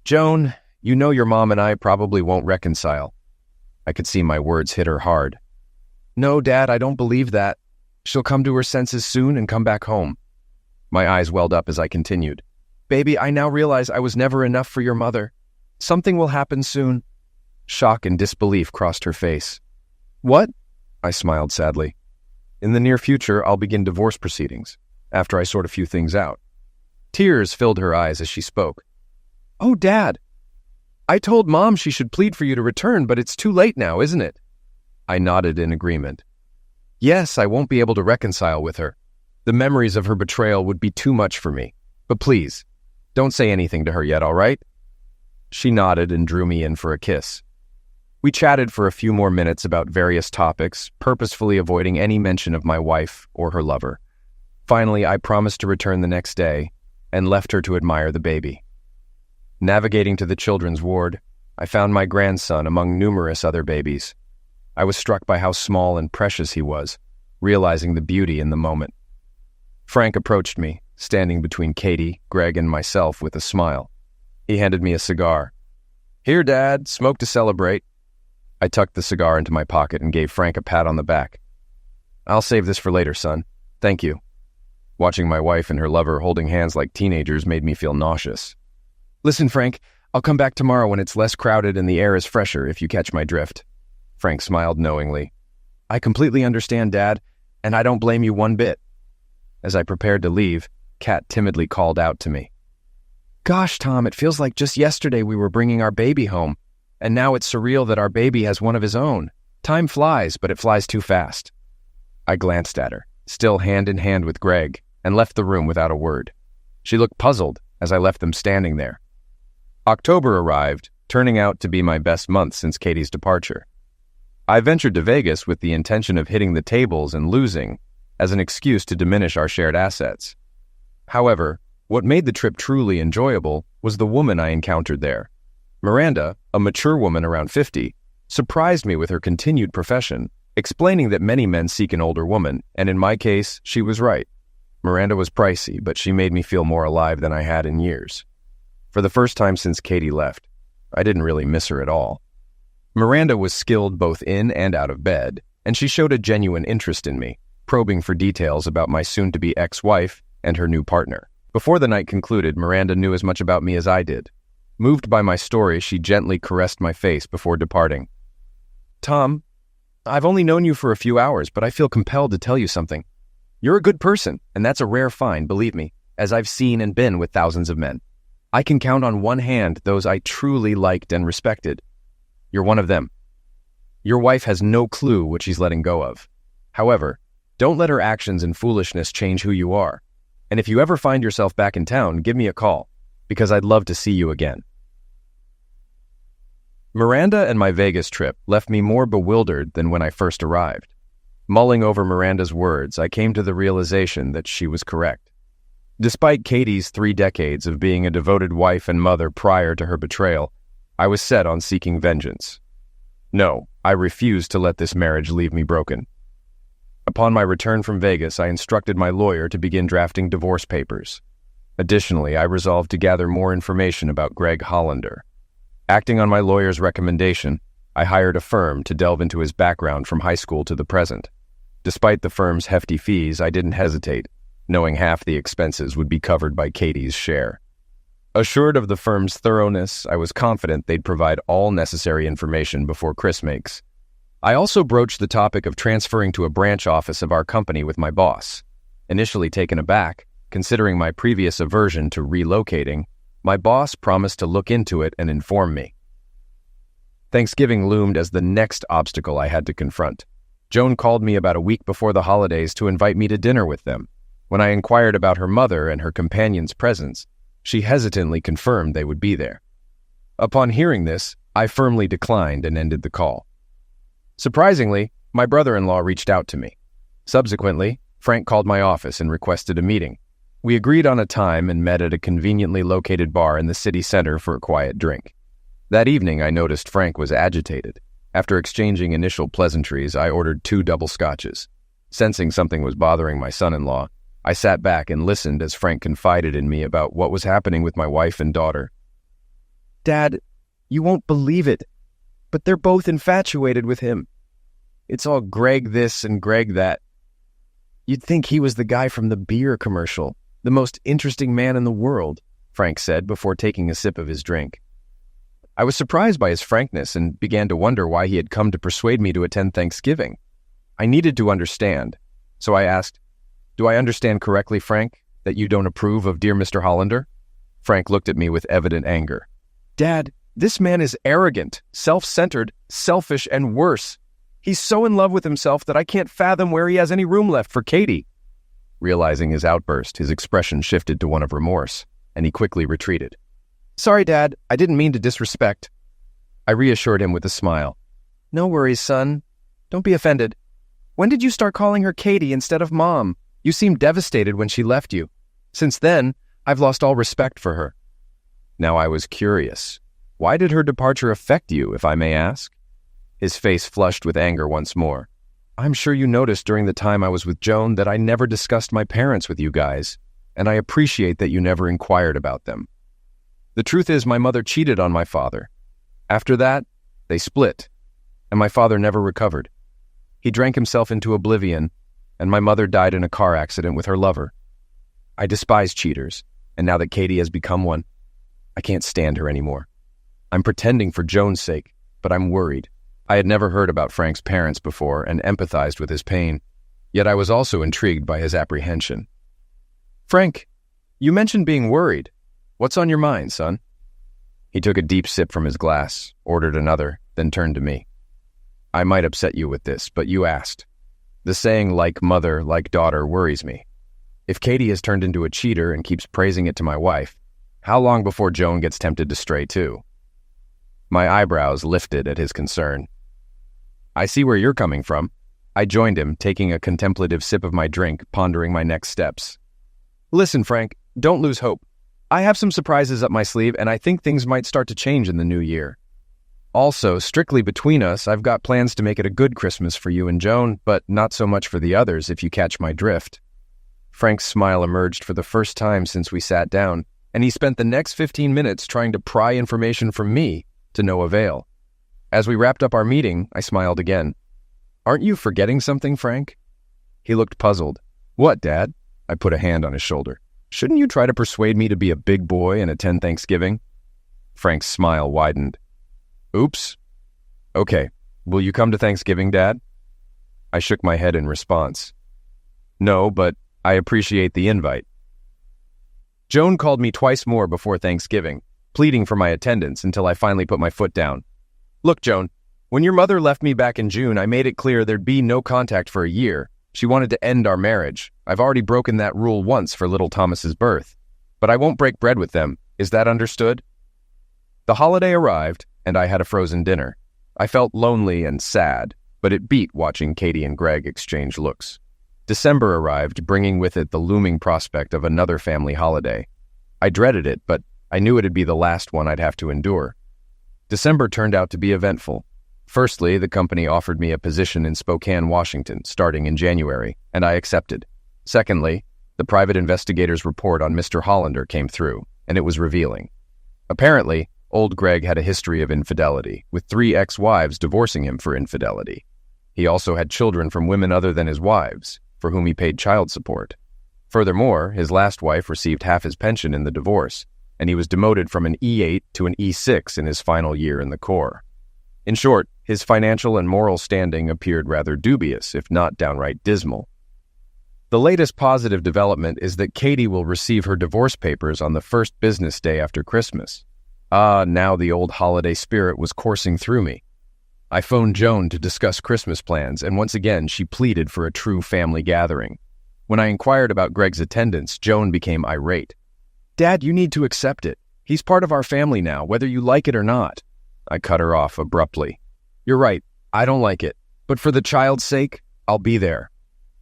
"Joan, you know your mom and I probably won't reconcile." I could see my words hit her hard. "No, Dad, I don't believe that. She'll come to her senses soon and come back home." My eyes welled up as I continued. "Baby, I now realize I was never enough for your mother. Something will happen soon." Shock and disbelief crossed her face. "What?" I smiled sadly. "In the near future, I'll begin divorce proceedings, after I sort a few things out." Tears filled her eyes as she spoke. "Oh, Dad, I told Mom she should plead for you to return, but it's too late now, isn't it?" I nodded in agreement. "Yes, I won't be able to reconcile with her. The memories of her betrayal would be too much for me. But please, don't say anything to her yet, all right?" She nodded and drew me in for a kiss. We chatted for a few more minutes about various topics, purposefully avoiding any mention of my wife or her lover. Finally, I promised to return the next day and left her to admire the baby. Navigating to the children's ward, I found my grandson among numerous other babies. I was struck by how small and precious he was, realizing the beauty in the moment. Frank approached me, standing between Katie, Greg, and myself with a smile. He handed me a cigar. "Here, Dad, smoke to celebrate." I tucked the cigar into my pocket and gave Frank a pat on the back. "I'll save this for later, son. Thank you." Watching my wife and her lover holding hands like teenagers made me feel nauseous. "Listen, Frank, I'll come back tomorrow when it's less crowded and the air is fresher, if you catch my drift." Frank smiled knowingly. "I completely understand, Dad, and I don't blame you one bit." As I prepared to leave, Kat timidly called out to me. "Gosh, Tom, it feels like just yesterday we were bringing our baby home, and now it's surreal that our baby has one of his own. Time flies, but it flies too fast." I glanced at her, still hand in hand with Greg, and left the room without a word. She looked puzzled as I left them standing there. October arrived, turning out to be my best month since Katie's departure. I ventured to Vegas with the intention of hitting the tables and losing, as an excuse to diminish our shared assets. However, what made the trip truly enjoyable was the woman I encountered there. Miranda, a mature woman around 50, surprised me with her continued profession, explaining that many men seek an older woman, and in my case, she was right. Miranda was pricey, but she made me feel more alive than I had in years. For the first time since Katie left, I didn't really miss her at all. Miranda was skilled both in and out of bed, and she showed a genuine interest in me, probing for details about my soon-to-be ex-wife and her new partner. Before the night concluded, Miranda knew as much about me as I did. Moved by my story, she gently caressed my face before departing. "Tom, I've only known you for a few hours, but I feel compelled to tell you something. You're a good person, and that's a rare find, believe me, as I've seen and been with thousands of men. I can count on one hand those I truly liked and respected. You're one of them. Your wife has no clue what she's letting go of. However, Don't let her actions and foolishness change who you are. And if you ever find yourself back in town, give me a call, because I'd love to see you again. Miranda and my Vegas trip left me more bewildered than when I first arrived. Mulling over Miranda's words, I came to the realization that she was correct. Despite Katie's 3 decades of being a devoted wife and mother prior to her betrayal, I was set on seeking vengeance. No, I refused to let this marriage leave me broken. Upon my return from Vegas, I instructed my lawyer to begin drafting divorce papers. Additionally, I resolved to gather more information about Greg Hollander. Acting on my lawyer's recommendation, I hired a firm to delve into his background from high school to the present. Despite the firm's hefty fees, I didn't hesitate, knowing half the expenses would be covered by Katie's share. Assured of the firm's thoroughness, I was confident they'd provide all necessary information before Chris makes. I also broached the topic of transferring to a branch office of our company with my boss. Initially taken aback, considering my previous aversion to relocating, my boss promised to look into it and inform me. Thanksgiving loomed as the next obstacle I had to confront. Joan called me about a week before the holidays to invite me to dinner with them. When I inquired about her mother and her companion's presence, she hesitantly confirmed they would be there. Upon hearing this, I firmly declined and ended the call. Surprisingly, my brother-in-law reached out to me. Subsequently, Frank called my office and requested a meeting. We agreed on a time and met at a conveniently located bar in the city center for a quiet drink. That evening, I noticed Frank was agitated. After exchanging initial pleasantries, I ordered 2 double scotches. Sensing something was bothering my son-in-law, I sat back and listened as Frank confided in me about what was happening with my wife and daughter. "Dad, you won't believe it, but they're both infatuated with him. It's all Greg this and Greg that. You'd think he was the guy from the beer commercial, the most interesting man in the world," Frank said before taking a sip of his drink. I was surprised by his frankness and began to wonder why he had come to persuade me to attend Thanksgiving. I needed to understand, so I asked, "Do I understand correctly, Frank, that you don't approve of dear Mr. Hollander?" Frank looked at me with evident anger. "Dad, this man is arrogant, self-centered, selfish, and worse. He's so in love with himself that I can't fathom where he has any room left for Katie." Realizing his outburst, his expression shifted to one of remorse, and he quickly retreated. "Sorry, Dad, I didn't mean to disrespect." I reassured him with a smile. "No worries, son. Don't be offended. When did you start calling her Katie instead of Mom? You seemed devastated when she left you. Since then, I've lost all respect for her." Now I was curious. Why did her departure affect you, if I may ask? His face flushed with anger once more. "I'm sure you noticed during the time I was with Joan that I never discussed my parents with you guys, and I appreciate that you never inquired about them. The truth is my mother cheated on my father. After that, they split, and my father never recovered. He drank himself into oblivion, and my mother died in a car accident with her lover. I despise cheaters, and now that Katie has become one, I can't stand her anymore. I'm pretending for Joan's sake, but I'm worried." I had never heard about Frank's parents before and empathized with his pain, yet I was also intrigued by his apprehension. "Frank, you mentioned being worried. What's on your mind, son?" He took a deep sip from his glass, ordered another, then turned to me. "I might upset you with this, but you asked. The saying, like mother, like daughter, worries me. If Katie has turned into a cheater and keeps praising it to my wife, how long before Joan gets tempted to stray too?" My eyebrows lifted at his concern. "I see where you're coming from." I joined him, taking a contemplative sip of my drink, pondering my next steps. "Listen, Frank, don't lose hope. I have some surprises up my sleeve, and I think things might start to change in the new year. Also, strictly between us, I've got plans to make it a good Christmas for you and Joan, but not so much for the others, if you catch my drift." Frank's smile emerged for the first time since we sat down, and he spent the next 15 minutes trying to pry information from me, to no avail. As we wrapped up our meeting, I smiled again. "Aren't you forgetting something, Frank?" He looked puzzled. "What, Dad?" I put a hand on his shoulder. "Shouldn't you try to persuade me to be a big boy and attend Thanksgiving?" Frank's smile widened. "Oops. Okay, will you come to Thanksgiving, Dad?" I shook my head in response. "No, but I appreciate the invite." Joan called me twice more before Thanksgiving, pleading for my attendance until I finally put my foot down. "Look, Joan, when your mother left me back in June, I made it clear there'd be no contact for a year, She wanted to end our marriage. I've already broken that rule once for little Thomas's birth. But I won't break bread with them. Is that understood? The holiday arrived, and I had a frozen dinner. I felt lonely and sad, but it beat watching Katie and Greg exchange looks. December arrived, bringing with it the looming prospect of another family holiday. I dreaded it, but I knew it'd be the last one I'd have to endure. December turned out to be eventful. Firstly, the company offered me a position in Spokane, Washington, starting in January, and I accepted. Secondly, the private investigator's report on Mr. Hollander came through, and it was revealing. Apparently, old Greg had a history of infidelity, with 3 ex-wives divorcing him for infidelity. He also had children from women other than his wives, for whom he paid child support. Furthermore, his last wife received half his pension in the divorce, and he was demoted from an E8 to an E6 in his final year in the Corps. In short, his financial and moral standing appeared rather dubious, if not downright dismal. The latest positive development is that Katie will receive her divorce papers on the first business day after Christmas. Now the old holiday spirit was coursing through me. I phoned Joan to discuss Christmas plans, and once again she pleaded for a true family gathering. When I inquired about Greg's attendance, Joan became irate. "Dad, you need to accept it. He's part of our family now, whether you like it or not." I cut her off abruptly. "You're right, I don't like it, but for the child's sake, I'll be there."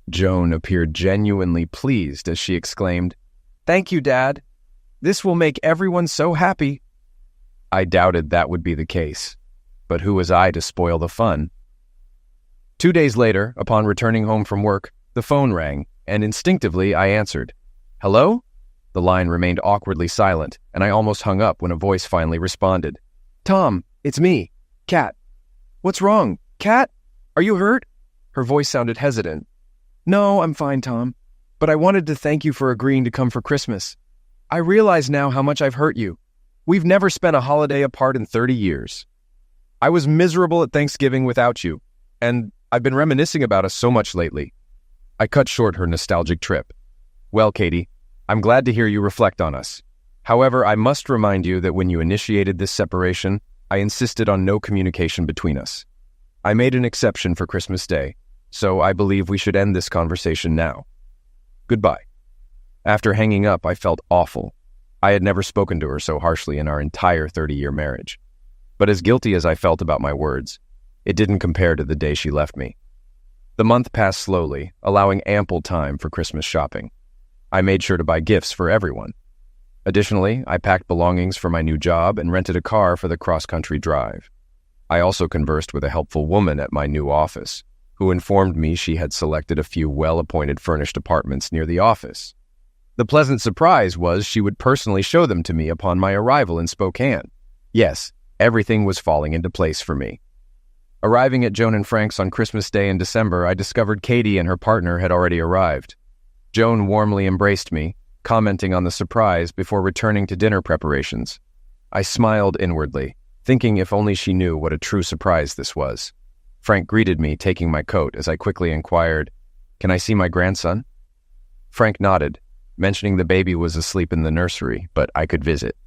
Joan appeared genuinely pleased as she exclaimed, "Thank you, Dad. This will make everyone so happy." I doubted that would be the case, but who was I to spoil the fun? 2 days later, upon returning home from work, the phone rang, and instinctively I answered. "Hello?" The line remained awkwardly silent, and I almost hung up when a voice finally responded. "Tom, it's me, Kat." "What's wrong? Kat? Are you hurt?" Her voice sounded hesitant. "No, I'm fine, Tom. But I wanted to thank you for agreeing to come for Christmas. I realize now how much I've hurt you. We've never spent a holiday apart in 30 years. I was miserable at Thanksgiving without you, and I've been reminiscing about us so much lately." I cut short her nostalgic trip. "Well, Katie, I'm glad to hear you reflect on us. However, I must remind you that when you initiated this separation, I insisted on no communication between us. I made an exception for Christmas Day, so I believe we should end this conversation now. Goodbye." After hanging up, I felt awful. I had never spoken to her so harshly in our entire 30-year marriage. But as guilty as I felt about my words, it didn't compare to the day she left me. The month passed slowly, allowing ample time for Christmas shopping. I made sure to buy gifts for everyone. Additionally, I packed belongings for my new job and rented a car for the cross-country drive. I also conversed with a helpful woman at my new office, who informed me she had selected a few well-appointed furnished apartments near the office. The pleasant surprise was she would personally show them to me upon my arrival in Spokane. Yes, everything was falling into place for me. Arriving at Joan and Frank's on Christmas Day in December, I discovered Katie and her partner had already arrived. Joan warmly embraced me, commenting on the surprise before returning to dinner preparations. I smiled inwardly, thinking if only she knew what a true surprise this was. Frank greeted me, taking my coat, as I quickly inquired, "Can I see my grandson?" Frank nodded, mentioning the baby was asleep in the nursery, but I could visit.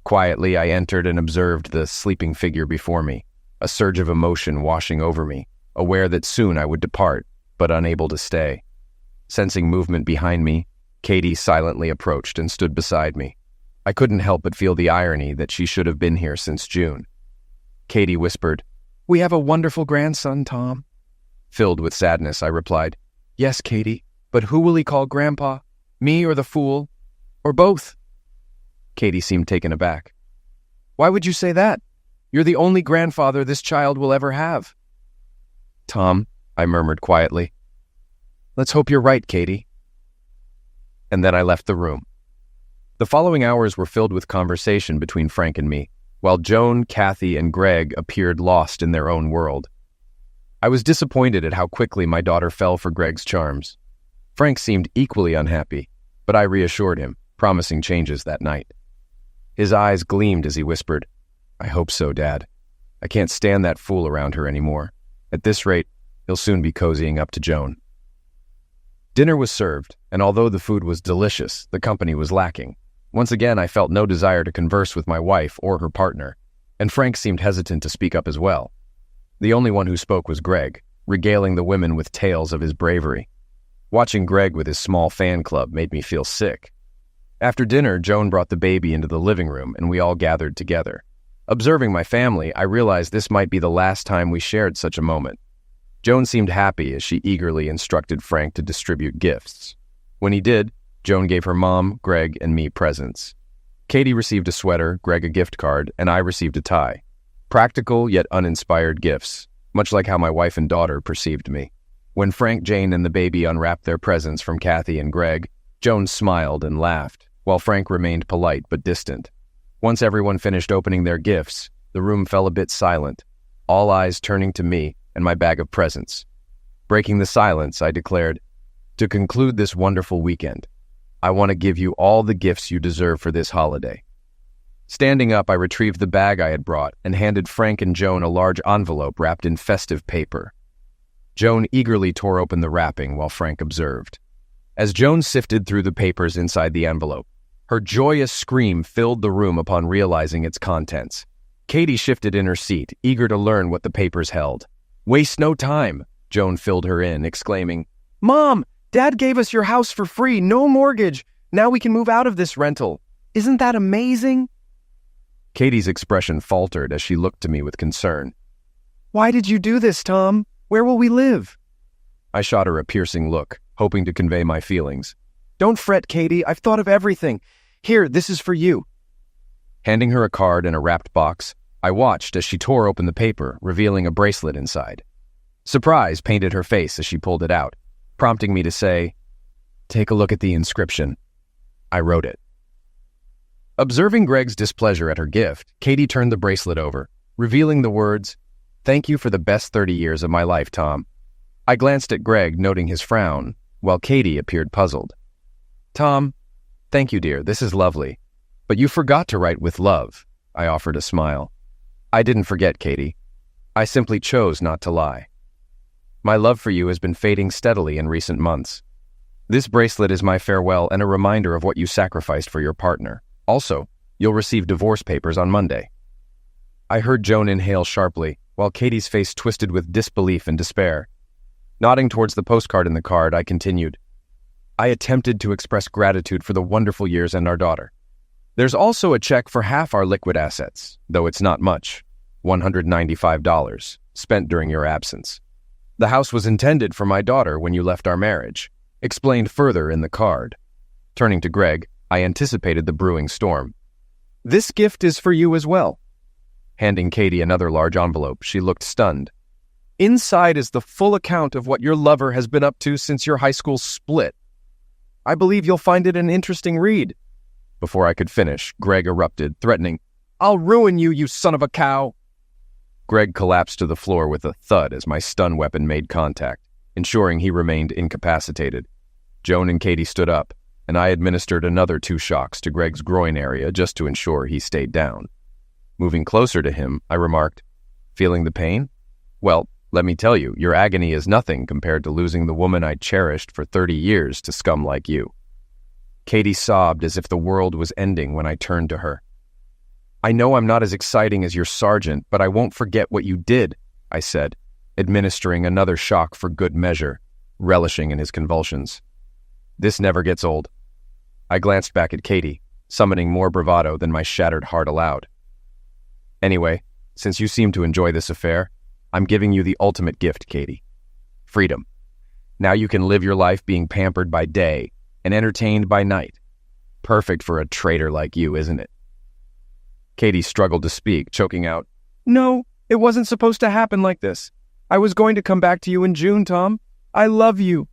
Quietly, I entered and observed the sleeping figure before me, a surge of emotion washing over me, aware that soon I would depart, but unable to stay. Sensing movement behind me, Katie silently approached and stood beside me. I couldn't help but feel the irony that she should have been here since June. Katie whispered, "We have a wonderful grandson, Tom." Filled with sadness, I replied, "Yes, Katie, but who will he call Grandpa? Me or the fool? Or both?" Katie seemed taken aback. "Why would you say that? You're the only grandfather this child will ever have." "Tom," I murmured quietly. "Let's hope you're right, Katie." And then I left the room. The following hours were filled with conversation between Frank and me, while Joan, Kathy, and Greg appeared lost in their own world. I was disappointed at how quickly my daughter fell for Greg's charms. Frank seemed equally unhappy, but I reassured him, promising changes that night. His eyes gleamed as he whispered, "I hope so, Dad. I can't stand that fool around her anymore. At this rate, he'll soon be cozying up to Joan." Dinner was served, and although the food was delicious, the company was lacking. Once again, I felt no desire to converse with my wife or her partner, and Frank seemed hesitant to speak up as well. The only one who spoke was Greg, regaling the women with tales of his bravery. Watching Greg with his small fan club made me feel sick. After dinner, Joan brought the baby into the living room and we all gathered together. Observing my family, I realized this might be the last time we shared such a moment. Joan seemed happy as she eagerly instructed Frank to distribute gifts. When he did, Joan gave her mom, Greg, and me presents. Katie received a sweater, Greg a gift card, and I received a tie. Practical yet uninspired gifts, much like how my wife and daughter perceived me. When Frank, Jane, and the baby unwrapped their presents from Kathy and Greg, Joan smiled and laughed, while Frank remained polite but distant. Once everyone finished opening their gifts, the room fell a bit silent, all eyes turning to me and my bag of presents. Breaking the silence, I declared, "To conclude this wonderful weekend, I want to give you all the gifts you deserve for this holiday." Standing up, I retrieved the bag I had brought and handed Frank and Joan a large envelope wrapped in festive paper. Joan eagerly tore open the wrapping while Frank observed. As Joan sifted through the papers inside the envelope, her joyous scream filled the room upon realizing its contents. Katie shifted in her seat, eager to learn what the papers held. "Waste no time," Joan filled her in, exclaiming, "Mom, Dad gave us your house for free, no mortgage. Now we can move out of this rental. Isn't that amazing?" Katie's expression faltered as she looked to me with concern. "Why did you do this, Tom? Where will we live?" I shot her a piercing look, hoping to convey my feelings. "Don't fret, Katie. I've thought of everything. Here, this is for you." Handing her a card and a wrapped box, I watched as she tore open the paper, revealing a bracelet inside. Surprise painted her face as she pulled it out, prompting me to say, "Take a look at the inscription." I wrote it. Observing Greg's displeasure at her gift, Katie turned the bracelet over, revealing the words, "Thank you for the best 30 years of my life, Tom." I glanced at Greg, noting his frown, while Katie appeared puzzled. "Tom, thank you, dear. This is lovely. But you forgot to write with love." I offered a smile. "I didn't forget, Katie. I simply chose not to lie. My love for you has been fading steadily in recent months. This bracelet is my farewell and a reminder of what you sacrificed for your partner. Also, you'll receive divorce papers on Monday." I heard Joan inhale sharply, while Katie's face twisted with disbelief and despair. Nodding towards the postcard in the card, I continued, "I attempted to express gratitude for the wonderful years and our daughter. There's also a check for half our liquid assets, though it's not much, $195, spent during your absence. The house was intended for my daughter when you left our marriage," explained further in the card. Turning to Greg, I anticipated the brewing storm. "This gift is for you as well." Handing Katie another large envelope, she looked stunned. "Inside is the full account of what your lover has been up to since your high school split. I believe you'll find it an interesting read." Before I could finish, Greg erupted, threatening, "I'll ruin you, you son of a cow!" Greg collapsed to the floor with a thud as my stun weapon made contact, ensuring he remained incapacitated. Joan and Katie stood up, and I administered another 2 shocks to Greg's groin area just to ensure he stayed down. Moving closer to him, I remarked, "Feeling the pain? Well, let me tell you, your agony is nothing compared to losing the woman I cherished for 30 years to scum like you." Katie sobbed as if the world was ending when I turned to her. "I know I'm not as exciting as your sergeant, but I won't forget what you did," I said, administering another shock for good measure, relishing in his convulsions. "This never gets old." I glanced back at Katie, summoning more bravado than my shattered heart allowed. "Anyway, since you seem to enjoy this affair, I'm giving you the ultimate gift, Katie. Freedom. Now you can live your life being pampered by day and entertained by night. Perfect for a traitor like you, isn't it?" Katie struggled to speak, choking out, "No, it wasn't supposed to happen like this. I was going to come back to you in June, Tom. I love you."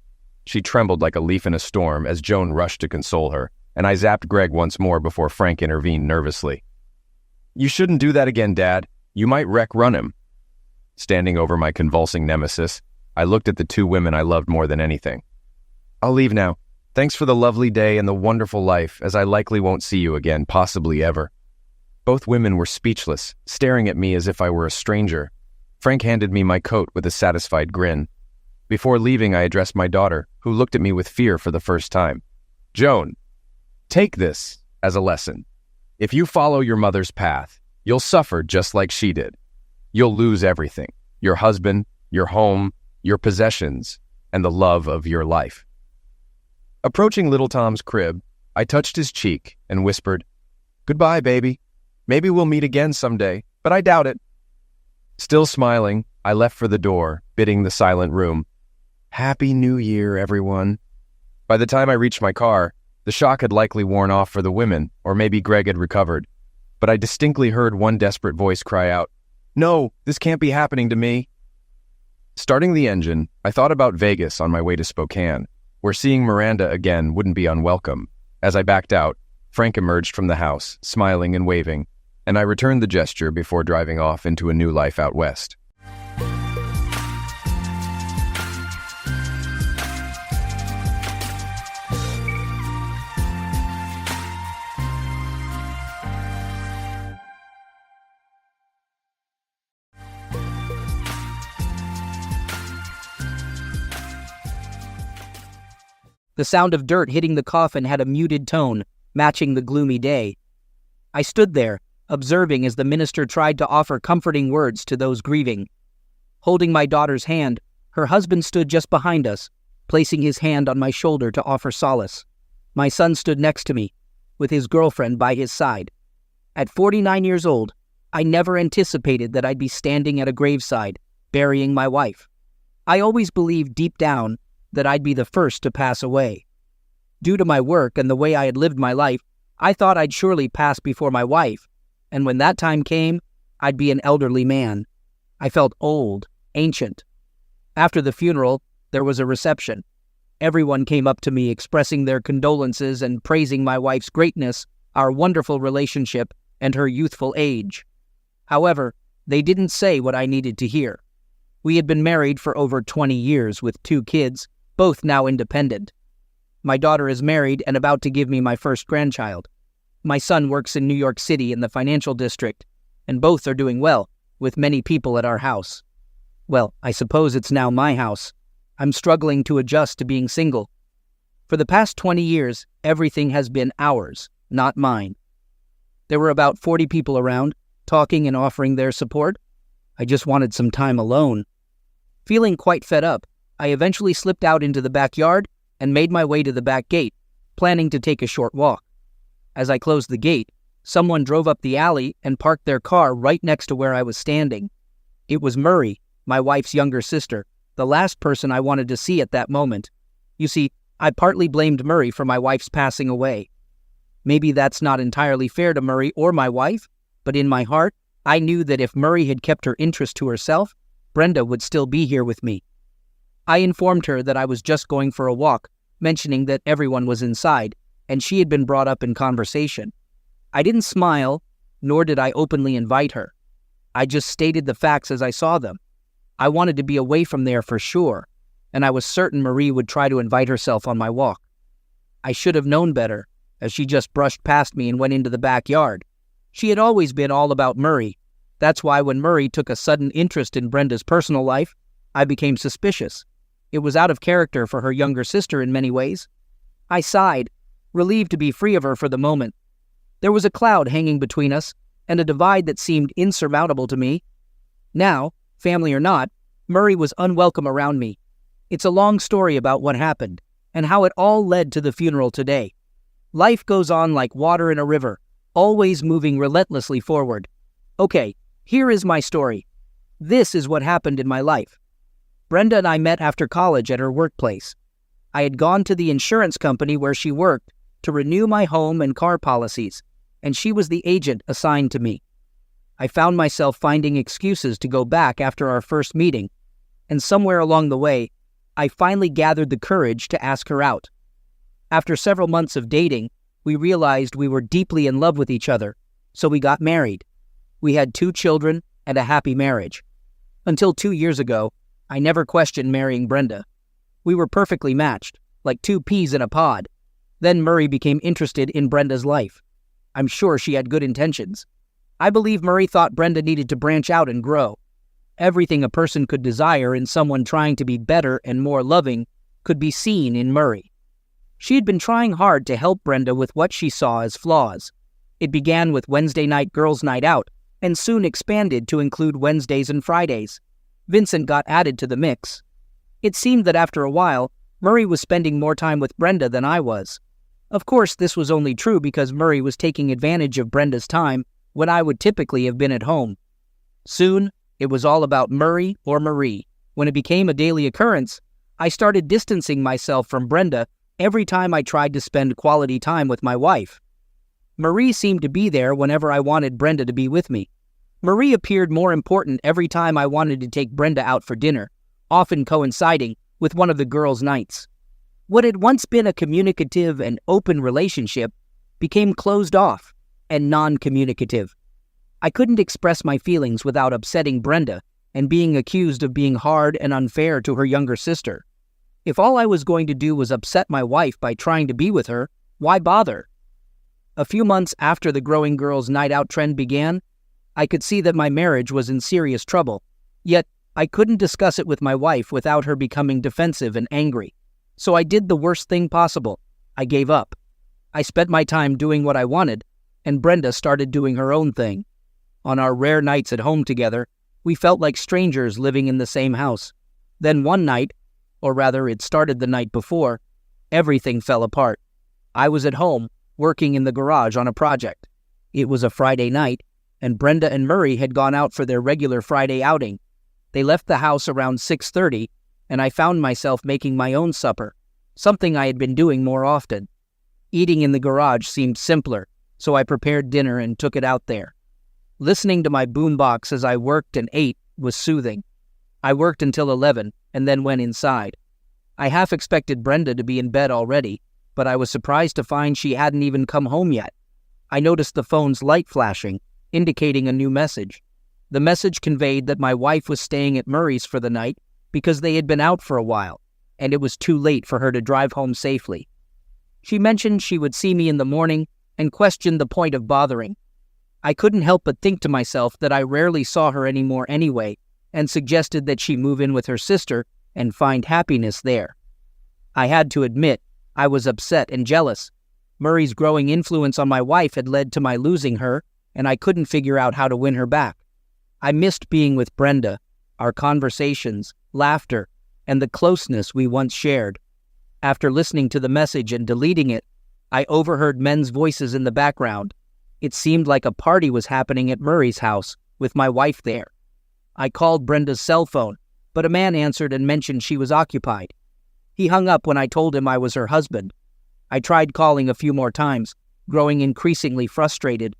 She trembled like a leaf in a storm as Joan rushed to console her, and I zapped Greg once more before Frank intervened nervously. "You shouldn't do that again, Dad. You might run him." Standing over my convulsing nemesis, I looked at the 2 women I loved more than anything. "I'll leave now. Thanks for the lovely day and the wonderful life, as I likely won't see you again, possibly ever." Both women were speechless, staring at me as if I were a stranger. Frank handed me my coat with a satisfied grin. Before leaving, I addressed my daughter, who looked at me with fear for the first time. "Joan, take this as a lesson. If you follow your mother's path, you'll suffer just like she did. You'll lose everything, your husband, your home, your possessions, and the love of your life. Approaching little Tom's crib, I touched his cheek and whispered, "Goodbye, baby. Maybe we'll meet again someday, but I doubt it." Still smiling, I left for the door, bidding the silent room, "Happy New Year, everyone." By the time I reached my car, the shock had likely worn off for the women, or maybe Greg had recovered. But I distinctly heard one desperate voice cry out, "No, this can't be happening to me." Starting the engine, I thought about Vegas on my way to Spokane, where seeing Miranda again wouldn't be unwelcome. As I backed out, Frank emerged from the house, smiling and waving, and I returned the gesture before driving off into a new life out west. The sound of dirt hitting the coffin had a muted tone, matching the gloomy day. I stood there, observing as the minister tried to offer comforting words to those grieving. Holding my daughter's hand, her husband stood just behind us, placing his hand on my shoulder to offer solace. My son stood next to me, with his girlfriend by his side. At 49 years old, I never anticipated that I'd be standing at a graveside, burying my wife. I always believed deep down that I'd be the first to pass away. Due to my work and the way I had lived my life, I thought I'd surely pass before my wife, and when that time came, I'd be an elderly man. I felt old, ancient. After the funeral, there was a reception. Everyone came up to me expressing their condolences and praising my wife's greatness, our wonderful relationship, and her youthful age. However, they didn't say what I needed to hear. We had been married for over 20 years with 2 kids, both now independent. My daughter is married and about to give me my first grandchild. My son works in New York City in the financial district, and both are doing well, with many people at our house. Well, I suppose it's now my house. I'm struggling to adjust to being single. For the past 20 years, everything has been ours, not mine. There were about 40 people around, talking and offering their support. I just wanted some time alone. Feeling quite fed up, I eventually slipped out into the backyard and made my way to the back gate, planning to take a short walk. As I closed the gate, someone drove up the alley and parked their car right next to where I was standing. It was Murray, my wife's younger sister, the last person I wanted to see at that moment. You see, I partly blamed Murray for my wife's passing away. Maybe that's not entirely fair to Murray or my wife, but in my heart, I knew that if Murray had kept her interest to herself, Brenda would still be here with me. I informed her that I was just going for a walk, mentioning that everyone was inside, and she had been brought up in conversation. I didn't smile, nor did I openly invite her. I just stated the facts as I saw them. I wanted to be away from there for sure, and I was certain Marie would try to invite herself on my walk. I should have known better, as she just brushed past me and went into the backyard. She had always been all about Murray. That's why when Murray took a sudden interest in Brenda's personal life, I became suspicious. It was out of character for her younger sister in many ways. I sighed, relieved to be free of her for the moment. There was a cloud hanging between us, and a divide that seemed insurmountable to me. Now, family or not, Murray was unwelcome around me. It's a long story about what happened, and how it all led to the funeral today. Life goes on like water in a river, always moving relentlessly forward. Okay, here is my story. This is what happened in my life. Brenda and I met after college at her workplace. I had gone to the insurance company where she worked to renew my home and car policies, and she was the agent assigned to me. I found myself finding excuses to go back after our first meeting, and somewhere along the way, I finally gathered the courage to ask her out. After several months of dating, we realized we were deeply in love with each other, so we got married. We had 2 children and a happy marriage. Until 2 years ago, I never questioned marrying Brenda. We were perfectly matched, like 2 peas in a pod. Then Murray became interested in Brenda's life. I'm sure she had good intentions. I believe Murray thought Brenda needed to branch out and grow. Everything a person could desire in someone trying to be better and more loving could be seen in Murray. She had been trying hard to help Brenda with what she saw as flaws. It began with Wednesday night girls' night out, and soon expanded to include Wednesdays and Fridays. Vincent got added to the mix. It seemed that after a while, Murray was spending more time with Brenda than I was. Of course, this was only true because Murray was taking advantage of Brenda's time when I would typically have been at home. Soon, it was all about Murray or Marie. When it became a daily occurrence, I started distancing myself from Brenda every time I tried to spend quality time with my wife. Marie seemed to be there whenever I wanted Brenda to be with me. Marie appeared more important every time I wanted to take Brenda out for dinner, often coinciding with one of the girls' nights. What had once been a communicative and open relationship became closed off and non-communicative. I couldn't express my feelings without upsetting Brenda and being accused of being hard and unfair to her younger sister. If all I was going to do was upset my wife by trying to be with her, why bother? A few months after the growing girls' night out trend began, I could see that my marriage was in serious trouble. Yet, I couldn't discuss it with my wife without her becoming defensive and angry. So I did the worst thing possible. I gave up. I spent my time doing what I wanted, and Brenda started doing her own thing. On our rare nights at home together, we felt like strangers living in the same house. Then one night, or rather it started the night before, everything fell apart. I was at home, working in the garage on a project. It was a Friday night, and Brenda and Murray had gone out for their regular Friday outing. They left the house around 6:30, and I found myself making my own supper, something I had been doing more often. Eating in the garage seemed simpler, so I prepared dinner and took it out there. Listening to my boombox as I worked and ate was soothing. I worked until 11 and then went inside. I half expected Brenda to be in bed already, but I was surprised to find she hadn't even come home yet. I noticed the phone's light flashing, indicating a new message. The message conveyed that my wife was staying at Murray's for the night because they had been out for a while, and it was too late for her to drive home safely. She mentioned she would see me in the morning and questioned the point of bothering. I couldn't help but think to myself that I rarely saw her anymore anyway, and suggested that she move in with her sister and find happiness there. I had to admit, I was upset and jealous. Murray's growing influence on my wife had led to my losing her, and I couldn't figure out how to win her back. I missed being with Brenda, our conversations, laughter, and the closeness we once shared. After listening to the message and deleting it, I overheard men's voices in the background. It seemed like a party was happening at Murray's house, with my wife there. I called Brenda's cell phone, but a man answered and mentioned she was occupied. He hung up when I told him I was her husband. I tried calling a few more times, growing increasingly frustrated.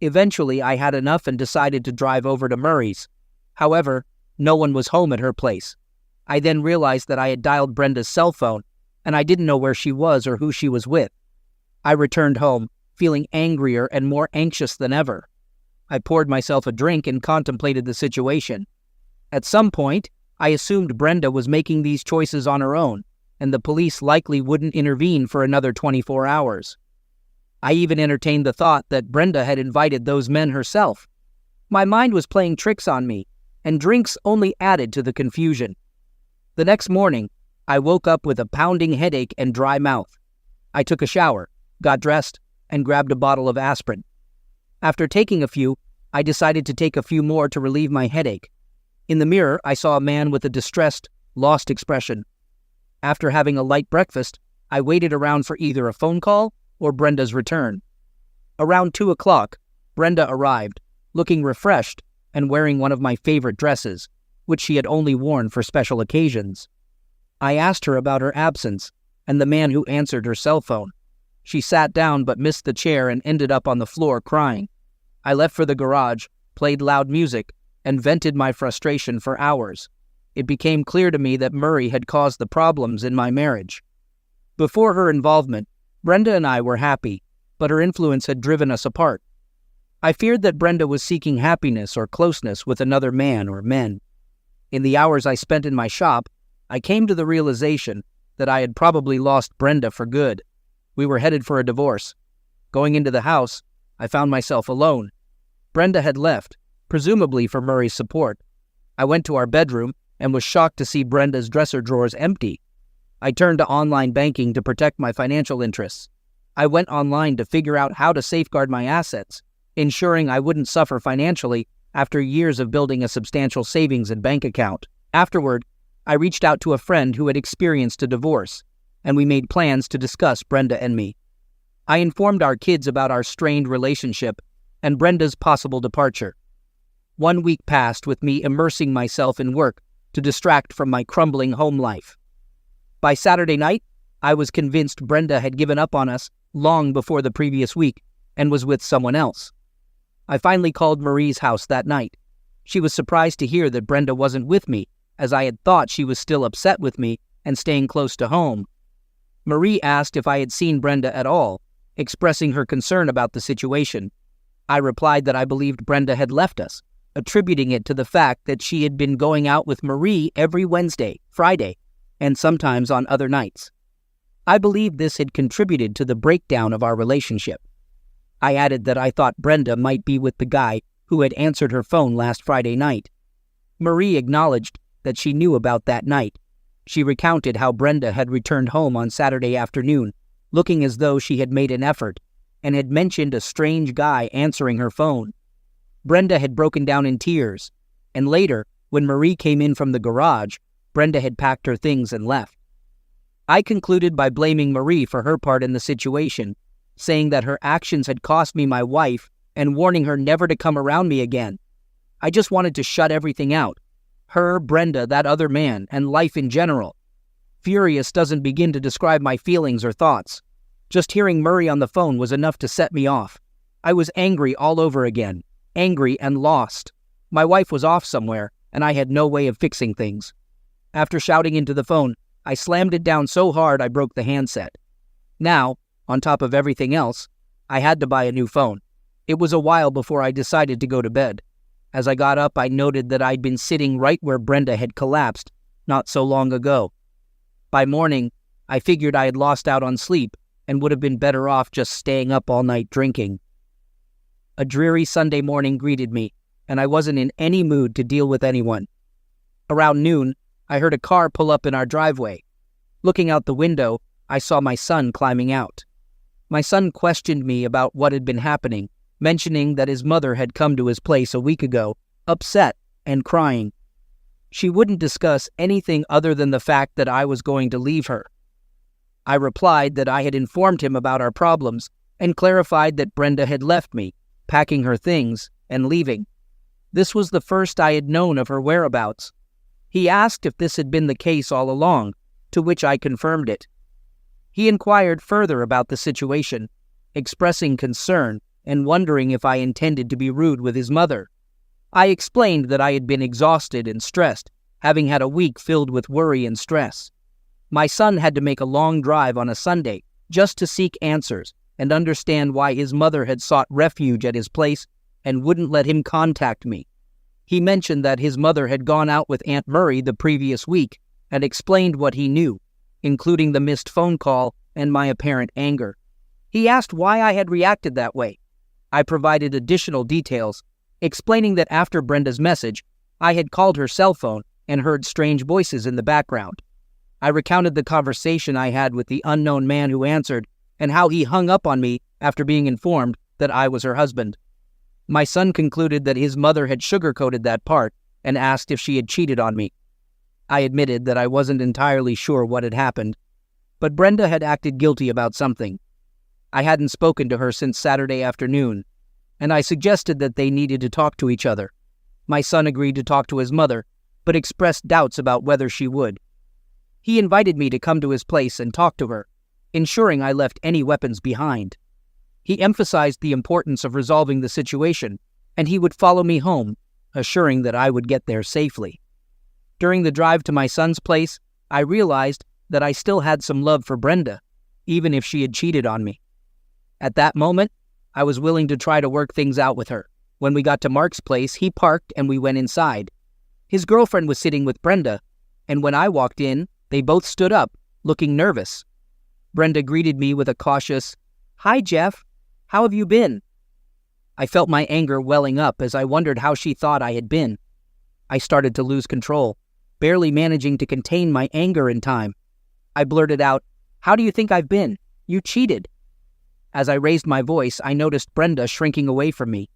Eventually, I had enough and decided to drive over to Murray's. However, no one was home at her place. I then realized that I had dialed Brenda's cell phone, and I didn't know where she was or who she was with. I returned home, feeling angrier and more anxious than ever. I poured myself a drink and contemplated the situation. At some point, I assumed Brenda was making these choices on her own, and the police likely wouldn't intervene for another 24 hours. I even entertained the thought that Brenda had invited those men herself. My mind was playing tricks on me, and drinks only added to the confusion. The next morning, I woke up with a pounding headache and dry mouth. I took a shower, got dressed, and grabbed a bottle of aspirin. After taking a few, I decided to take a few more to relieve my headache. In the mirror, I saw a man with a distressed, lost expression. After having a light breakfast, I waited around for either a phone call or Brenda's return. Around 2 o'clock, Brenda arrived, looking refreshed and wearing one of my favorite dresses, which she had only worn for special occasions. I asked her about her absence and the man who answered her cell phone. She sat down but missed the chair and ended up on the floor crying. I left for the garage, played loud music, and vented my frustration for hours. It became clear to me that Murray had caused the problems in my marriage. Before her involvement, Brenda and I were happy, but her influence had driven us apart. I feared that Brenda was seeking happiness or closeness with another man or men. In the hours I spent in my shop, I came to the realization that I had probably lost Brenda for good. We were headed for a divorce. Going into the house, I found myself alone. Brenda had left, presumably for Murray's support. I went to our bedroom and was shocked to see Brenda's dresser drawers empty. I turned to online banking to protect my financial interests. I went online to figure out how to safeguard my assets, ensuring I wouldn't suffer financially after years of building a substantial savings and bank account. Afterward, I reached out to a friend who had experienced a divorce, and we made plans to discuss Brenda and me. I informed our kids about our strained relationship and Brenda's possible departure. 1 week passed with me immersing myself in work to distract from my crumbling home life. By Saturday night, I was convinced Brenda had given up on us long before the previous week and was with someone else. I finally called Marie's house that night. She was surprised to hear that Brenda wasn't with me, as I had thought she was still upset with me and staying close to home. Marie asked if I had seen Brenda at all, expressing her concern about the situation. I replied that I believed Brenda had left us, attributing it to the fact that she had been going out with Marie every Wednesday, Friday, and sometimes on other nights. I believed this had contributed to the breakdown of our relationship. I added that I thought Brenda might be with the guy who had answered her phone last Friday night. Marie acknowledged that she knew about that night. She recounted how Brenda had returned home on Saturday afternoon, looking as though she had made an effort, and had mentioned a strange guy answering her phone. Brenda had broken down in tears, and later, when Marie came in from the garage, Brenda had packed her things and left. I concluded by blaming Marie for her part in the situation, saying that her actions had cost me my wife and warning her never to come around me again. I just wanted to shut everything out. Her, Brenda, that other man, and life in general. Furious doesn't begin to describe my feelings or thoughts. Just hearing Murray on the phone was enough to set me off. I was angry all over again, angry and lost. My wife was off somewhere, and I had no way of fixing things. After shouting into the phone, I slammed it down so hard I broke the handset. Now, on top of everything else, I had to buy a new phone. It was a while before I decided to go to bed. As I got up, I noted that I'd been sitting right where Brenda had collapsed not so long ago. By morning, I figured I had lost out on sleep and would have been better off just staying up all night drinking. A dreary Sunday morning greeted me, and I wasn't in any mood to deal with anyone. Around noon, I heard a car pull up in our driveway. Looking out the window, I saw my son climbing out. My son questioned me about what had been happening, mentioning that his mother had come to his place a week ago, upset and crying. She wouldn't discuss anything other than the fact that I was going to leave her. I replied that I had informed him about our problems and clarified that Brenda had left me, packing her things and leaving. This was the first I had known of her whereabouts. He asked if this had been the case all along, to which I confirmed it. He inquired further about the situation, expressing concern and wondering if I intended to be rude with his mother. I explained that I had been exhausted and stressed, having had a week filled with worry and stress. My son had to make a long drive on a Sunday just to seek answers and understand why his mother had sought refuge at his place and wouldn't let him contact me. He mentioned that his mother had gone out with Aunt Murray the previous week and explained what he knew, including the missed phone call and my apparent anger. He asked why I had reacted that way. I provided additional details, explaining that after Brenda's message, I had called her cell phone and heard strange voices in the background. I recounted the conversation I had with the unknown man who answered and how he hung up on me after being informed that I was her husband. My son concluded that his mother had sugarcoated that part and asked if she had cheated on me. I admitted that I wasn't entirely sure what had happened, but Brenda had acted guilty about something. I hadn't spoken to her since Saturday afternoon, and I suggested that they needed to talk to each other. My son agreed to talk to his mother, but expressed doubts about whether she would. He invited me to come to his place and talk to her, ensuring I left any weapons behind. He emphasized the importance of resolving the situation, and he would follow me home, assuring that I would get there safely. During the drive to my son's place, I realized that I still had some love for Brenda, even if she had cheated on me. At that moment, I was willing to try to work things out with her. When we got to Mark's place, he parked and we went inside. His girlfriend was sitting with Brenda, and when I walked in, they both stood up, looking nervous. Brenda greeted me with a cautious, "Hi, Jeff. How have you been?" I felt my anger welling up as I wondered how she thought I had been. I started to lose control, barely managing to contain my anger in time. I blurted out, "How do you think I've been? You cheated." As I raised my voice, I noticed Brenda shrinking away from me.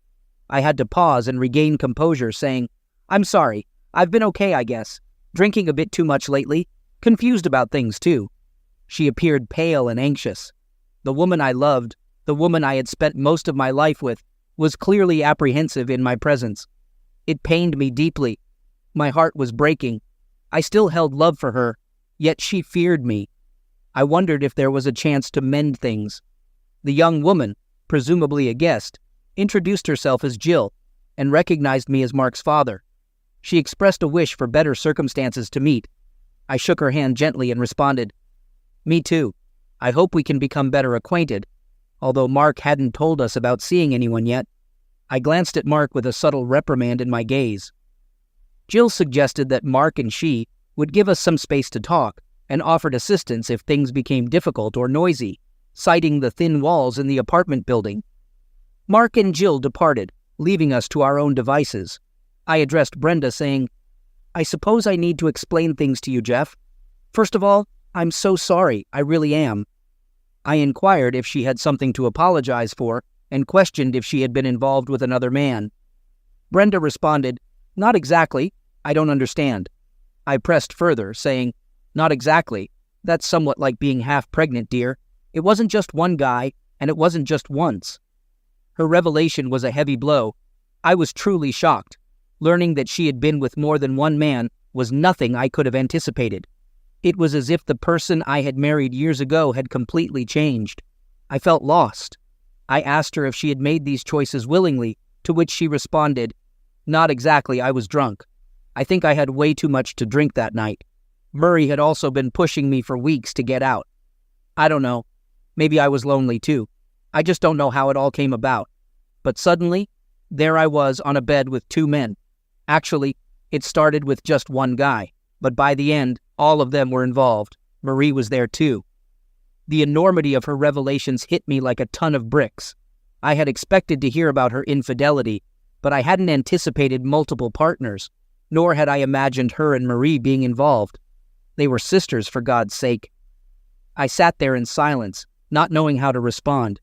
I had to pause and regain composure, saying, "I'm sorry. I've been okay, I guess. Drinking a bit too much lately. Confused about things, too. She appeared pale and anxious. The woman I loved, the woman I had spent most of my life with, was clearly apprehensive in my presence. It pained me deeply. My heart was breaking. I still held love for her, yet she feared me. I wondered if there was a chance to mend things. The young woman, presumably a guest, introduced herself as Jill and recognized me as Mark's father. She expressed a wish for better circumstances to meet. I shook her hand gently and responded, "Me too. I hope we can become better acquainted," although Mark hadn't told us about seeing anyone yet. I glanced at Mark with a subtle reprimand in my gaze. Jill suggested that Mark and she would give us some space to talk and offered assistance if things became difficult or noisy, citing the thin walls in the apartment building. Mark and Jill departed, leaving us to our own devices. I addressed Brenda, saying, "I suppose I need to explain things to you, Jeff. First of all, I'm so sorry, I really am." I inquired if she had something to apologize for and questioned if she had been involved with another man. Brenda responded, "Not exactly. I don't understand." I pressed further, saying, "Not exactly. That's somewhat like being half pregnant, dear. It wasn't just one guy, and it wasn't just once." Her revelation was a heavy blow. I was truly shocked. Learning that she had been with more than one man was nothing I could have anticipated. It was as if the person I had married years ago had completely changed. I felt lost. I asked her if she had made these choices willingly, to which she responded, "Not exactly, I was drunk. I think I had way too much to drink that night. Murray had also been pushing me for weeks to get out. I don't know. Maybe I was lonely too. I just don't know how it all came about. But suddenly, there I was on a bed with two men. Actually, it started with just one guy, but by the end, all of them were involved. Marie was there too. The enormity of her revelations hit me like a ton of bricks. I had expected to hear about her infidelity, but I hadn't anticipated multiple partners, nor had I imagined her and Marie being involved. They were sisters, for God's sake. I sat there in silence, not knowing how to respond.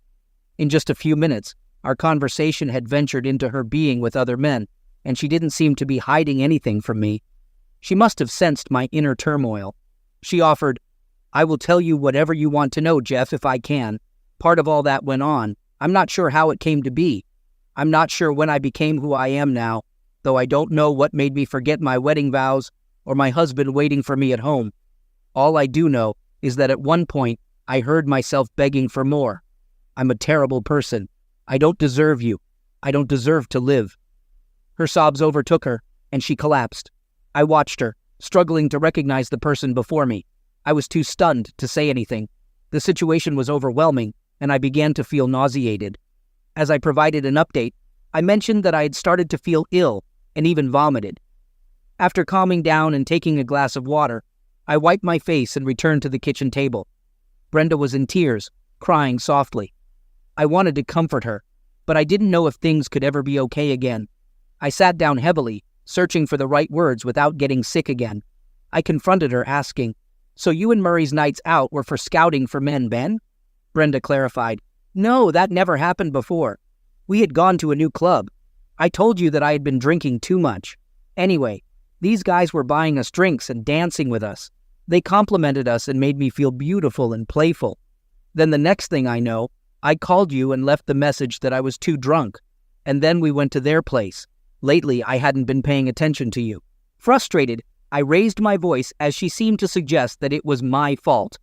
In just a few minutes, our conversation had ventured into her being with other men, and she didn't seem to be hiding anything from me. She must have sensed my inner turmoil. She offered, "I will tell you whatever you want to know, Jeff, if I can. Part of all that went on. I'm not sure how it came to be. I'm not sure when I became who I am now, though I don't know what made me forget my wedding vows or my husband waiting for me at home. All I do know is that at one point, I heard myself begging for more. I'm a terrible person. I don't deserve you. I don't deserve to live." Her sobs overtook her, and she collapsed. I watched her, struggling to recognize the person before me. I was too stunned to say anything. The situation was overwhelming, and I began to feel nauseated. As I provided an update, I mentioned that I had started to feel ill and even vomited. After calming down and taking a glass of water, I wiped my face and returned to the kitchen table. Brenda was in tears, crying softly. I wanted to comfort her, but I didn't know if things could ever be okay again. I sat down heavily, searching for the right words without getting sick again. I confronted her, asking, "So you and Murray's nights out were for scouting for men, Ben?" Brenda clarified, "No, that never happened before. We had gone to a new club. I told you that I had been drinking too much. Anyway, these guys were buying us drinks and dancing with us. They complimented us and made me feel beautiful and playful. Then the next thing I know, I called you and left the message that I was too drunk. And then we went to their place. Lately, I hadn't been paying attention to you." Frustrated, I raised my voice as she seemed to suggest that it was my fault.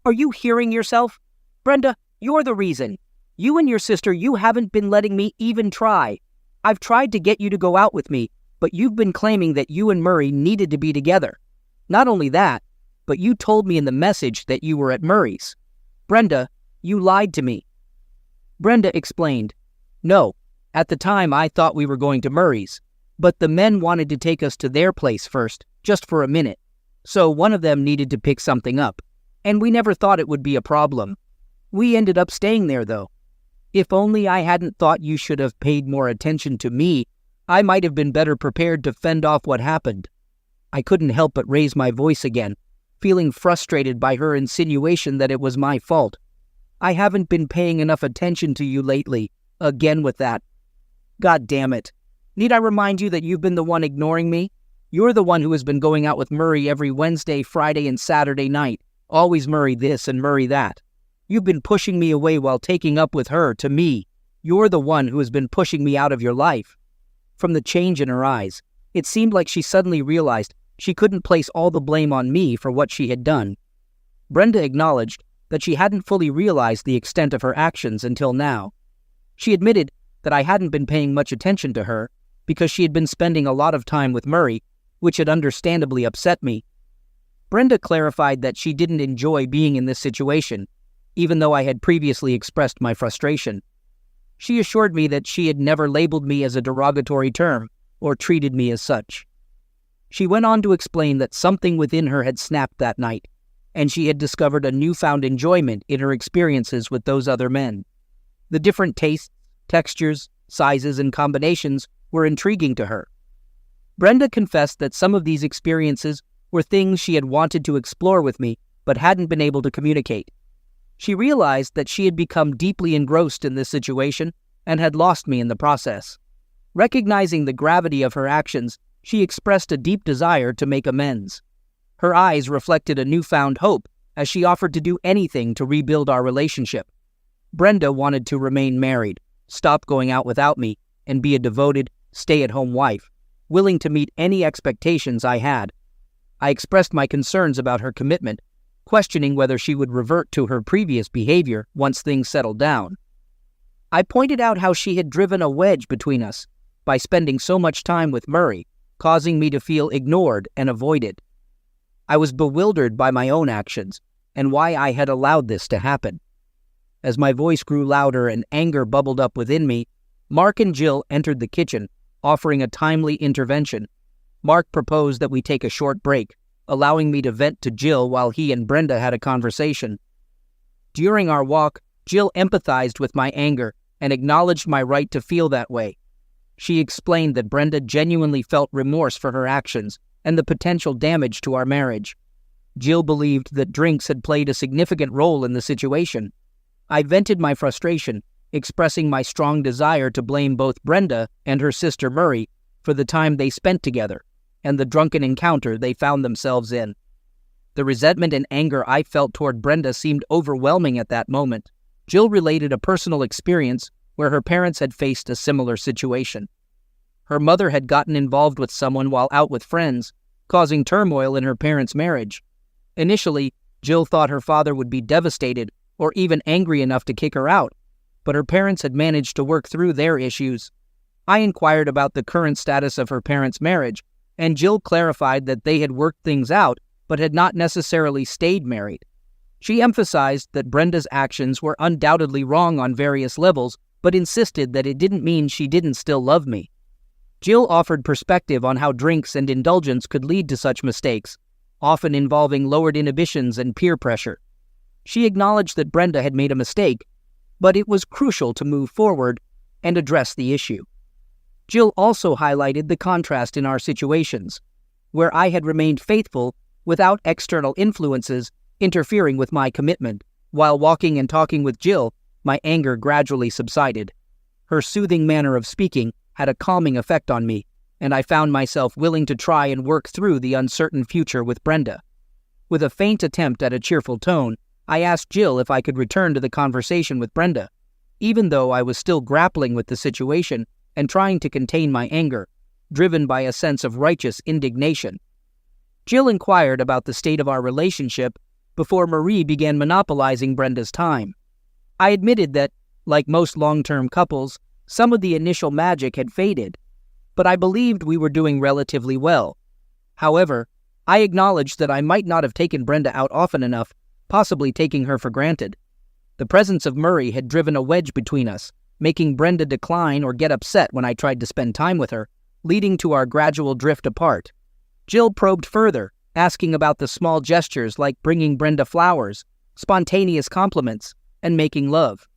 "Are you hearing yourself? Brenda, you're the reason. You and your sister, you haven't been letting me even try. I've tried to get you to go out with me, but you've been claiming that you and Murray needed to be together. Not only that, but you told me in the message that you were at Murray's. Brenda, you lied to me." Brenda explained, "No, at the time I thought we were going to Murray's, but the men wanted to take us to their place first, just for a minute. So one of them needed to pick something up, and we never thought it would be a problem. We ended up staying there, though. If only I hadn't thought you should have paid more attention to me, I might have been better prepared to fend off what happened." I couldn't help but raise my voice again, feeling frustrated by her insinuation that it was my fault. "I haven't been paying enough attention to you lately. Again with that. God damn it. Need I remind you that you've been the one ignoring me? You're the one who has been going out with Murray every Wednesday, Friday, and Saturday night. Always Murray this and Murray that. You've been pushing me away while taking up with her, to me. You're the one who has been pushing me out of your life." From the change in her eyes, it seemed like she suddenly realized she couldn't place all the blame on me for what she had done. Brenda acknowledged that she hadn't fully realized the extent of her actions until now. She admitted that I hadn't been paying much attention to her because she had been spending a lot of time with Murray, which had understandably upset me. Brenda clarified that she didn't enjoy being in this situation, even though I had previously expressed my frustration. She assured me that she had never labeled me as a derogatory term or treated me as such. She went on to explain that something within her had snapped that night, and she had discovered a newfound enjoyment in her experiences with those other men. The different tastes, textures, sizes, and combinations were intriguing to her. Brenda confessed that some of these experiences were things she had wanted to explore with me but hadn't been able to communicate. She realized that she had become deeply engrossed in this situation and had lost me in the process. Recognizing the gravity of her actions, she expressed a deep desire to make amends. Her eyes reflected a newfound hope as she offered to do anything to rebuild our relationship. Brenda wanted to remain married, stop going out without me, and be a devoted, stay-at-home wife, willing to meet any expectations I had. I expressed my concerns about her commitment, questioning whether she would revert to her previous behavior once things settled down. I pointed out how she had driven a wedge between us by spending so much time with Murray, causing me to feel ignored and avoided. I was bewildered by my own actions and why I had allowed this to happen. As my voice grew louder and anger bubbled up within me, Mark and Jill entered the kitchen, offering a timely intervention. Mark proposed that we take a short break, allowing me to vent to Jill while he and Brenda had a conversation. During our walk, Jill empathized with my anger and acknowledged my right to feel that way. She explained that Brenda genuinely felt remorse for her actions and the potential damage to our marriage. Jill believed that drinks had played a significant role in the situation. I vented my frustration, expressing my strong desire to blame both Brenda and her sister Murray for the time they spent together and the drunken encounter they found themselves in. The resentment and anger I felt toward Brenda seemed overwhelming at that moment. Jill related a personal experience where her parents had faced a similar situation. Her mother had gotten involved with someone while out with friends, causing turmoil in her parents' marriage. Initially, Jill thought her father would be devastated or even angry enough to kick her out, but her parents had managed to work through their issues. I inquired about the current status of her parents' marriage, and Jill clarified that they had worked things out but had not necessarily stayed married. She emphasized that Brenda's actions were undoubtedly wrong on various levels, but insisted that it didn't mean she didn't still love me. Jill offered perspective on how drinks and indulgence could lead to such mistakes, often involving lowered inhibitions and peer pressure. She acknowledged that Brenda had made a mistake, but it was crucial to move forward and address the issue. Jill also highlighted the contrast in our situations, where I had remained faithful without external influences interfering with my commitment. While walking and talking with Jill, my anger gradually subsided. Her soothing manner of speaking had a calming effect on me, and I found myself willing to try and work through the uncertain future with Brenda. With a faint attempt at a cheerful tone, I asked Jill if I could return to the conversation with Brenda, even though I was still grappling with the situation and trying to contain my anger, driven by a sense of righteous indignation. Jill inquired about the state of our relationship before Marie began monopolizing Brenda's time. I admitted that, like most long-term couples, some of the initial magic had faded, but I believed we were doing relatively well. However, I acknowledged that I might not have taken Brenda out often enough, possibly taking her for granted. The presence of Murray had driven a wedge between us, making Brenda decline or get upset when I tried to spend time with her, leading to our gradual drift apart. Jill probed further, asking about the small gestures like bringing Brenda flowers, spontaneous compliments, and making love.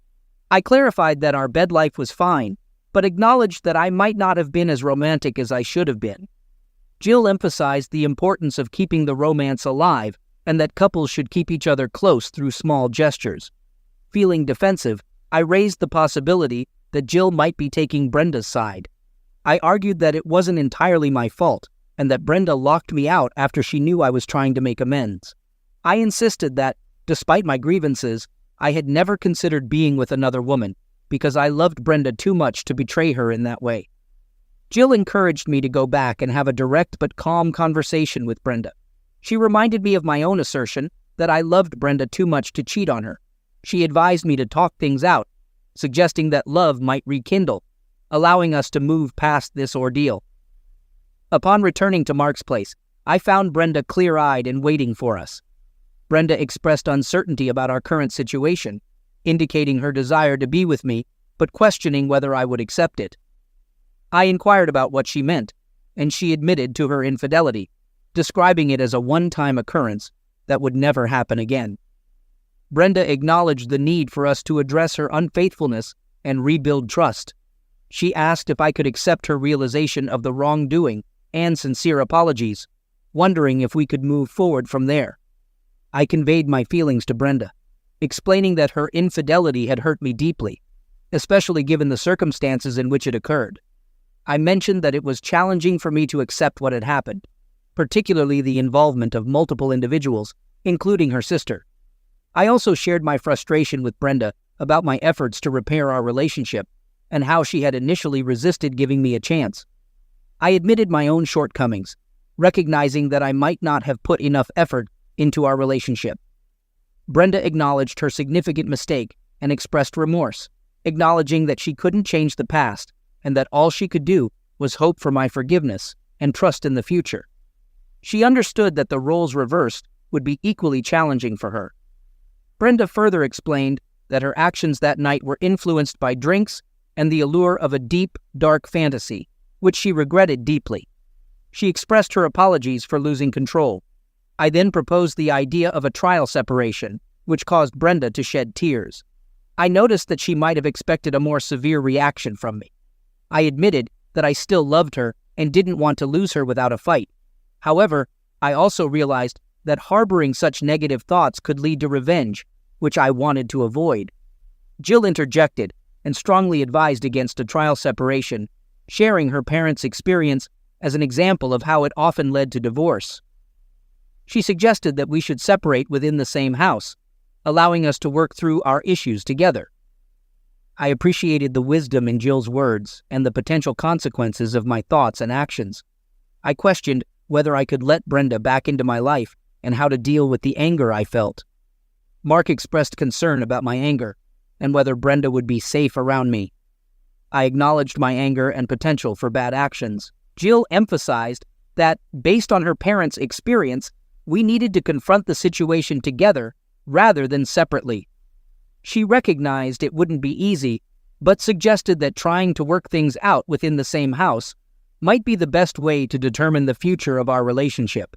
I clarified that our bed life was fine, but acknowledged that I might not have been as romantic as I should have been. Jill emphasized the importance of keeping the romance alive and that couples should keep each other close through small gestures. Feeling defensive, I raised the possibility that Jill might be taking Brenda's side. I argued that it wasn't entirely my fault, and that Brenda locked me out after she knew I was trying to make amends. I insisted that, despite my grievances, I had never considered being with another woman, because I loved Brenda too much to betray her in that way. Jill encouraged me to go back and have a direct but calm conversation with Brenda. She reminded me of my own assertion that I loved Brenda too much to cheat on her. She advised me to talk things out, suggesting that love might rekindle, allowing us to move past this ordeal. Upon returning to Mark's place, I found Brenda clear-eyed and waiting for us. Brenda expressed uncertainty about our current situation, indicating her desire to be with me, but questioning whether I would accept it. I inquired about what she meant, and she admitted to her infidelity, describing it as a one-time occurrence that would never happen again. Brenda acknowledged the need for us to address her unfaithfulness and rebuild trust. She asked if I could accept her realization of the wrongdoing and sincere apologies, wondering if we could move forward from there. I conveyed my feelings to Brenda, explaining that her infidelity had hurt me deeply, especially given the circumstances in which it occurred. I mentioned that it was challenging for me to accept what had happened, particularly the involvement of multiple individuals, including her sister. I also shared my frustration with Brenda about my efforts to repair our relationship and how she had initially resisted giving me a chance. I admitted my own shortcomings, recognizing that I might not have put enough effort into our relationship. Brenda acknowledged her significant mistake and expressed remorse, acknowledging that she couldn't change the past and that all she could do was hope for my forgiveness and trust in the future. She understood that the roles reversed would be equally challenging for her. Brenda further explained that her actions that night were influenced by drinks and the allure of a deep, dark fantasy, which she regretted deeply. She expressed her apologies for losing control. I then proposed the idea of a trial separation, which caused Brenda to shed tears. I noticed that she might have expected a more severe reaction from me. I admitted that I still loved her and didn't want to lose her without a fight. However, I also realized that harboring such negative thoughts could lead to revenge, which I wanted to avoid. Jill interjected and strongly advised against a trial separation, sharing her parents' experience as an example of how it often led to divorce. She suggested that we should separate within the same house, allowing us to work through our issues together. I appreciated the wisdom in Jill's words and the potential consequences of my thoughts and actions. I questioned whether I could let Brenda back into my life and how to deal with the anger I felt. Mark expressed concern about my anger and whether Brenda would be safe around me. I acknowledged my anger and potential for bad actions. Jill emphasized that, based on her parents' experience, we needed to confront the situation together rather than separately. She recognized it wouldn't be easy, but suggested that trying to work things out within the same house might be the best way to determine the future of our relationship.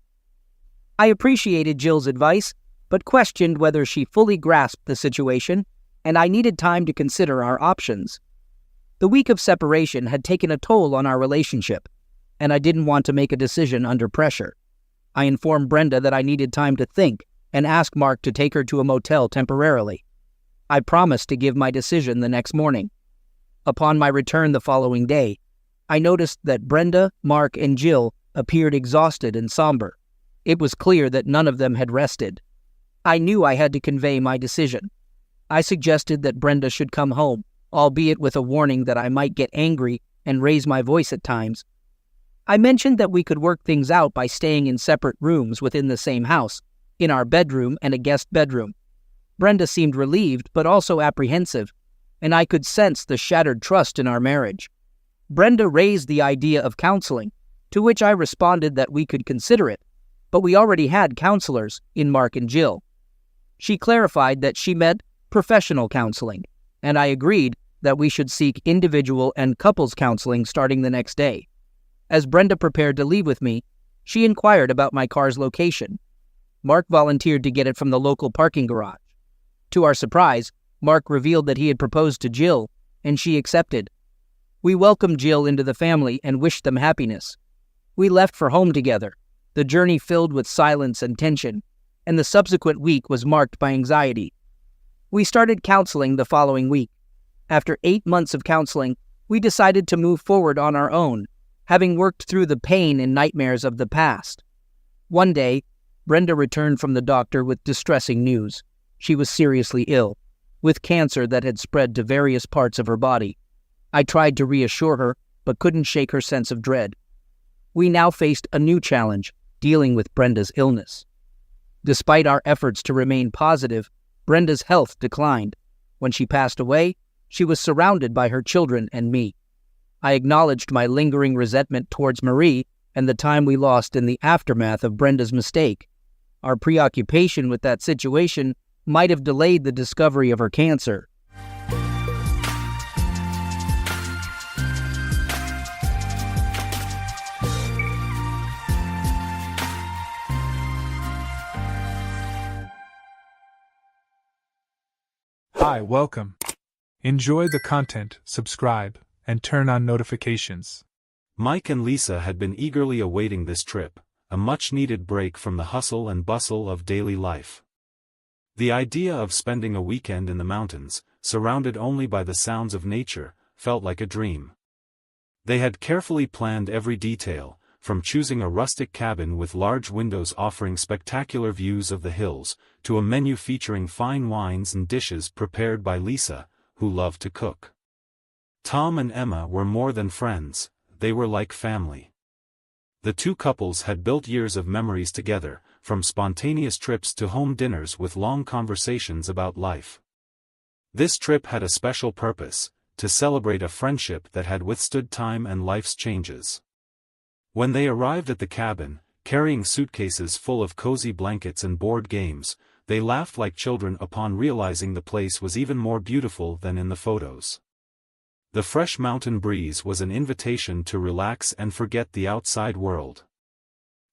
I appreciated Jill's advice, but questioned whether she fully grasped the situation, and I needed time to consider our options. The week of separation had taken a toll on our relationship, and I didn't want to make a decision under pressure. I informed Brenda that I needed time to think and asked Mark to take her to a motel temporarily. I promised to give my decision the next morning. Upon my return the following day, I noticed that Brenda, Mark, and Jill appeared exhausted and somber. It was clear that none of them had rested. I knew I had to convey my decision. I suggested that Brenda should come home, albeit with a warning that I might get angry and raise my voice at times. I mentioned that we could work things out by staying in separate rooms within the same house, in our bedroom and a guest bedroom. Brenda seemed relieved but also apprehensive, and I could sense the shattered trust in our marriage. Brenda raised the idea of counseling, to which I responded that we could consider it, but we already had counselors in Mark and Jill. She clarified that she meant professional counseling, and I agreed that we should seek individual and couples counseling starting the next day. As Brenda prepared to leave with me, she inquired about my car's location. Mark volunteered to get it from the local parking garage. To our surprise, Mark revealed that he had proposed to Jill, and she accepted. We welcomed Jill into the family and wished them happiness. We left for home together, the journey filled with silence and tension, and the subsequent week was marked by anxiety. We started counseling the following week. After 8 months of counseling, we decided to move forward on our own, having worked through the pain and nightmares of the past. One day, Brenda returned from the doctor with distressing news. She was seriously ill, with cancer that had spread to various parts of her body. I tried to reassure her, but couldn't shake her sense of dread. We now faced a new challenge, dealing with Brenda's illness. Despite our efforts to remain positive, Brenda's health declined. When she passed away, she was surrounded by her children and me. I acknowledged my lingering resentment towards Marie and the time we lost in the aftermath of Brenda's mistake. Our preoccupation with that situation might have delayed the discovery of her cancer. Hi, welcome. Enjoy the content, subscribe, and turn on notifications. Mike and Lisa had been eagerly awaiting this trip, a much-needed break from the hustle and bustle of daily life. The idea of spending a weekend in the mountains, surrounded only by the sounds of nature, felt like a dream. They had carefully planned every detail, from choosing a rustic cabin with large windows offering spectacular views of the hills, to a menu featuring fine wines and dishes prepared by Lisa, who loved to cook. Tom and Emma were more than friends, they were like family. The two couples had built years of memories together, from spontaneous trips to home dinners with long conversations about life. This trip had a special purpose, to celebrate a friendship that had withstood time and life's changes. When they arrived at the cabin, carrying suitcases full of cozy blankets and board games, they laughed like children upon realizing the place was even more beautiful than in the photos. The fresh mountain breeze was an invitation to relax and forget the outside world.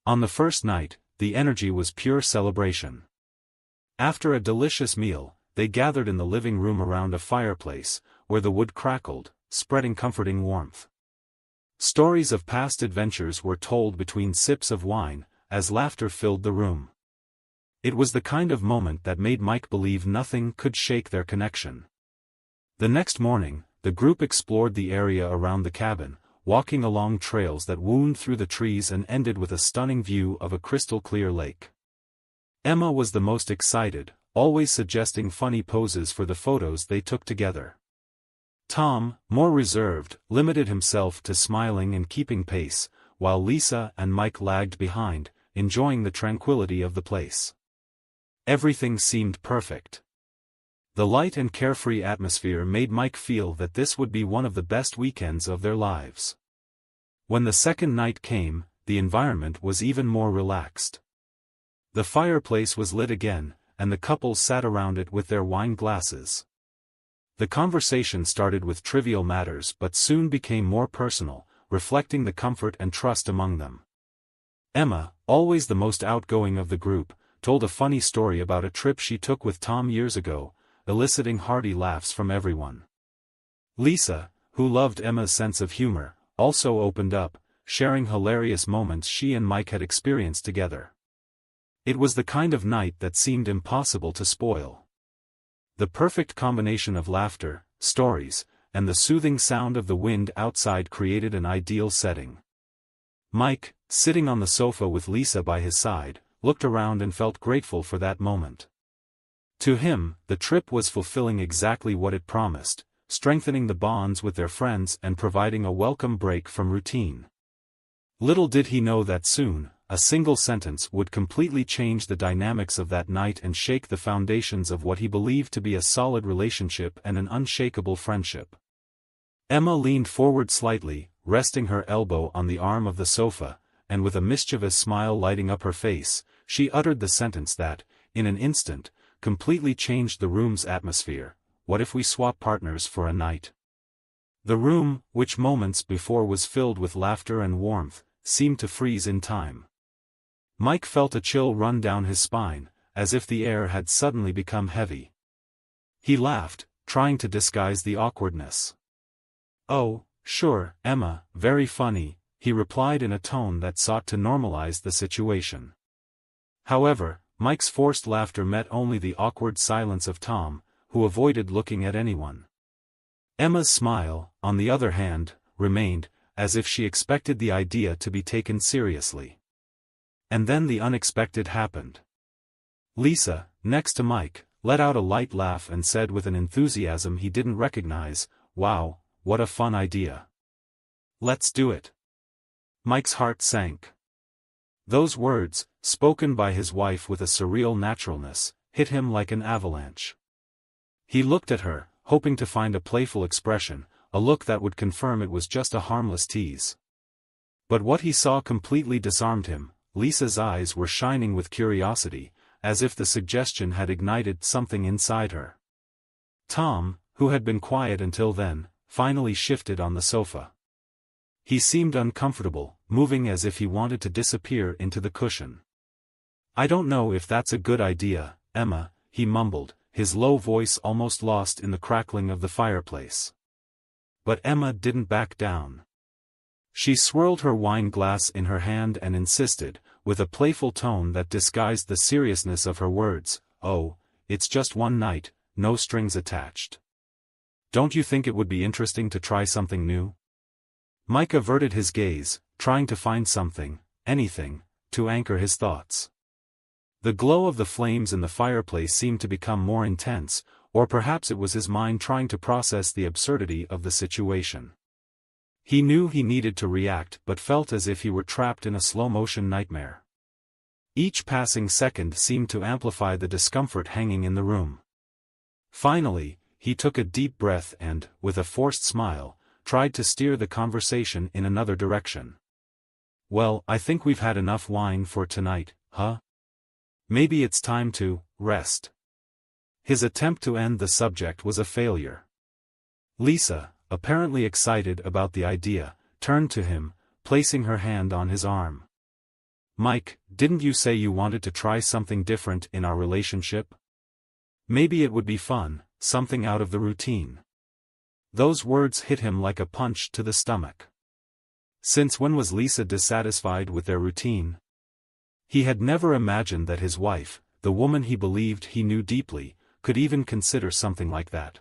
On the first night, the energy was pure celebration. After a delicious meal, they gathered in the living room around a fireplace, where the wood crackled, spreading comforting warmth. Stories of past adventures were told between sips of wine, as laughter filled the room. It was the kind of moment that made Mike believe nothing could shake their connection. The next morning, the group explored the area around the cabin, walking along trails that wound through the trees and ended with a stunning view of a crystal-clear lake. Emma was the most excited, always suggesting funny poses for the photos they took together. Tom, more reserved, limited himself to smiling and keeping pace, while Lisa and Mike lagged behind, enjoying the tranquility of the place. Everything seemed perfect. The light and carefree atmosphere made Mike feel that this would be one of the best weekends of their lives. When the second night came, the environment was even more relaxed. The fireplace was lit again, and the couple sat around it with their wine glasses. The conversation started with trivial matters but soon became more personal, reflecting the comfort and trust among them. Emma, always the most outgoing of the group, told a funny story about a trip she took with Tom years ago, eliciting hearty laughs from everyone. Lisa, who loved Emma's sense of humor, also opened up, sharing hilarious moments she and Mike had experienced together. It was the kind of night that seemed impossible to spoil. The perfect combination of laughter, stories, and the soothing sound of the wind outside created an ideal setting. Mike, sitting on the sofa with Lisa by his side, looked around and felt grateful for that moment. To him, the trip was fulfilling exactly what it promised, strengthening the bonds with their friends and providing a welcome break from routine. Little did he know that soon, a single sentence would completely change the dynamics of that night and shake the foundations of what he believed to be a solid relationship and an unshakable friendship. Emma leaned forward slightly, resting her elbow on the arm of the sofa, and with a mischievous smile lighting up her face, she uttered the sentence that, in an instant, completely changed the room's atmosphere. What if we swap partners for a night? The room, which moments before was filled with laughter and warmth, seemed to freeze in time. Mike felt a chill run down his spine, as if the air had suddenly become heavy. He laughed, trying to disguise the awkwardness. "Oh, sure, Emma, very funny," he replied in a tone that sought to normalize the situation. However, Mike's forced laughter met only the awkward silence of Tom, who avoided looking at anyone. Emma's smile, on the other hand, remained, as if she expected the idea to be taken seriously. And then the unexpected happened. Lisa, next to Mike, let out a light laugh and said with an enthusiasm he didn't recognize, "Wow, what a fun idea. Let's do it." Mike's heart sank. Those words, spoken by his wife with a surreal naturalness, hit him like an avalanche. He looked at her, hoping to find a playful expression, a look that would confirm it was just a harmless tease. But what he saw completely disarmed him. Lisa's eyes were shining with curiosity, as if the suggestion had ignited something inside her. Tom, who had been quiet until then, finally shifted on the sofa. He seemed uncomfortable, moving as if he wanted to disappear into the cushion. "I don't know if that's a good idea, Emma," he mumbled, his low voice almost lost in the crackling of the fireplace. But Emma didn't back down. She swirled her wine glass in her hand and insisted, with a playful tone that disguised the seriousness of her words, "Oh, it's just one night, no strings attached. Don't you think it would be interesting to try something new?" Mike averted his gaze, trying to find something, anything, to anchor his thoughts. The glow of the flames in the fireplace seemed to become more intense, or perhaps it was his mind trying to process the absurdity of the situation. He knew he needed to react but felt as if he were trapped in a slow-motion nightmare. Each passing second seemed to amplify the discomfort hanging in the room. Finally, he took a deep breath and, with a forced smile, tried to steer the conversation in another direction. "Well, I think we've had enough wine for tonight, huh? Maybe it's time to rest." His attempt to end the subject was a failure. Lisa, apparently excited about the idea, turned to him, placing her hand on his arm. "Mike, didn't you say you wanted to try something different in our relationship? Maybe it would be fun, something out of the routine." Those words hit him like a punch to the stomach. Since when was Lisa dissatisfied with their routine? He had never imagined that his wife, the woman he believed he knew deeply, could even consider something like that.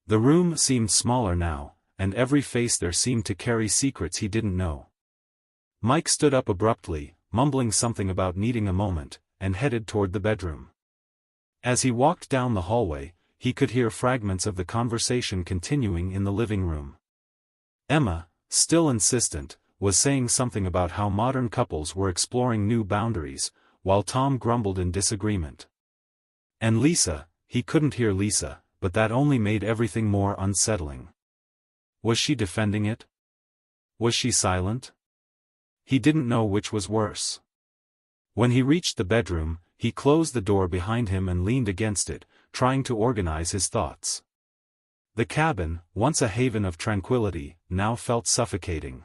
The room seemed smaller now, and every face there seemed to carry secrets he didn't know. Mike stood up abruptly, mumbling something about needing a moment, and headed toward the bedroom. As he walked down the hallway, he could hear fragments of the conversation continuing in the living room. Emma, still insistent, was saying something about how modern couples were exploring new boundaries, while Tom grumbled in disagreement. And Lisa, he couldn't hear Lisa, but that only made everything more unsettling. Was she defending it? Was she silent? He didn't know which was worse. When he reached the bedroom, he closed the door behind him and leaned against it, trying to organize his thoughts. The cabin, once a haven of tranquility, now felt suffocating.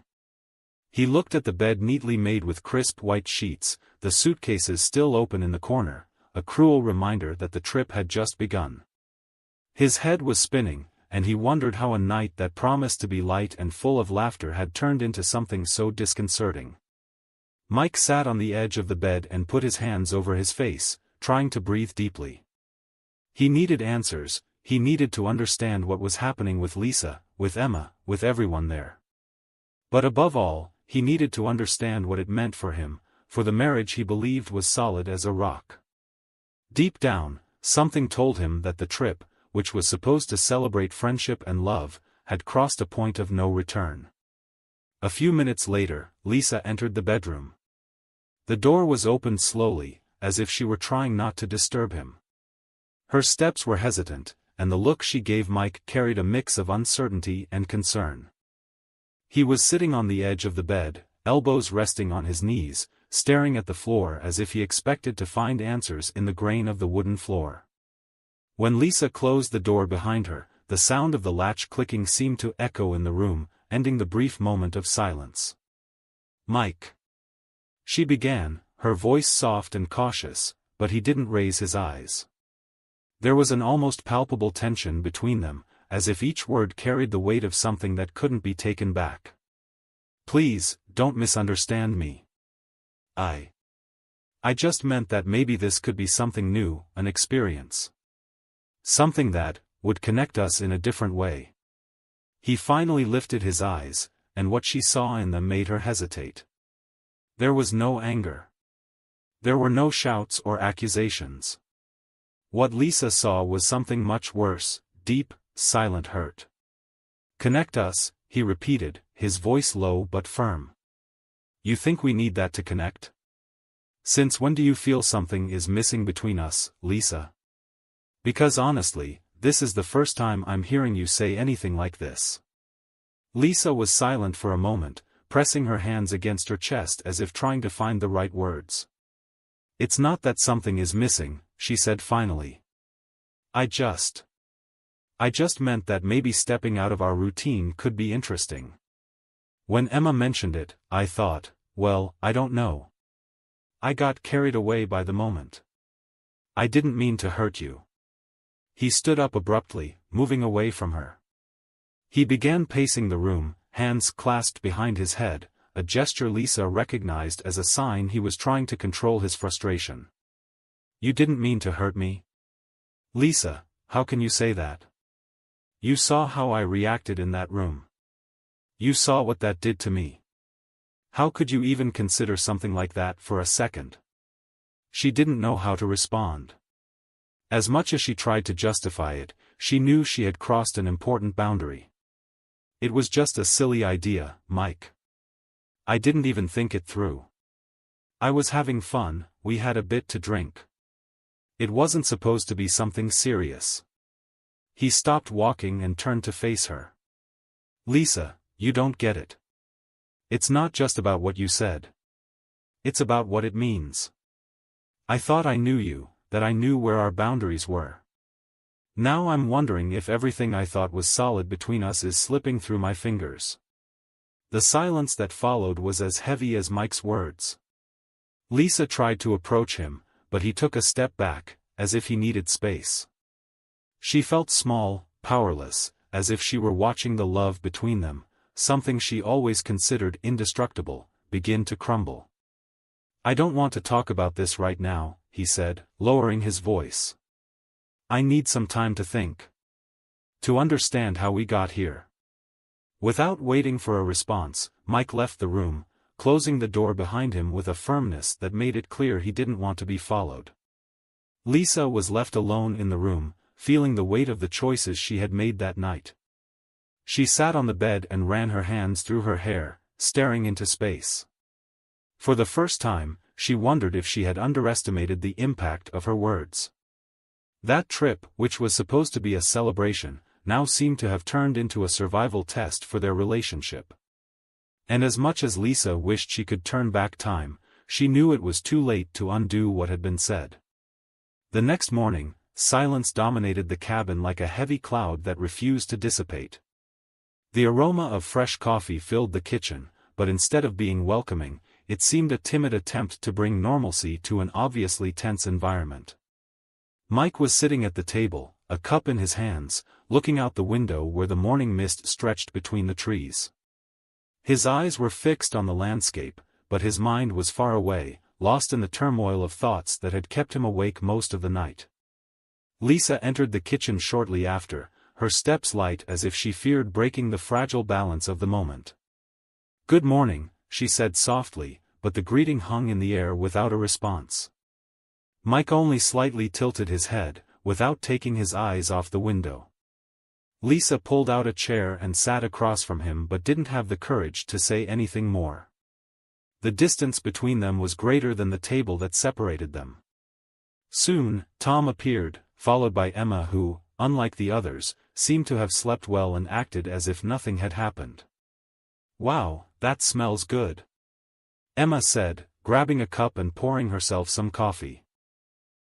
He looked at the bed neatly made with crisp white sheets, the suitcases still open in the corner, a cruel reminder that the trip had just begun. His head was spinning, and he wondered how a night that promised to be light and full of laughter had turned into something so disconcerting. Mike sat on the edge of the bed and put his hands over his face, trying to breathe deeply. He needed answers, he needed to understand what was happening with Lisa, with Emma, with everyone there. But above all, he needed to understand what it meant for him, for the marriage he believed was solid as a rock. Deep down, something told him that the trip, which was supposed to celebrate friendship and love, had crossed a point of no return. A few minutes later, Lisa entered the bedroom. The door was opened slowly, as if she were trying not to disturb him. Her steps were hesitant, and the look she gave Mike carried a mix of uncertainty and concern. He was sitting on the edge of the bed, elbows resting on his knees, staring at the floor as if he expected to find answers in the grain of the wooden floor. When Lisa closed the door behind her, the sound of the latch clicking seemed to echo in the room, ending the brief moment of silence. "Mike," she began, her voice soft and cautious, but he didn't raise his eyes. There was an almost palpable tension between them, as if each word carried the weight of something that couldn't be taken back. "Please, don't misunderstand me. I just meant that maybe this could be something new, an experience. Something that would connect us in a different way." He finally lifted his eyes, and what she saw in them made her hesitate. There was no anger. There were no shouts or accusations. What Lisa saw was something much worse, deep, silent hurt. "Connect us," he repeated, his voice low but firm. "You think we need that to connect? Since when do you feel something is missing between us, Lisa? Because honestly, this is the first time I'm hearing you say anything like this." Lisa was silent for a moment, pressing her hands against her chest as if trying to find the right words. "It's not that something is missing," she said finally. I just meant that maybe stepping out of our routine could be interesting." When Emma mentioned it, I thought, well, I don't know. I got carried away by the moment. I didn't mean to hurt you. He stood up abruptly, moving away from her. He began pacing the room, hands clasped behind his head, a gesture Lisa recognized as a sign he was trying to control his frustration. "You didn't mean to hurt me?" "Lisa, how can you say that? You saw how I reacted in that room. You saw what that did to me. How could you even consider something like that for a second?" She didn't know how to respond. As much as she tried to justify it, she knew she had crossed an important boundary. "It was just a silly idea, Mike. I didn't even think it through. I was having fun, we had a bit to drink. It wasn't supposed to be something serious." He stopped walking and turned to face her. "Lisa, you don't get it. It's not just about what you said. It's about what it means. I thought I knew you, that I knew where our boundaries were. Now I'm wondering if everything I thought was solid between us is slipping through my fingers." The silence that followed was as heavy as Mike's words. Lisa tried to approach him, but he took a step back, as if he needed space. She felt small, powerless, as if she were watching the love between them, something she always considered indestructible, begin to crumble. "I don't want to talk about this right now," he said, lowering his voice. "I need some time to think. To understand how we got here." Without waiting for a response, Mike left the room, closing the door behind him with a firmness that made it clear he didn't want to be followed. Lisa was left alone in the room, feeling the weight of the choices she had made that night. She sat on the bed and ran her hands through her hair, staring into space. For the first time, she wondered if she had underestimated the impact of her words. That trip, which was supposed to be a celebration, now seemed to have turned into a survival test for their relationship. And as much as Lisa wished she could turn back time, she knew it was too late to undo what had been said. The next morning, silence dominated the cabin like a heavy cloud that refused to dissipate. The aroma of fresh coffee filled the kitchen, but instead of being welcoming, it seemed a timid attempt to bring normalcy to an obviously tense environment. Mike was sitting at the table, a cup in his hands, looking out the window where the morning mist stretched between the trees. His eyes were fixed on the landscape, but his mind was far away, lost in the turmoil of thoughts that had kept him awake most of the night. Lisa entered the kitchen shortly after, her steps light as if she feared breaking the fragile balance of the moment. "Good morning," she said softly, but the greeting hung in the air without a response. Mike only slightly tilted his head, without taking his eyes off the window. Lisa pulled out a chair and sat across from him but didn't have the courage to say anything more. The distance between them was greater than the table that separated them. Soon, Tom appeared, followed by Emma who, unlike the others, seemed to have slept well and acted as if nothing had happened. "Wow, that smells good," Emma said, grabbing a cup and pouring herself some coffee.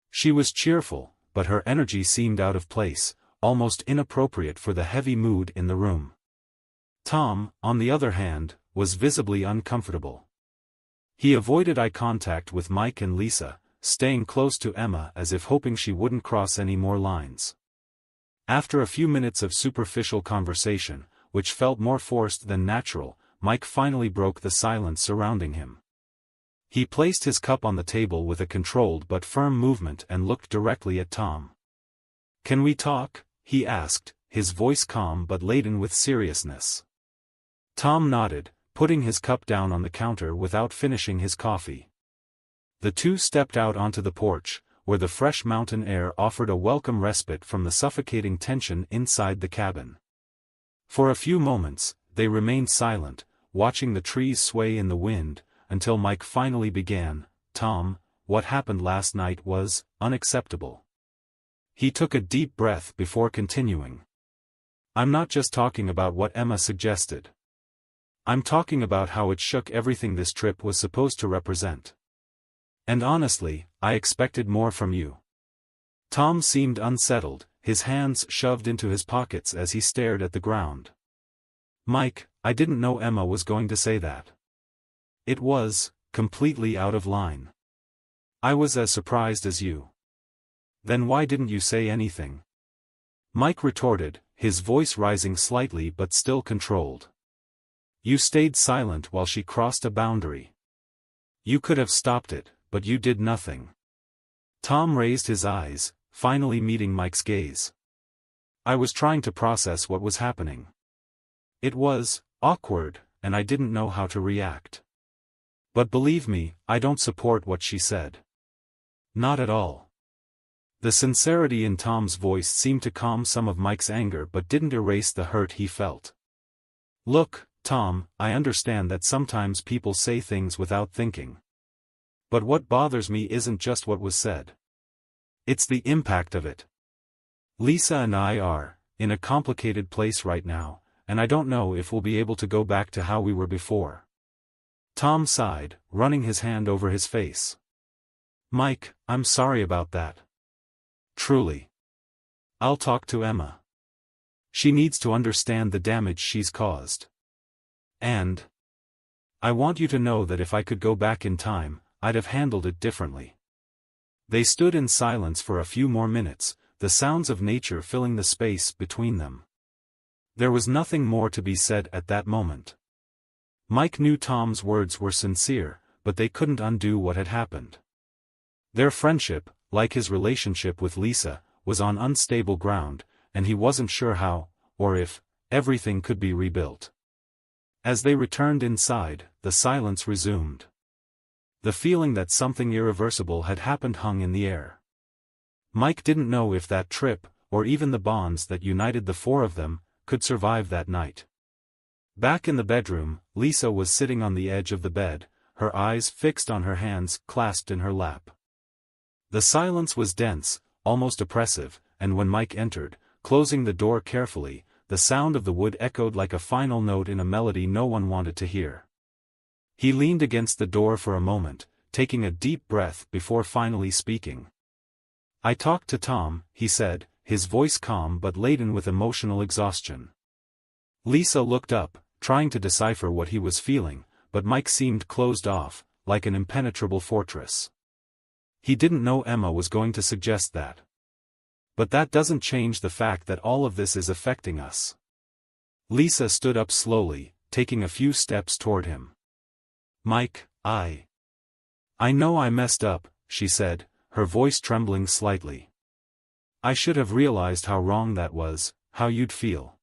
She was cheerful, but her energy seemed out of place, almost inappropriate for the heavy mood in the room. Tom, on the other hand, was visibly uncomfortable. He avoided eye contact with Mike and Lisa, staying close to Emma as if hoping she wouldn't cross any more lines. After a few minutes of superficial conversation, which felt more forced than natural, Mike finally broke the silence surrounding him. He placed his cup on the table with a controlled but firm movement and looked directly at Tom. "Can we talk?" he asked, his voice calm but laden with seriousness. Tom nodded, putting his cup down on the counter without finishing his coffee. The two stepped out onto the porch, where the fresh mountain air offered a welcome respite from the suffocating tension inside the cabin. For a few moments, they remained silent, watching the trees sway in the wind, until Mike finally began, "Tom, what happened last night was unacceptable." He took a deep breath before continuing. "I'm not just talking about what Emma suggested. I'm talking about how it shook everything this trip was supposed to represent. And honestly, I expected more from you." Tom seemed unsettled, his hands shoved into his pockets as he stared at the ground. "Mike, I didn't know Emma was going to say that. It was completely out of line. I was as surprised as you." "Then why didn't you say anything?" Mike retorted, his voice rising slightly but still controlled. "You stayed silent while she crossed a boundary. You could have stopped it, but you did nothing." Tom raised his eyes, finally meeting Mike's gaze. "I was trying to process what was happening. It was awkward, and I didn't know how to react. But believe me, I don't support what she said. Not at all." The sincerity in Tom's voice seemed to calm some of Mike's anger but didn't erase the hurt he felt. "Look, Tom, I understand that sometimes people say things without thinking. But what bothers me isn't just what was said. It's the impact of it. Lisa and I are in a complicated place right now, and I don't know if we'll be able to go back to how we were before." Tom sighed, running his hand over his face. "Mike, I'm sorry about that. Truly. I'll talk to Emma. She needs to understand the damage she's caused. And I want you to know that if I could go back in time, I'd have handled it differently." They stood in silence for a few more minutes, the sounds of nature filling the space between them. There was nothing more to be said at that moment. Mike knew Tom's words were sincere, but they couldn't undo what had happened. Their friendship, like his relationship with Lisa, was on unstable ground, and he wasn't sure how, or if, everything could be rebuilt. As they returned inside, the silence resumed. The feeling that something irreversible had happened hung in the air. Mike didn't know if that trip, or even the bonds that united the four of them, could survive that night. Back in the bedroom, Lisa was sitting on the edge of the bed, her eyes fixed on her hands clasped in her lap. The silence was dense, almost oppressive, and when Mike entered, closing the door carefully, the sound of the wood echoed like a final note in a melody no one wanted to hear. He leaned against the door for a moment, taking a deep breath before finally speaking. "I talked to Tom," he said, his voice calm but laden with emotional exhaustion. Lisa looked up, trying to decipher what he was feeling, but Mike seemed closed off, like an impenetrable fortress. He didn't know Emma was going to suggest that. "But that doesn't change the fact that all of this is affecting us." Lisa stood up slowly, taking a few steps toward him. "Mike, I know I messed up," she said, her voice trembling slightly. "I should have realized how wrong that was, how you'd feel.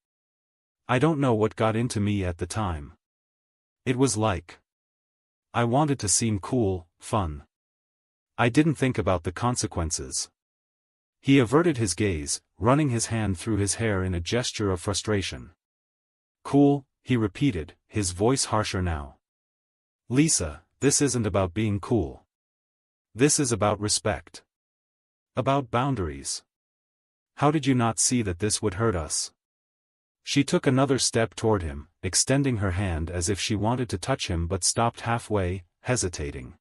I don't know what got into me at the time. It was like I wanted to seem cool, fun. I didn't think about the consequences." He averted his gaze, running his hand through his hair in a gesture of frustration. "Cool," he repeated, his voice harsher now. "Lisa, this isn't about being cool. This is about respect. About boundaries. How did you not see that this would hurt us?" She took another step toward him, extending her hand as if she wanted to touch him but stopped halfway, hesitating.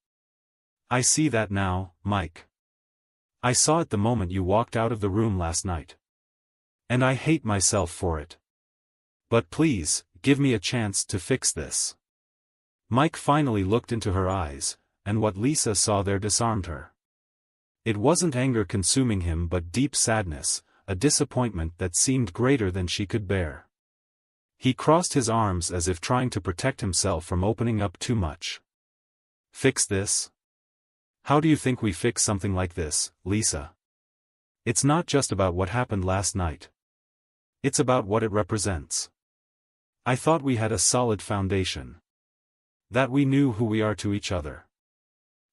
"I see that now, Mike. I saw it the moment you walked out of the room last night. And I hate myself for it. But please, give me a chance to fix this." Mike finally looked into her eyes, and what Lisa saw there disarmed her. It wasn't anger consuming him but deep sadness, a disappointment that seemed greater than she could bear. He crossed his arms as if trying to protect himself from opening up too much. "Fix this? How do you think we fix something like this, Lisa? It's not just about what happened last night. It's about what it represents. I thought we had a solid foundation. That we knew who we are to each other.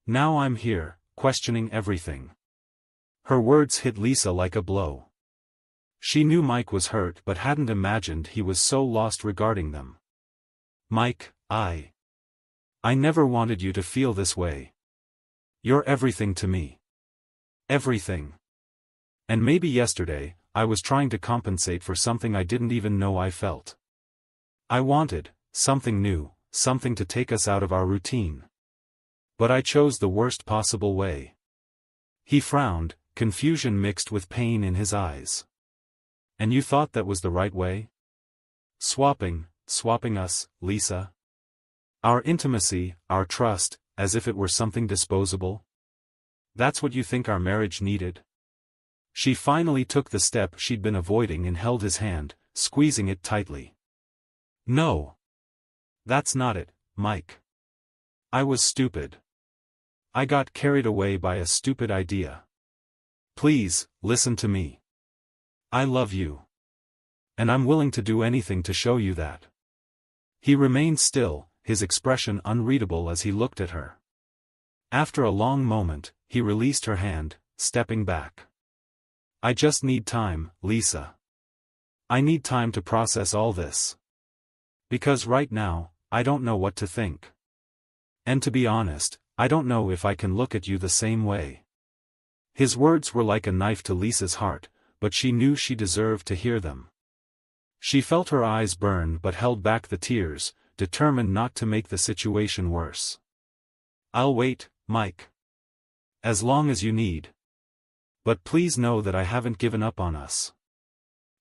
Now I'm here, questioning everything." Her words hit Lisa like a blow. She knew Mike was hurt but hadn't imagined he was so lost regarding them. "Mike, I never wanted you to feel this way. You're everything to me. Everything. And maybe yesterday, I was trying to compensate for something I didn't even know I felt. I wanted something new, something to take us out of our routine. But I chose the worst possible way." He frowned, confusion mixed with pain in his eyes. "And you thought that was the right way? Swapping us, Lisa? Our intimacy, our trust, as if it were something disposable? That's what you think our marriage needed?" She finally took the step she'd been avoiding and held his hand, squeezing it tightly. "No. That's not it, Mike. I was stupid. I got carried away by a stupid idea. Please, listen to me. I love you. And I'm willing to do anything to show you that." He remained still, his expression unreadable as he looked at her. After a long moment, he released her hand, stepping back. "I just need time, Lisa. I need time to process all this. Because right now, I don't know what to think. And to be honest, I don't know if I can look at you the same way." His words were like a knife to Lisa's heart, but she knew she deserved to hear them. She felt her eyes burn but held back the tears, determined not to make the situation worse. "I'll wait, Mike. As long as you need. But please know that I haven't given up on us."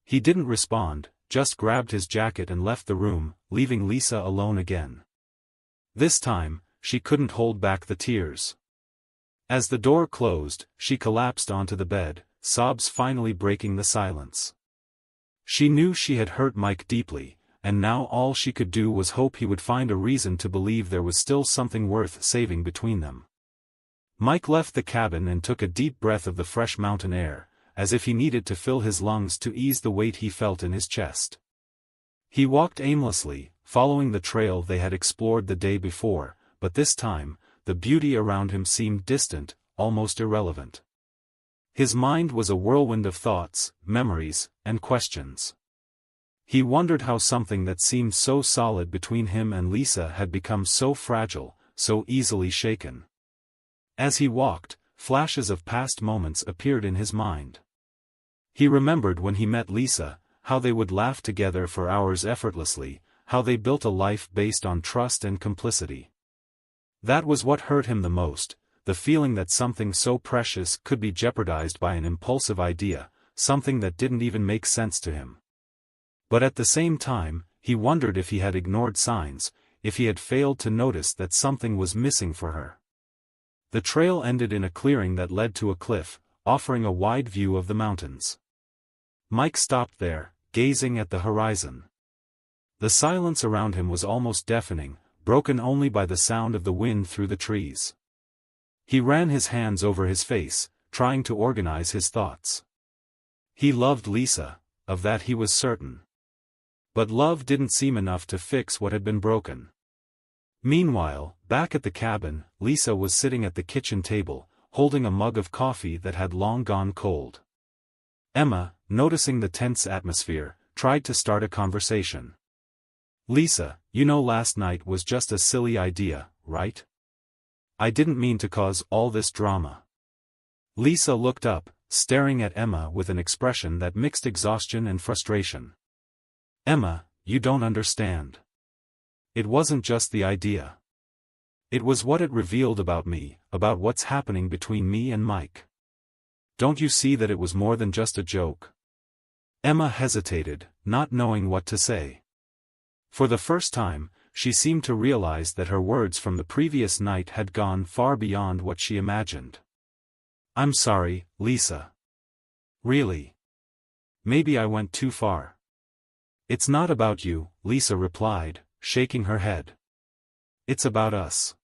He didn't respond, just grabbed his jacket and left the room, leaving Lisa alone again. This time, she couldn't hold back the tears. As the door closed, she collapsed onto the bed, sobs finally breaking the silence. She knew she had hurt Mike deeply, and now all she could do was hope he would find a reason to believe there was still something worth saving between them. Mike left the cabin and took a deep breath of the fresh mountain air, as if he needed to fill his lungs to ease the weight he felt in his chest. He walked aimlessly, following the trail they had explored the day before, but this time, the beauty around him seemed distant, almost irrelevant. His mind was a whirlwind of thoughts, memories, and questions. He wondered how something that seemed so solid between him and Lisa had become so fragile, so easily shaken. As he walked, flashes of past moments appeared in his mind. He remembered when he met Lisa, how they would laugh together for hours effortlessly, how they built a life based on trust and complicity. That was what hurt him the most, the feeling that something so precious could be jeopardized by an impulsive idea, something that didn't even make sense to him. But at the same time, he wondered if he had ignored signs, if he had failed to notice that something was missing for her. The trail ended in a clearing that led to a cliff, offering a wide view of the mountains. Mike stopped there, gazing at the horizon. The silence around him was almost deafening, broken only by the sound of the wind through the trees. He ran his hands over his face, trying to organize his thoughts. He loved Lisa, of that he was certain. But love didn't seem enough to fix what had been broken. Meanwhile, back at the cabin, Lisa was sitting at the kitchen table, holding a mug of coffee that had long gone cold. Emma, noticing the tense atmosphere, tried to start a conversation. "Lisa, you know last night was just a silly idea, right? I didn't mean to cause all this drama." Lisa looked up, staring at Emma with an expression that mixed exhaustion and frustration. "Emma, you don't understand. It wasn't just the idea. It was what it revealed about me, about what's happening between me and Mike. Don't you see that it was more than just a joke?" Emma hesitated, not knowing what to say. For the first time, she seemed to realize that her words from the previous night had gone far beyond what she imagined. "I'm sorry, Lisa. Really. Maybe I went too far." "It's not about you," Lisa replied, shaking her head. "It's about us.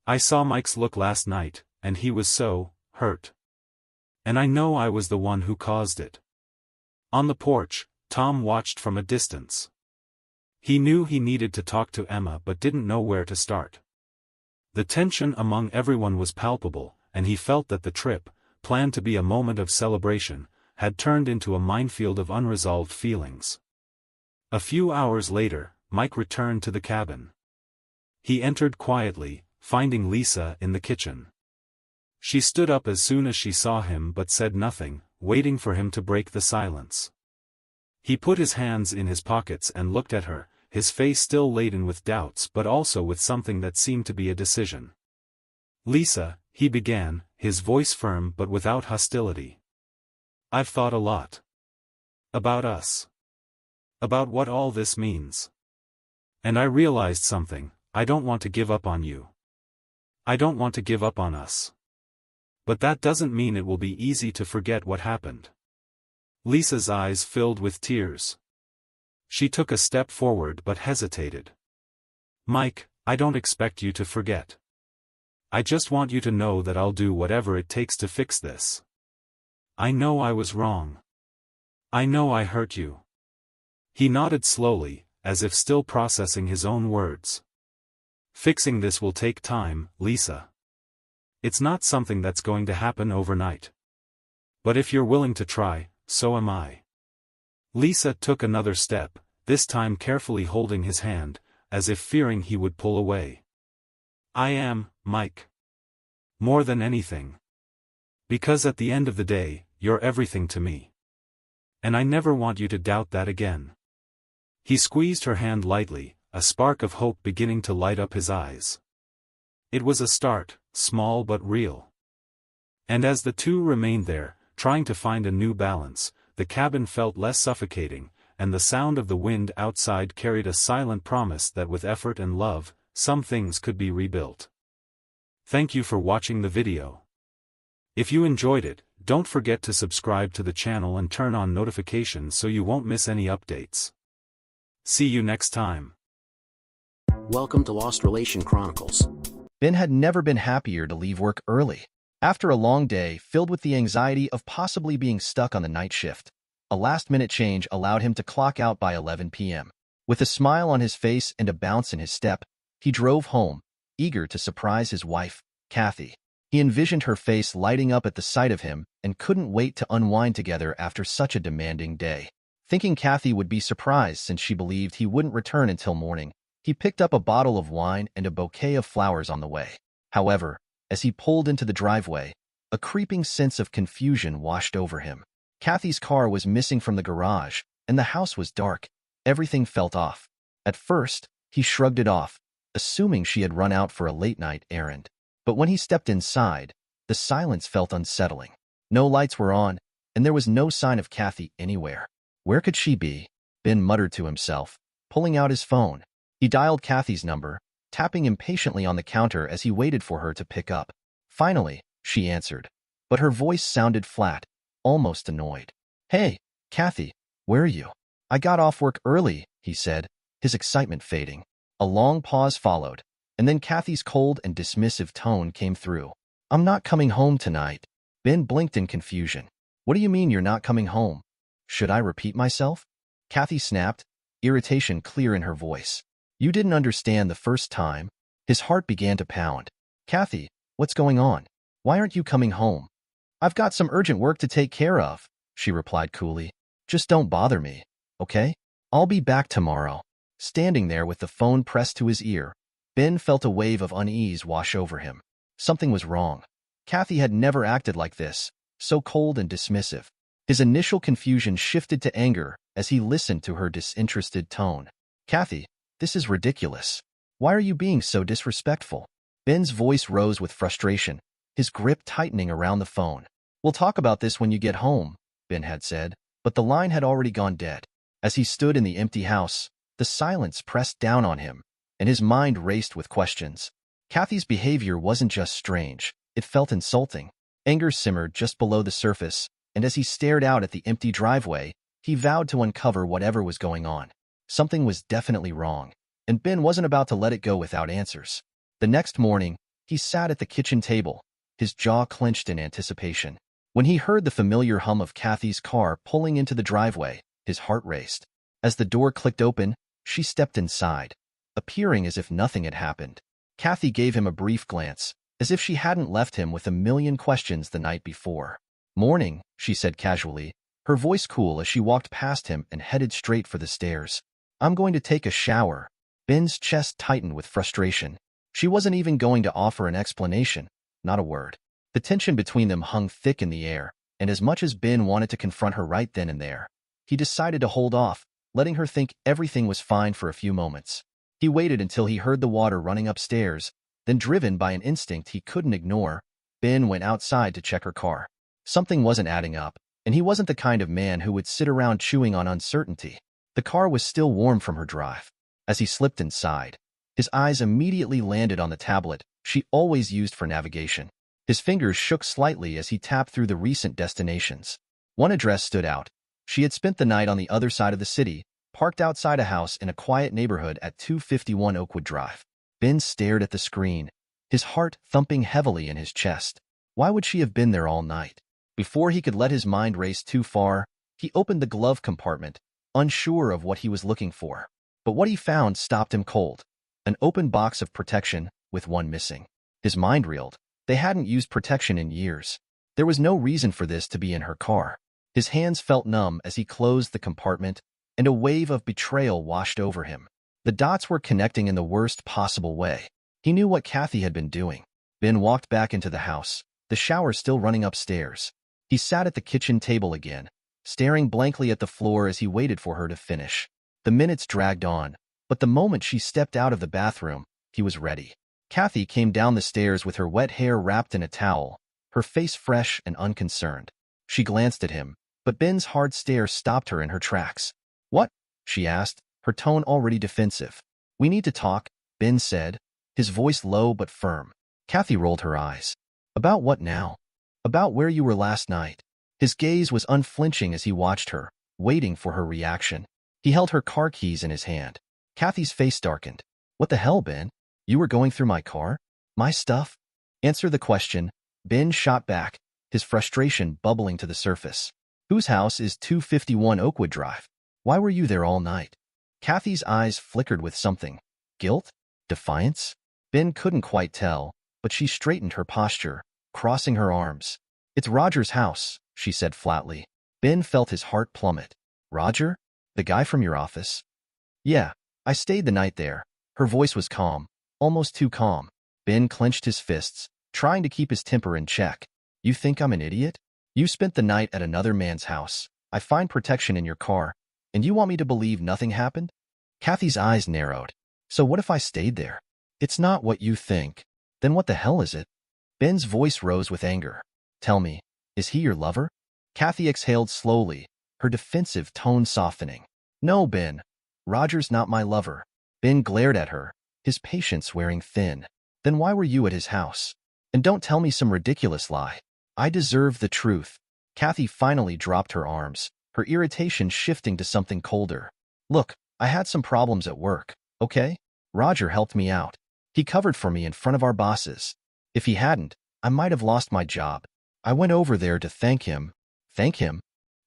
I saw Mike's look last night, and he was so hurt. And I know I was the one who caused it." On the porch, Tom watched from a distance. He knew he needed to talk to Emma but didn't know where to start. The tension among everyone was palpable, and he felt that the trip, planned to be a moment of celebration, had turned into a minefield of unresolved feelings. A few hours later, Mike returned to the cabin. He entered quietly, finding Lisa in the kitchen. She stood up as soon as she saw him but said nothing, waiting for him to break the silence. He put his hands in his pockets and looked at her, his face still laden with doubts but also with something that seemed to be a decision. "Lisa," he began, his voice firm but without hostility. "I've thought a lot. About us. About what all this means. And I realized something. I don't want to give up on you. I don't want to give up on us. But that doesn't mean it will be easy to forget what happened." Lisa's eyes filled with tears. She took a step forward but hesitated. "Mike, I don't expect you to forget. I just want you to know that I'll do whatever it takes to fix this. I know I was wrong. I know I hurt you." He nodded slowly, as if still processing his own words. "Fixing this will take time, Lisa. It's not something that's going to happen overnight. But if you're willing to try, so am I." Lisa took another step, this time carefully holding his hand, as if fearing he would pull away. "I am, Mike. More than anything. Because at the end of the day, you're everything to me. And I never want you to doubt that again." He squeezed her hand lightly, a spark of hope beginning to light up his eyes. It was a start, small but real. And as the two remained there, trying to find a new balance, the cabin felt less suffocating, and the sound of the wind outside carried a silent promise that with effort and love, some things could be rebuilt. Thank you for watching the video. If you enjoyed it, don't forget to subscribe to the channel and turn on notifications so you won't miss any updates. See you next time. Welcome to Lost Relation Chronicles. Ben had never been happier to leave work early. After a long day filled with the anxiety of possibly being stuck on the night shift, a last-minute change allowed him to clock out by 11 p.m. With a smile on his face and a bounce in his step, he drove home, eager to surprise his wife, Kathy. He envisioned her face lighting up at the sight of him and couldn't wait to unwind together after such a demanding day. Thinking Kathy would be surprised since she believed he wouldn't return until morning, he picked up a bottle of wine and a bouquet of flowers on the way. However, as he pulled into the driveway, a creeping sense of confusion washed over him. Kathy's car was missing from the garage, and the house was dark. Everything felt off. At first, he shrugged it off, assuming she had run out for a late-night errand. But when he stepped inside, the silence felt unsettling. No lights were on, and there was no sign of Kathy anywhere. Where could she be? Ben muttered to himself, pulling out his phone. He dialed Kathy's number, tapping impatiently on the counter as he waited for her to pick up. Finally, she answered, but her voice sounded flat, almost annoyed. "Hey, Kathy, where are you?" "I got off work early," he said, his excitement fading. A long pause followed, and then Kathy's cold and dismissive tone came through. "I'm not coming home tonight." Ben blinked in confusion. "What do you mean you're not coming home? Should I repeat myself?" Kathy snapped, irritation clear in her voice. "You didn't understand the first time." His heart began to pound. "Kathy, what's going on? Why aren't you coming home?" "I've got some urgent work to take care of," she replied coolly. "Just don't bother me, okay? I'll be back tomorrow." Standing there with the phone pressed to his ear, Ben felt a wave of unease wash over him. Something was wrong. Kathy had never acted like this, so cold and dismissive. His initial confusion shifted to anger as he listened to her disinterested tone. "Kathy, this is ridiculous. Why are you being so disrespectful?" Ben's voice rose with frustration, his grip tightening around the phone. "We'll talk about this when you get home," Ben had said, but the line had already gone dead. As he stood in the empty house, the silence pressed down on him, and his mind raced with questions. Kathy's behavior wasn't just strange, it felt insulting. Anger simmered just below the surface, and as he stared out at the empty driveway, he vowed to uncover whatever was going on. Something was definitely wrong, and Ben wasn't about to let it go without answers. The next morning, he sat at the kitchen table, his jaw clenched in anticipation. When he heard the familiar hum of Kathy's car pulling into the driveway, his heart raced. As the door clicked open, She stepped inside, appearing as if nothing had happened. Kathy gave him a brief glance, as if she hadn't left him with a million questions the night before. "Morning," she said casually, her voice cool as she walked past him and headed straight for the stairs. "I'm going to take a shower." Ben's chest tightened with frustration. She wasn't even going to offer an explanation, not a word. The tension between them hung thick in the air, and as much as Ben wanted to confront her right then and there, he decided to hold off, letting her think everything was fine for a few moments. He waited until he heard the water running upstairs, then driven by an instinct he couldn't ignore, Ben went outside to check her car. Something wasn't adding up, and he wasn't the kind of man who would sit around chewing on uncertainty. The car was still warm from her drive. As he slipped inside, his eyes immediately landed on the tablet she always used for navigation. His fingers shook slightly as he tapped through the recent destinations. One address stood out. She had spent the night on the other side of the city, parked outside a house in a quiet neighborhood at 251 Oakwood Drive. Ben stared at the screen, his heart thumping heavily in his chest. Why would she have been there all night? Before he could let his mind race too far, he opened the glove compartment, unsure of what he was looking for. But what he found stopped him cold. An open box of protection, with one missing. His mind reeled. They hadn't used protection in years. There was no reason for this to be in her car. His hands felt numb as he closed the compartment, and a wave of betrayal washed over him. The dots were connecting in the worst possible way. He knew what Kathy had been doing. Ben walked back into the house, the shower still running upstairs. He sat at the kitchen table again, staring blankly at the floor as he waited for her to finish. The minutes dragged on, but the moment she stepped out of the bathroom, he was ready. Kathy came down the stairs with her wet hair wrapped in a towel, her face fresh and unconcerned. She glanced at him, but Ben's hard stare stopped her in her tracks. "What?" she asked, her tone already defensive. "We need to talk," Ben said, his voice low but firm. Kathy rolled her eyes. "About what now?" "About where you were last night." His gaze was unflinching as he watched her, waiting for her reaction. He held her car keys in his hand. Kathy's face darkened. "What the hell, Ben? You were going through my car? My stuff?" "Answer the question." Ben shot back, his frustration bubbling to the surface. "Whose house is 251 Oakwood Drive? Why were you there all night?" Kathy's eyes flickered with something. Guilt? Defiance? Ben couldn't quite tell, but she straightened her posture, crossing her arms. "It's Roger's house," she said flatly. Ben felt his heart plummet. "Roger? The guy from your office?" "Yeah, I stayed the night there." Her voice was calm, almost too calm. Ben clenched his fists, trying to keep his temper in check. "You think I'm an idiot? You spent the night at another man's house. I find protection in your car, and you want me to believe nothing happened?" Kathy's eyes narrowed. "So what if I stayed there?" "It's not what you think." "Then what the hell is it?" Ben's voice rose with anger. "Tell me, is he your lover?" Kathy exhaled slowly, her defensive tone softening. "No, Ben. Roger's not my lover." Ben glared at her, his patience wearing thin. "Then why were you at his house? And don't tell me some ridiculous lie. I deserve the truth." Kathy finally dropped her arms, her irritation shifting to something colder. "Look, I had some problems at work, okay? Roger helped me out. He covered for me in front of our bosses. If he hadn't, I might have lost my job. I went over there to thank him." "Thank him?"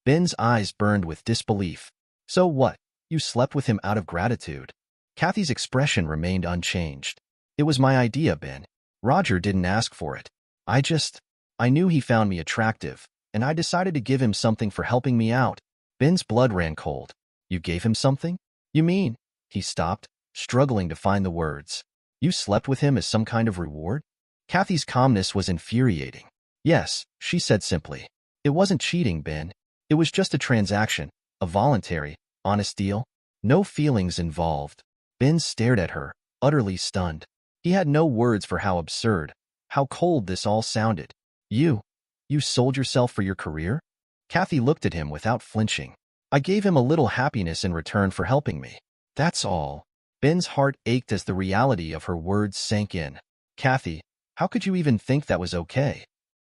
Ben's eyes burned with disbelief. "So what? You slept with him out of gratitude?" Kathy's expression remained unchanged. "It was my idea, Ben. Roger didn't ask for it. I knew he found me attractive, and I decided to give him something for helping me out." Ben's blood ran cold. "You gave him something? You mean?" He stopped, struggling to find the words. "You slept with him as some kind of reward?" Kathy's calmness was infuriating. "Yes," she said simply. "It wasn't cheating, Ben. It was just a transaction, a voluntary, honest deal. No feelings involved." Ben stared at her, utterly stunned. He had no words for how absurd, how cold this all sounded. You sold yourself for your career?" Kathy looked at him without flinching. "I gave him a little happiness in return for helping me. That's all." Ben's heart ached as the reality of her words sank in. "Kathy, how could you even think that was okay?"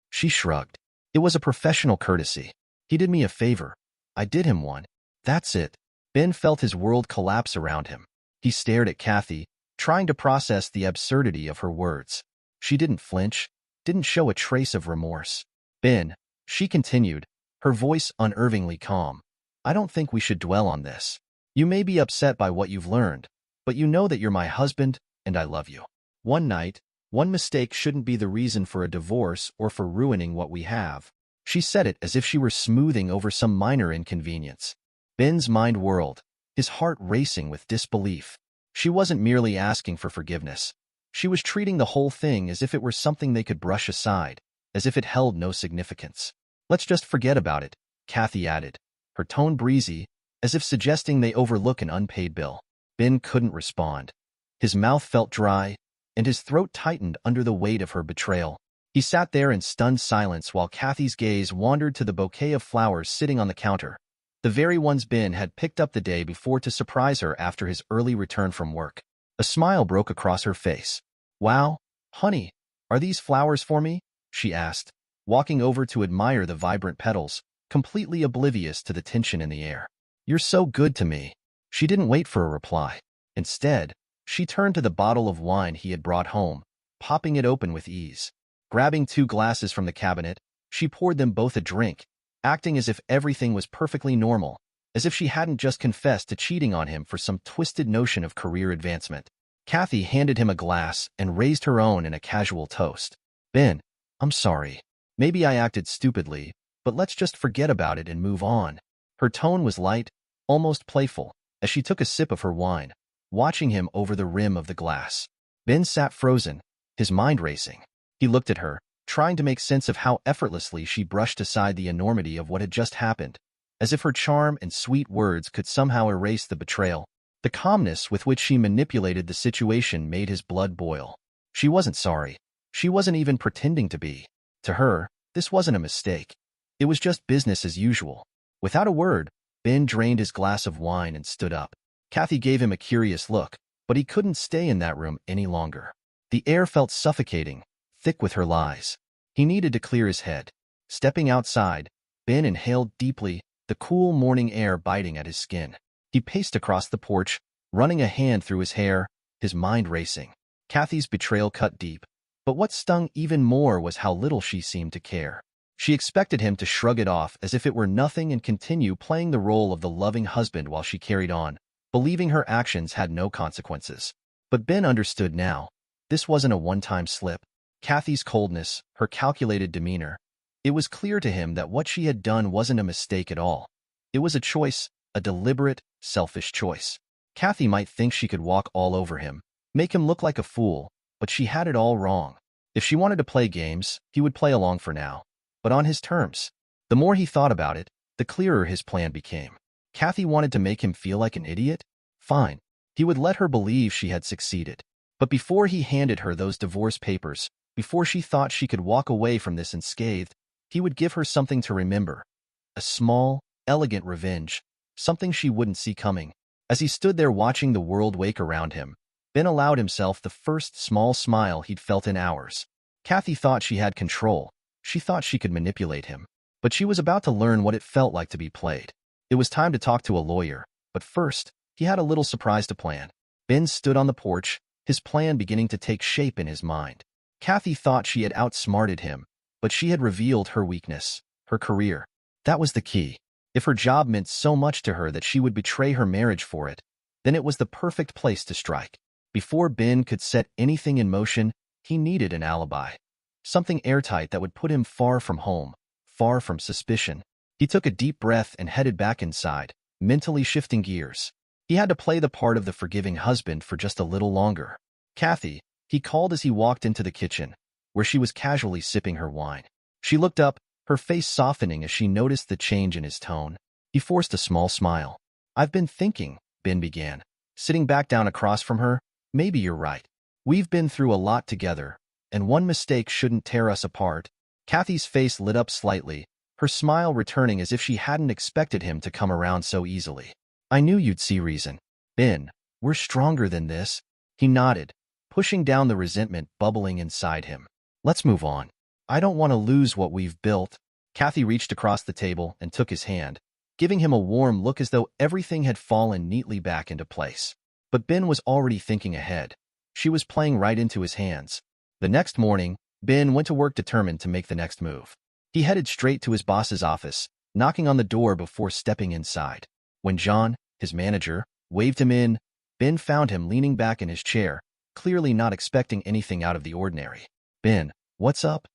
She shrugged. "It was a professional courtesy. He did me a favor. I did him one. That's it." Ben felt his world collapse around him. He stared at Kathy, trying to process the absurdity of her words. She didn't flinch, didn't show a trace of remorse. "Ben," she continued, her voice unnervingly calm, "I don't think we should dwell on this. You may be upset by what you've learned, but you know that you're my husband and I love you. One night, one mistake shouldn't be the reason for a divorce or for ruining what we have. She said it as if she were smoothing over some minor inconvenience. Ben's mind whirled, his heart racing with disbelief. She wasn't merely asking for forgiveness. She was treating the whole thing as if it were something they could brush aside, as if it held no significance. Let's just forget about it, Kathy added, her tone breezy, as if suggesting they overlook an unpaid bill. Ben couldn't respond. His mouth felt dry, and his throat tightened under the weight of her betrayal. He sat there in stunned silence while Kathy's gaze wandered to the bouquet of flowers sitting on the counter, the very ones Ben had picked up the day before to surprise her after his early return from work. A smile broke across her face. "Wow, honey, are these flowers for me?" she asked, walking over to admire the vibrant petals, completely oblivious to the tension in the air. "You're so good to me." She didn't wait for a reply. Instead, she turned to the bottle of wine he had brought home, popping it open with ease. Grabbing 2 glasses from the cabinet, she poured them both a drink, acting as if everything was perfectly normal, as if she hadn't just confessed to cheating on him for some twisted notion of career advancement. Kathy handed him a glass and raised her own in a casual toast. "Ben, I'm sorry. Maybe I acted stupidly, but let's just forget about it and move on." Her tone was light, almost playful, as she took a sip of her wine, watching him over the rim of the glass. Ben sat frozen, his mind racing. He looked at her, trying to make sense of how effortlessly she brushed aside the enormity of what had just happened, as if her charm and sweet words could somehow erase the betrayal. The calmness with which she manipulated the situation made his blood boil. She wasn't sorry. She wasn't even pretending to be. To her, this wasn't a mistake. It was just business as usual. Without a word, Ben drained his glass of wine and stood up. Kathy gave him a curious look, but he couldn't stay in that room any longer. The air felt suffocating, thick with her lies. He needed to clear his head. Stepping outside, Ben inhaled deeply, the cool morning air biting at his skin. He paced across the porch, running a hand through his hair, his mind racing. Kathy's betrayal cut deep, but what stung even more was how little she seemed to care. She expected him to shrug it off as if it were nothing and continue playing the role of the loving husband while she carried on, believing her actions had no consequences. But Ben understood now. This wasn't a one-time slip. Kathy's coldness, her calculated demeanor. It was clear to him that what she had done wasn't a mistake at all. It was a choice, a deliberate, selfish choice. Kathy might think she could walk all over him, make him look like a fool, but she had it all wrong. If she wanted to play games, he would play along for now, but on his terms. The more he thought about it, the clearer his plan became. Kathy wanted to make him feel like an idiot? Fine. He would let her believe she had succeeded. But before he handed her those divorce papers, before she thought she could walk away from this unscathed, he would give her something to remember. A small, elegant revenge, something she wouldn't see coming. As he stood there watching the world wake around him, Ben allowed himself the first small smile he'd felt in hours. Kathy thought she had control. She thought she could manipulate him. But she was about to learn what it felt like to be played. It was time to talk to a lawyer, but first, he had a little surprise to plan. Ben stood on the porch, his plan beginning to take shape in his mind. Kathy thought she had outsmarted him, but she had revealed her weakness, her career. That was the key. If her job meant so much to her that she would betray her marriage for it, then it was the perfect place to strike. Before Ben could set anything in motion, he needed an alibi. Something airtight that would put him far from home, far from suspicion. He took a deep breath and headed back inside, mentally shifting gears. He had to play the part of the forgiving husband for just a little longer. "Kathy," he called as he walked into the kitchen, where she was casually sipping her wine. She looked up, her face softening as she noticed the change in his tone. He forced a small smile. "I've been thinking," Ben began, sitting back down across from her. "Maybe you're right. We've been through a lot together, and one mistake shouldn't tear us apart." Kathy's face lit up slightly, her smile returning as if she hadn't expected him to come around so easily. "I knew you'd see reason. Ben, we're stronger than this." He nodded, pushing down the resentment bubbling inside him. "Let's move on. I don't want to lose what we've built." Kathy reached across the table and took his hand, giving him a warm look as though everything had fallen neatly back into place. But Ben was already thinking ahead. She was playing right into his hands. The next morning, Ben went to work determined to make the next move. He headed straight to his boss's office, knocking on the door before stepping inside. When John, His manager waved him in. Ben found him leaning back in his chair, clearly not expecting anything out of the ordinary. Ben, what's up?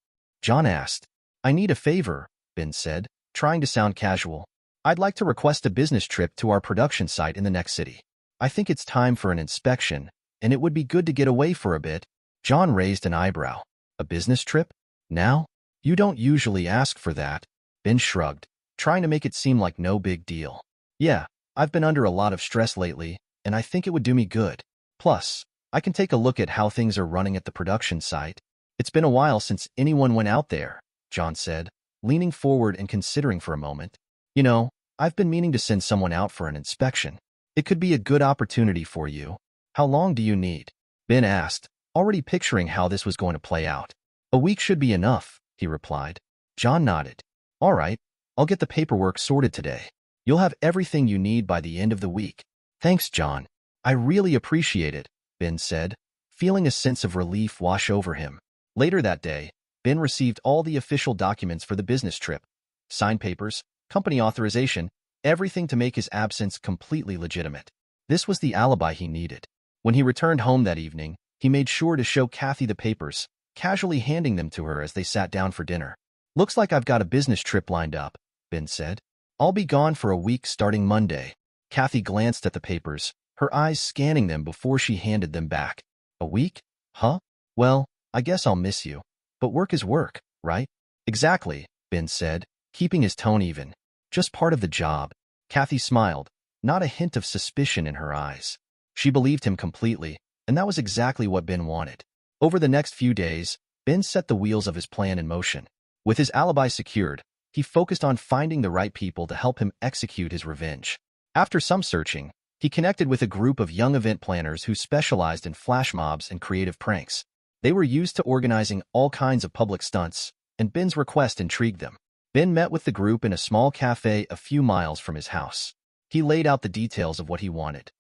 John asked. I need a favor, Ben said, trying to sound casual. I'd like to request a business trip to our production site in the next city. I think it's time for an inspection, and it would be good to get away for a bit. John raised an eyebrow. A business trip? Now? You don't usually ask for that. Ben shrugged, trying to make it seem like no big deal. Yeah, I've been under a lot of stress lately, and I think it would do me good. Plus, I can take a look at how things are running at the production site. It's been a while since anyone went out there, John said, leaning forward and considering for a moment. You know, I've been meaning to send someone out for an inspection. It could be a good opportunity for you. How long do you need? Ben asked, already picturing how this was going to play out. A week should be enough, he replied. John nodded. All right, I'll get the paperwork sorted today. You'll have everything you need by the end of the week. Thanks, John. I really appreciate it, Ben said, feeling a sense of relief wash over him. Later that day, Ben received all the official documents for the business trip. Signed papers, company authorization, everything to make his absence completely legitimate. This was the alibi he needed. When he returned home that evening, he made sure to show Kathy the papers, casually handing them to her as they sat down for dinner. Looks like I've got a business trip lined up, Ben said. I'll be gone for a week starting Monday. Kathy glanced at the papers, her eyes scanning them before she handed them back. A week? Huh? Well, I guess I'll miss you. But work is work, right? Exactly, Ben said, keeping his tone even. Just part of the job. Kathy smiled, not a hint of suspicion in her eyes. She believed him completely, and that was exactly what Ben wanted. Over the next few days, Ben set the wheels of his plan in motion. With his alibi secured, he focused on finding the right people to help him execute his revenge. After some searching, he connected with a group of young event planners who specialized in flash mobs and creative pranks. They were used to organizing all kinds of public stunts, and Ben's request intrigued them. Ben met with the group in a small cafe a few miles from his house. He laid out the details of what he wanted.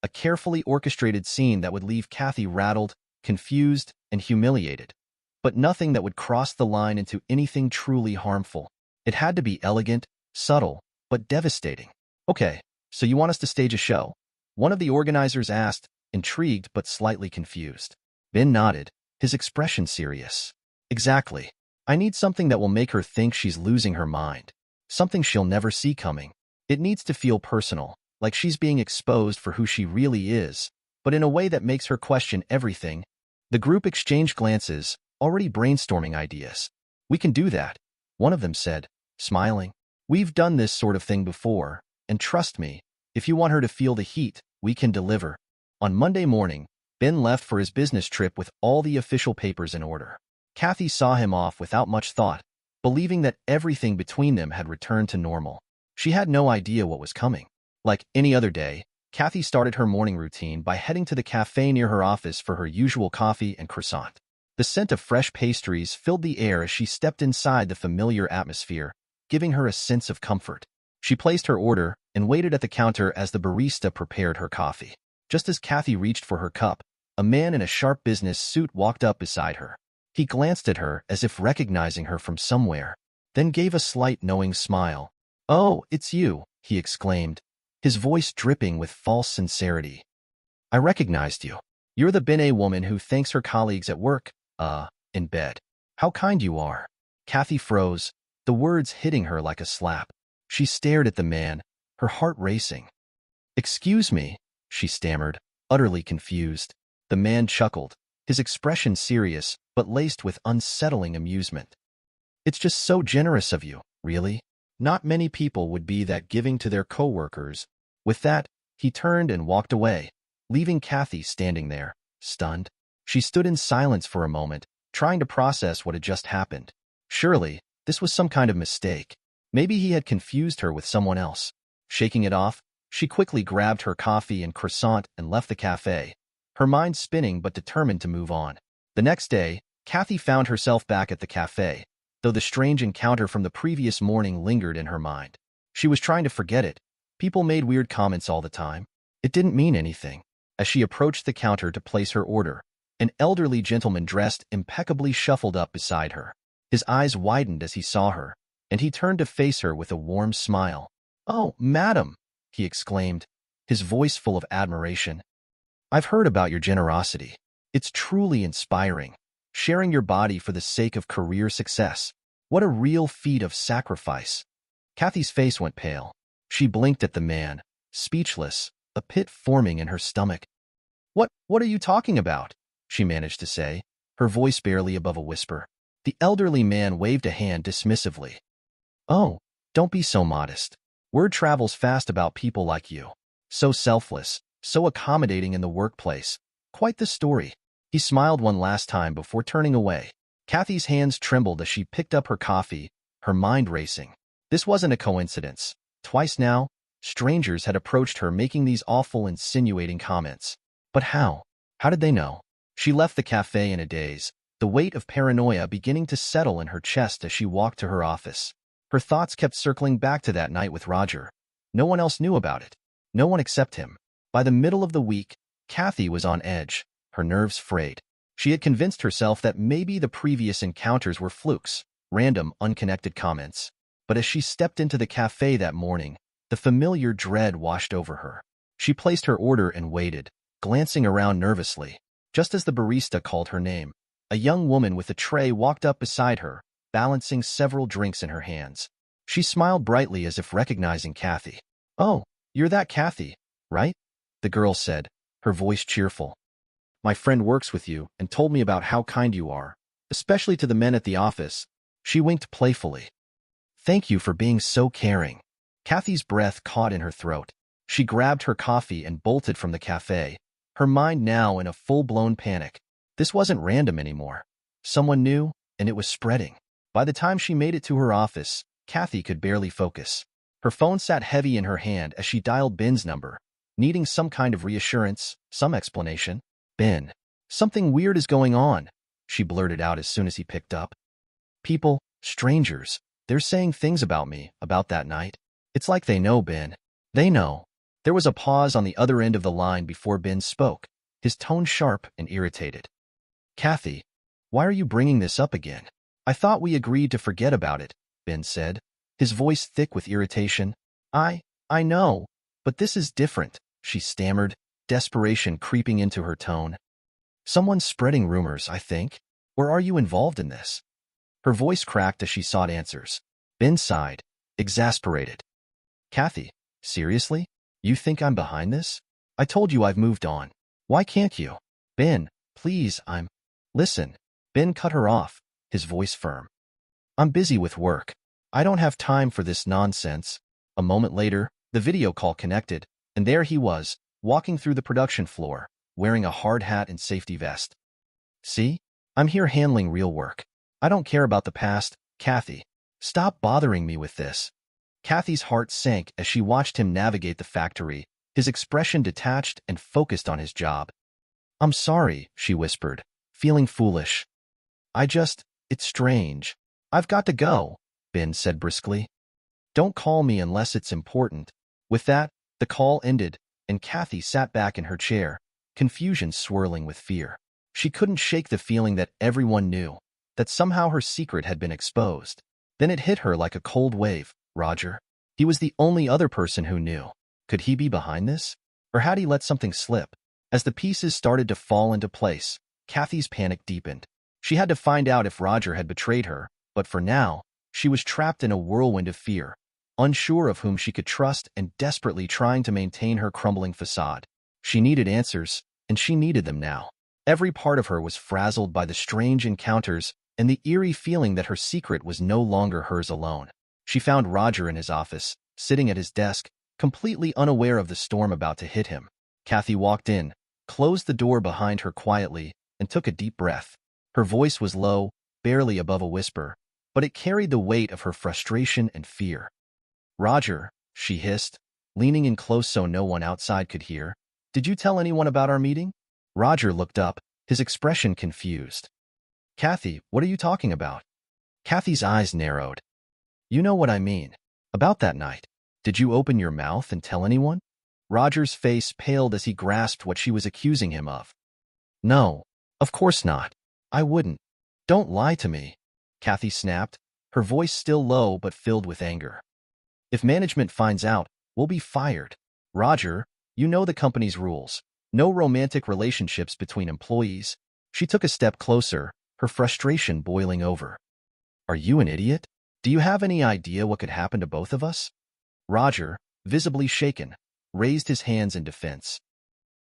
A carefully orchestrated scene that would leave Kathy rattled, confused, and humiliated. But nothing that would cross the line into anything truly harmful. It had to be elegant, subtle, but devastating. Okay, so you want us to stage a show? One of the organizers asked, intrigued but slightly confused. Ben nodded, his expression serious. Exactly. I need something that will make her think she's losing her mind. Something she'll never see coming. It needs to feel personal, like she's being exposed for who she really is, but in a way that makes her question everything. The group exchanged glances, already brainstorming ideas. We can do that, one of them said, smiling. We've done this sort of thing before, and trust me, if you want her to feel the heat, we can deliver. On Monday morning, Ben left for his business trip with all the official papers in order. Kathy saw him off without much thought, believing that everything between them had returned to normal. She had no idea what was coming. Like any other day, Kathy started her morning routine by heading to the cafe near her office for her usual coffee and croissant. The scent of fresh pastries filled the air as she stepped inside the familiar atmosphere, giving her a sense of comfort. She placed her order and waited at the counter as the barista prepared her coffee. Just as Kathy reached for her cup, a man in a sharp business suit walked up beside her. He glanced at her as if recognizing her from somewhere, then gave a slight knowing smile. "Oh, it's you," he exclaimed, his voice dripping with false sincerity. "I recognized you. You're the Ben woman who thanks her colleagues at work, in bed. How kind you are." Kathy froze, the words hitting her like a slap. She stared at the man, her heart racing. "Excuse me," she stammered, utterly confused. The man chuckled, his expression serious, but laced with unsettling amusement. "It's just so generous of you, really. Not many people would be that giving to their coworkers." With that, he turned and walked away, leaving Kathy standing there, stunned. She stood in silence for a moment, trying to process what had just happened. Surely, this was some kind of mistake. Maybe he had confused her with someone else. Shaking it off, she quickly grabbed her coffee and croissant and left the cafe, her mind spinning but determined to move on. The next day, Kathy found herself back at the cafe, though the strange encounter from the previous morning lingered in her mind. She was trying to forget it. People made weird comments all the time. It didn't mean anything. As she approached the counter to place her order, an elderly gentleman dressed impeccably shuffled up beside her. His eyes widened as he saw her, and he turned to face her with a warm smile. "Oh, madam," he exclaimed, his voice full of admiration. I've heard about your generosity. It's truly inspiring. Sharing your body for the sake of career success. What a real feat of sacrifice. Kathy's face went pale. She blinked at the man, speechless, a pit forming in her stomach. What are you talking about? She managed to say, her voice barely above a whisper. The elderly man waved a hand dismissively. Oh, don't be so modest. Word travels fast about people like you. So selfless, so accommodating in the workplace. Quite the story. He smiled one last time before turning away. Kathy's hands trembled as she picked up her coffee, her mind racing. This wasn't a coincidence. Twice now, strangers had approached her making these awful, insinuating comments. But how? How did they know? She left the cafe in a daze, the weight of paranoia beginning to settle in her chest as she walked to her office. Her thoughts kept circling back to that night with Roger. No one else knew about it. No one except him. By the middle of the week, Kathy was on edge, her nerves frayed. She had convinced herself that maybe the previous encounters were flukes, random, unconnected comments. But as she stepped into the cafe that morning, the familiar dread washed over her. She placed her order and waited, glancing around nervously. Just as the barista called her name, a young woman with a tray walked up beside her, balancing several drinks in her hands. She smiled brightly as if recognizing Kathy. "Oh, you're that Kathy, right?" the girl said, her voice cheerful. "My friend works with you and told me about how kind you are, especially to the men at the office." She winked playfully. "Thank you for being so caring." Kathy's breath caught in her throat. She grabbed her coffee and bolted from the cafe, her mind now in a full-blown panic. This wasn't random anymore. Someone knew, and it was spreading. By the time she made it to her office, Kathy could barely focus. Her phone sat heavy in her hand as she dialed Ben's number, needing some kind of reassurance, some explanation. "Ben, something weird is going on," she blurted out as soon as he picked up. "People, strangers, they're saying things about me, about that night. It's like they know, Ben. They know." There was a pause on the other end of the line before Ben spoke, his tone sharp and irritated. "Kathy, why are you bringing this up again? I thought we agreed to forget about it," Ben said, his voice thick with irritation. I know, but this is different," she stammered, desperation creeping into her tone. "Someone's spreading rumors, I think. Or are you involved in this?" Her voice cracked as she sought answers. Ben sighed, exasperated. "Kathy, seriously? You think I'm behind this? I told you I've moved on. Why can't you?" "Ben, please, Listen." Ben cut her off, his voice firm. "I'm busy with work. I don't have time for this nonsense." A moment later, the video call connected, and there he was, walking through the production floor, wearing a hard hat and safety vest. "See? I'm here handling real work. I don't care about the past, Kathy. Stop bothering me with this." Kathy's heart sank as she watched him navigate the factory, his expression detached and focused on his job. "I'm sorry," she whispered, feeling foolish. It's strange. I've got to go," Ben said briskly. "Don't call me unless it's important." With that, the call ended, and Kathy sat back in her chair, confusion swirling with fear. She couldn't shake the feeling that everyone knew, that somehow her secret had been exposed. Then it hit her like a cold wave. Roger. He was the only other person who knew. Could he be behind this? Or had he let something slip? As the pieces started to fall into place, Kathy's panic deepened. She had to find out if Roger had betrayed her, but for now, she was trapped in a whirlwind of fear, unsure of whom she could trust and desperately trying to maintain her crumbling facade. She needed answers, and she needed them now. Every part of her was frazzled by the strange encounters and the eerie feeling that her secret was no longer hers alone. She found Roger in his office, sitting at his desk, completely unaware of the storm about to hit him. Kathy walked in, closed the door behind her quietly, and took a deep breath. Her voice was low, barely above a whisper, but it carried the weight of her frustration and fear. "Roger," she hissed, leaning in close so no one outside could hear, "did you tell anyone about our meeting?" Roger looked up, his expression confused. "Kathy, what are you talking about?" Kathy's eyes narrowed. "You know what I mean. About that night. Did you open your mouth and tell anyone?" Roger's face paled as he grasped what she was accusing him of. "No, of course not. I wouldn't. Don't lie to me," Kathy snapped, her voice still low but filled with anger. "If management finds out, we'll be fired." "Roger, You know the company's rules. No romantic relationships between employees. She took a step closer, her frustration boiling over. Are you an idiot? Do you have any idea what could happen to both of us? Roger, visibly shaken, raised his hands in defense.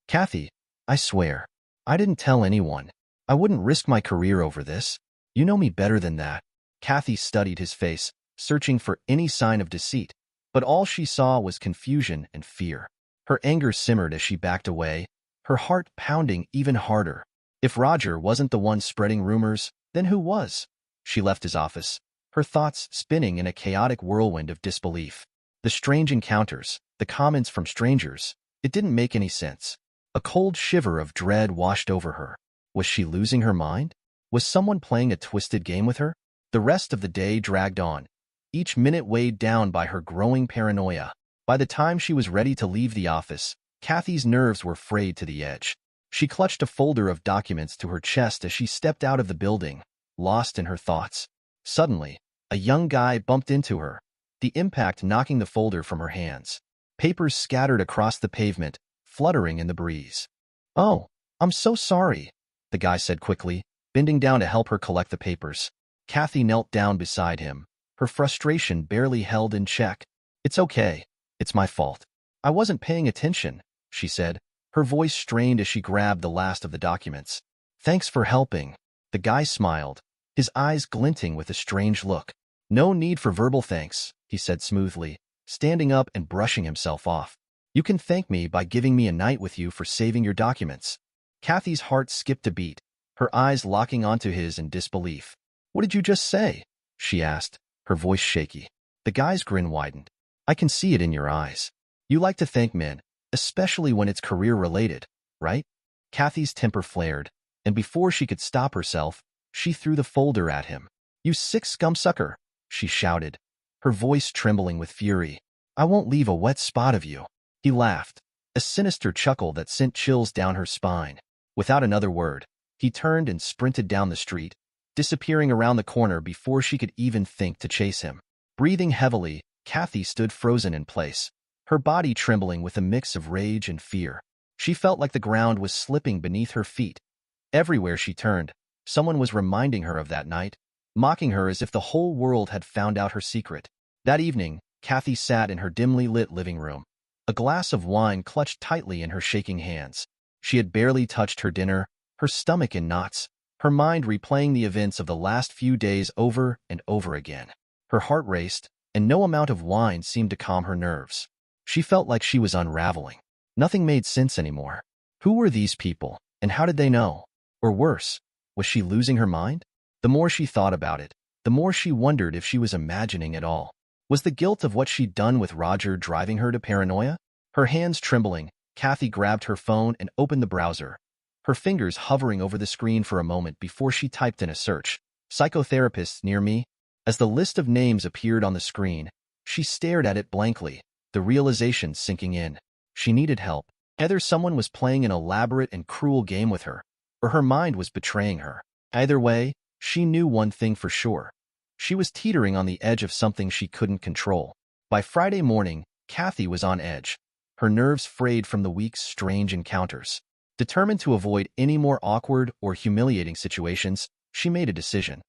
Kathy, I swear, I didn't tell anyone. I wouldn't risk my career over this. You know me better than that. Kathy studied his face, searching for any sign of deceit, but all she saw was confusion and fear. Her anger simmered as she backed away, her heart pounding even harder. If Roger wasn't the one spreading rumors, then who was? She left his office, her thoughts spinning in a chaotic whirlwind of disbelief. The strange encounters, the comments from strangers, it didn't make any sense. A cold shiver of dread washed over her. Was she losing her mind? Was someone playing a twisted game with her? The rest of the day dragged on, each minute weighed down by her growing paranoia. By the time she was ready to leave the office, Kathy's nerves were frayed to the edge. She clutched a folder of documents to her chest as she stepped out of the building, lost in her thoughts. Suddenly, a young guy bumped into her, the impact knocking the folder from her hands. Papers scattered across the pavement, fluttering in the breeze. "Oh, I'm so sorry," the guy said quickly, bending down to help her collect the papers. Kathy knelt down beside him, her frustration barely held in check. "It's okay. It's my fault. I wasn't paying attention," she said, her voice strained as she grabbed the last of the documents. "Thanks for helping." The guy smiled, his eyes glinting with a strange look. "No need for verbal thanks," he said smoothly, standing up and brushing himself off. "You can thank me by giving me a night with you for saving your documents." Kathy's heart skipped a beat, her eyes locking onto his in disbelief. "What did you just say?" she asked, her voice shaky. The guy's grin widened. "I can see it in your eyes. You like to thank men, especially when it's career-related, right?" Kathy's temper flared, and before she could stop herself, she threw the folder at him. "You sick scumsucker," she shouted, her voice trembling with fury. "I won't leave a wet spot of you." He laughed, a sinister chuckle that sent chills down her spine. Without another word, he turned and sprinted down the street, disappearing around the corner before she could even think to chase him. Breathing heavily, Kathy stood frozen in place, her body trembling with a mix of rage and fear. She felt like the ground was slipping beneath her feet. Everywhere she turned, someone was reminding her of that night, mocking her as if the whole world had found out her secret. That evening, Kathy sat in her dimly lit living room, a glass of wine clutched tightly in her shaking hands. She had barely touched her dinner, her stomach in knots, her mind replaying the events of the last few days over and over again. Her heart raced, and no amount of wine seemed to calm her nerves. She felt like she was unraveling. Nothing made sense anymore. Who were these people, and how did they know? Or worse, was she losing her mind? The more she thought about it, the more she wondered if she was imagining it all. Was the guilt of what she'd done with Roger driving her to paranoia? Her hands trembling, Kathy grabbed her phone and opened the browser, her fingers hovering over the screen for a moment before she typed in a search. "Psychotherapists near me?" As the list of names appeared on the screen, she stared at it blankly, the realization sinking in. She needed help. Either someone was playing an elaborate and cruel game with her, or her mind was betraying her. Either way, she knew one thing for sure. She was teetering on the edge of something she couldn't control. By Friday morning, Kathy was on edge, her nerves frayed from the week's strange encounters. Determined to avoid any more awkward or humiliating situations, she made a decision.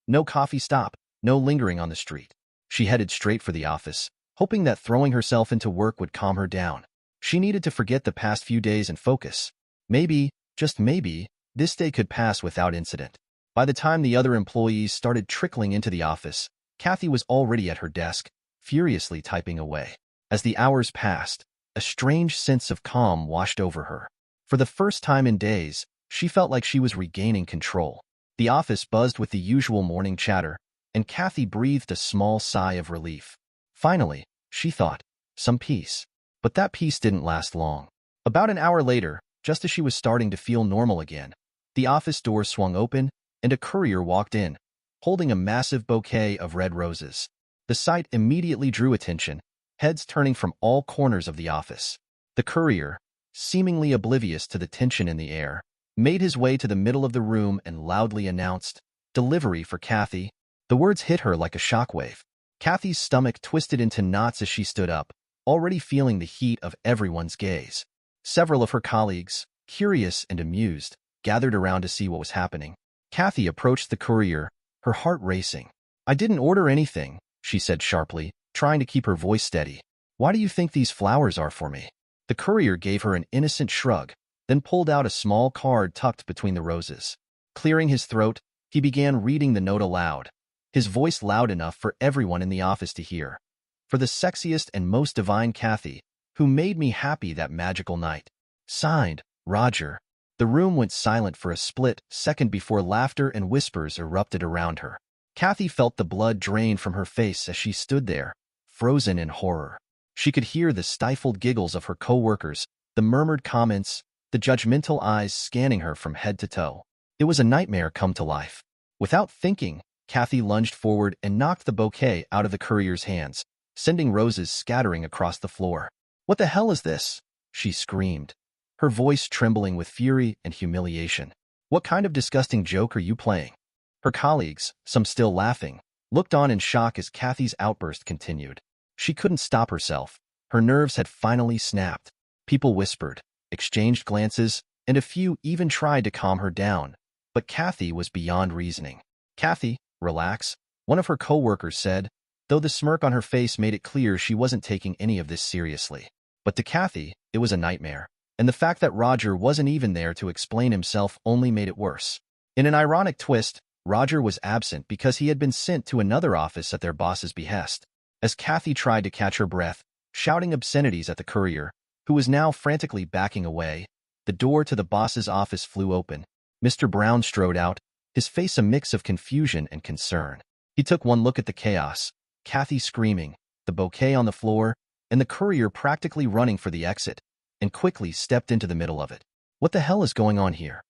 No coffee stop, no lingering on the street. She headed straight for the office, hoping that throwing herself into work would calm her down. She needed to forget the past few days and focus. Maybe, just maybe, this day could pass without incident. By the time the other employees started trickling into the office, Kathy was already at her desk, furiously typing away. As the hours passed, a strange sense of calm washed over her. For the first time in days, she felt like she was regaining control. The office buzzed with the usual morning chatter, and Kathy breathed a small sigh of relief. Finally, she thought, some peace. But that peace didn't last long. About an hour later, just as she was starting to feel normal again, the office door swung open, and a courier walked in, holding a massive bouquet of red roses. The sight immediately drew attention, heads turning from all corners of the office. The courier, seemingly oblivious to the tension in the air, made his way to the middle of the room and loudly announced, "Delivery for Kathy." The words hit her like a shockwave. Kathy's stomach twisted into knots as she stood up, already feeling the heat of everyone's gaze. Several of her colleagues, curious and amused, gathered around to see what was happening. Kathy approached the courier, her heart racing. "I didn't order anything," she said sharply, trying to keep her voice steady. "Why do you think these flowers are for me?" The courier gave her an innocent shrug, then pulled out a small card tucked between the roses. Clearing his throat, he began reading the note aloud, his voice loud enough for everyone in the office to hear. "For the sexiest and most divine Kathy, who made me happy that magical night. Signed, Roger." The room went silent for a split second before laughter and whispers erupted around her. Kathy felt the blood drain from her face as she stood there, frozen in horror. She could hear the stifled giggles of her co-workers, the murmured comments, the judgmental eyes scanning her from head to toe. It was a nightmare come to life. Without thinking, Kathy lunged forward and knocked the bouquet out of the courier's hands, sending roses scattering across the floor. "What the hell is this?" she screamed, her voice trembling with fury and humiliation. "What kind of disgusting joke are you playing?" Her colleagues, some still laughing, looked on in shock as Kathy's outburst continued. She couldn't stop herself. Her nerves had finally snapped. People whispered, exchanged glances, and a few even tried to calm her down. But Kathy was beyond reasoning. "Kathy, relax," one of her co-workers said, though the smirk on her face made it clear she wasn't taking any of this seriously. But to Kathy, it was a nightmare, and the fact that Roger wasn't even there to explain himself only made it worse. In an ironic twist, Roger was absent because he had been sent to another office at their boss's behest. As Kathy tried to catch her breath, shouting obscenities at the courier, who was now frantically backing away, the door to the boss's office flew open. Mr. Brown strode out, his face a mix of confusion and concern. He took one look at the chaos, Kathy screaming, the bouquet on the floor, and the courier practically running for the exit, and quickly stepped into the middle of it. "What the hell is going on here?"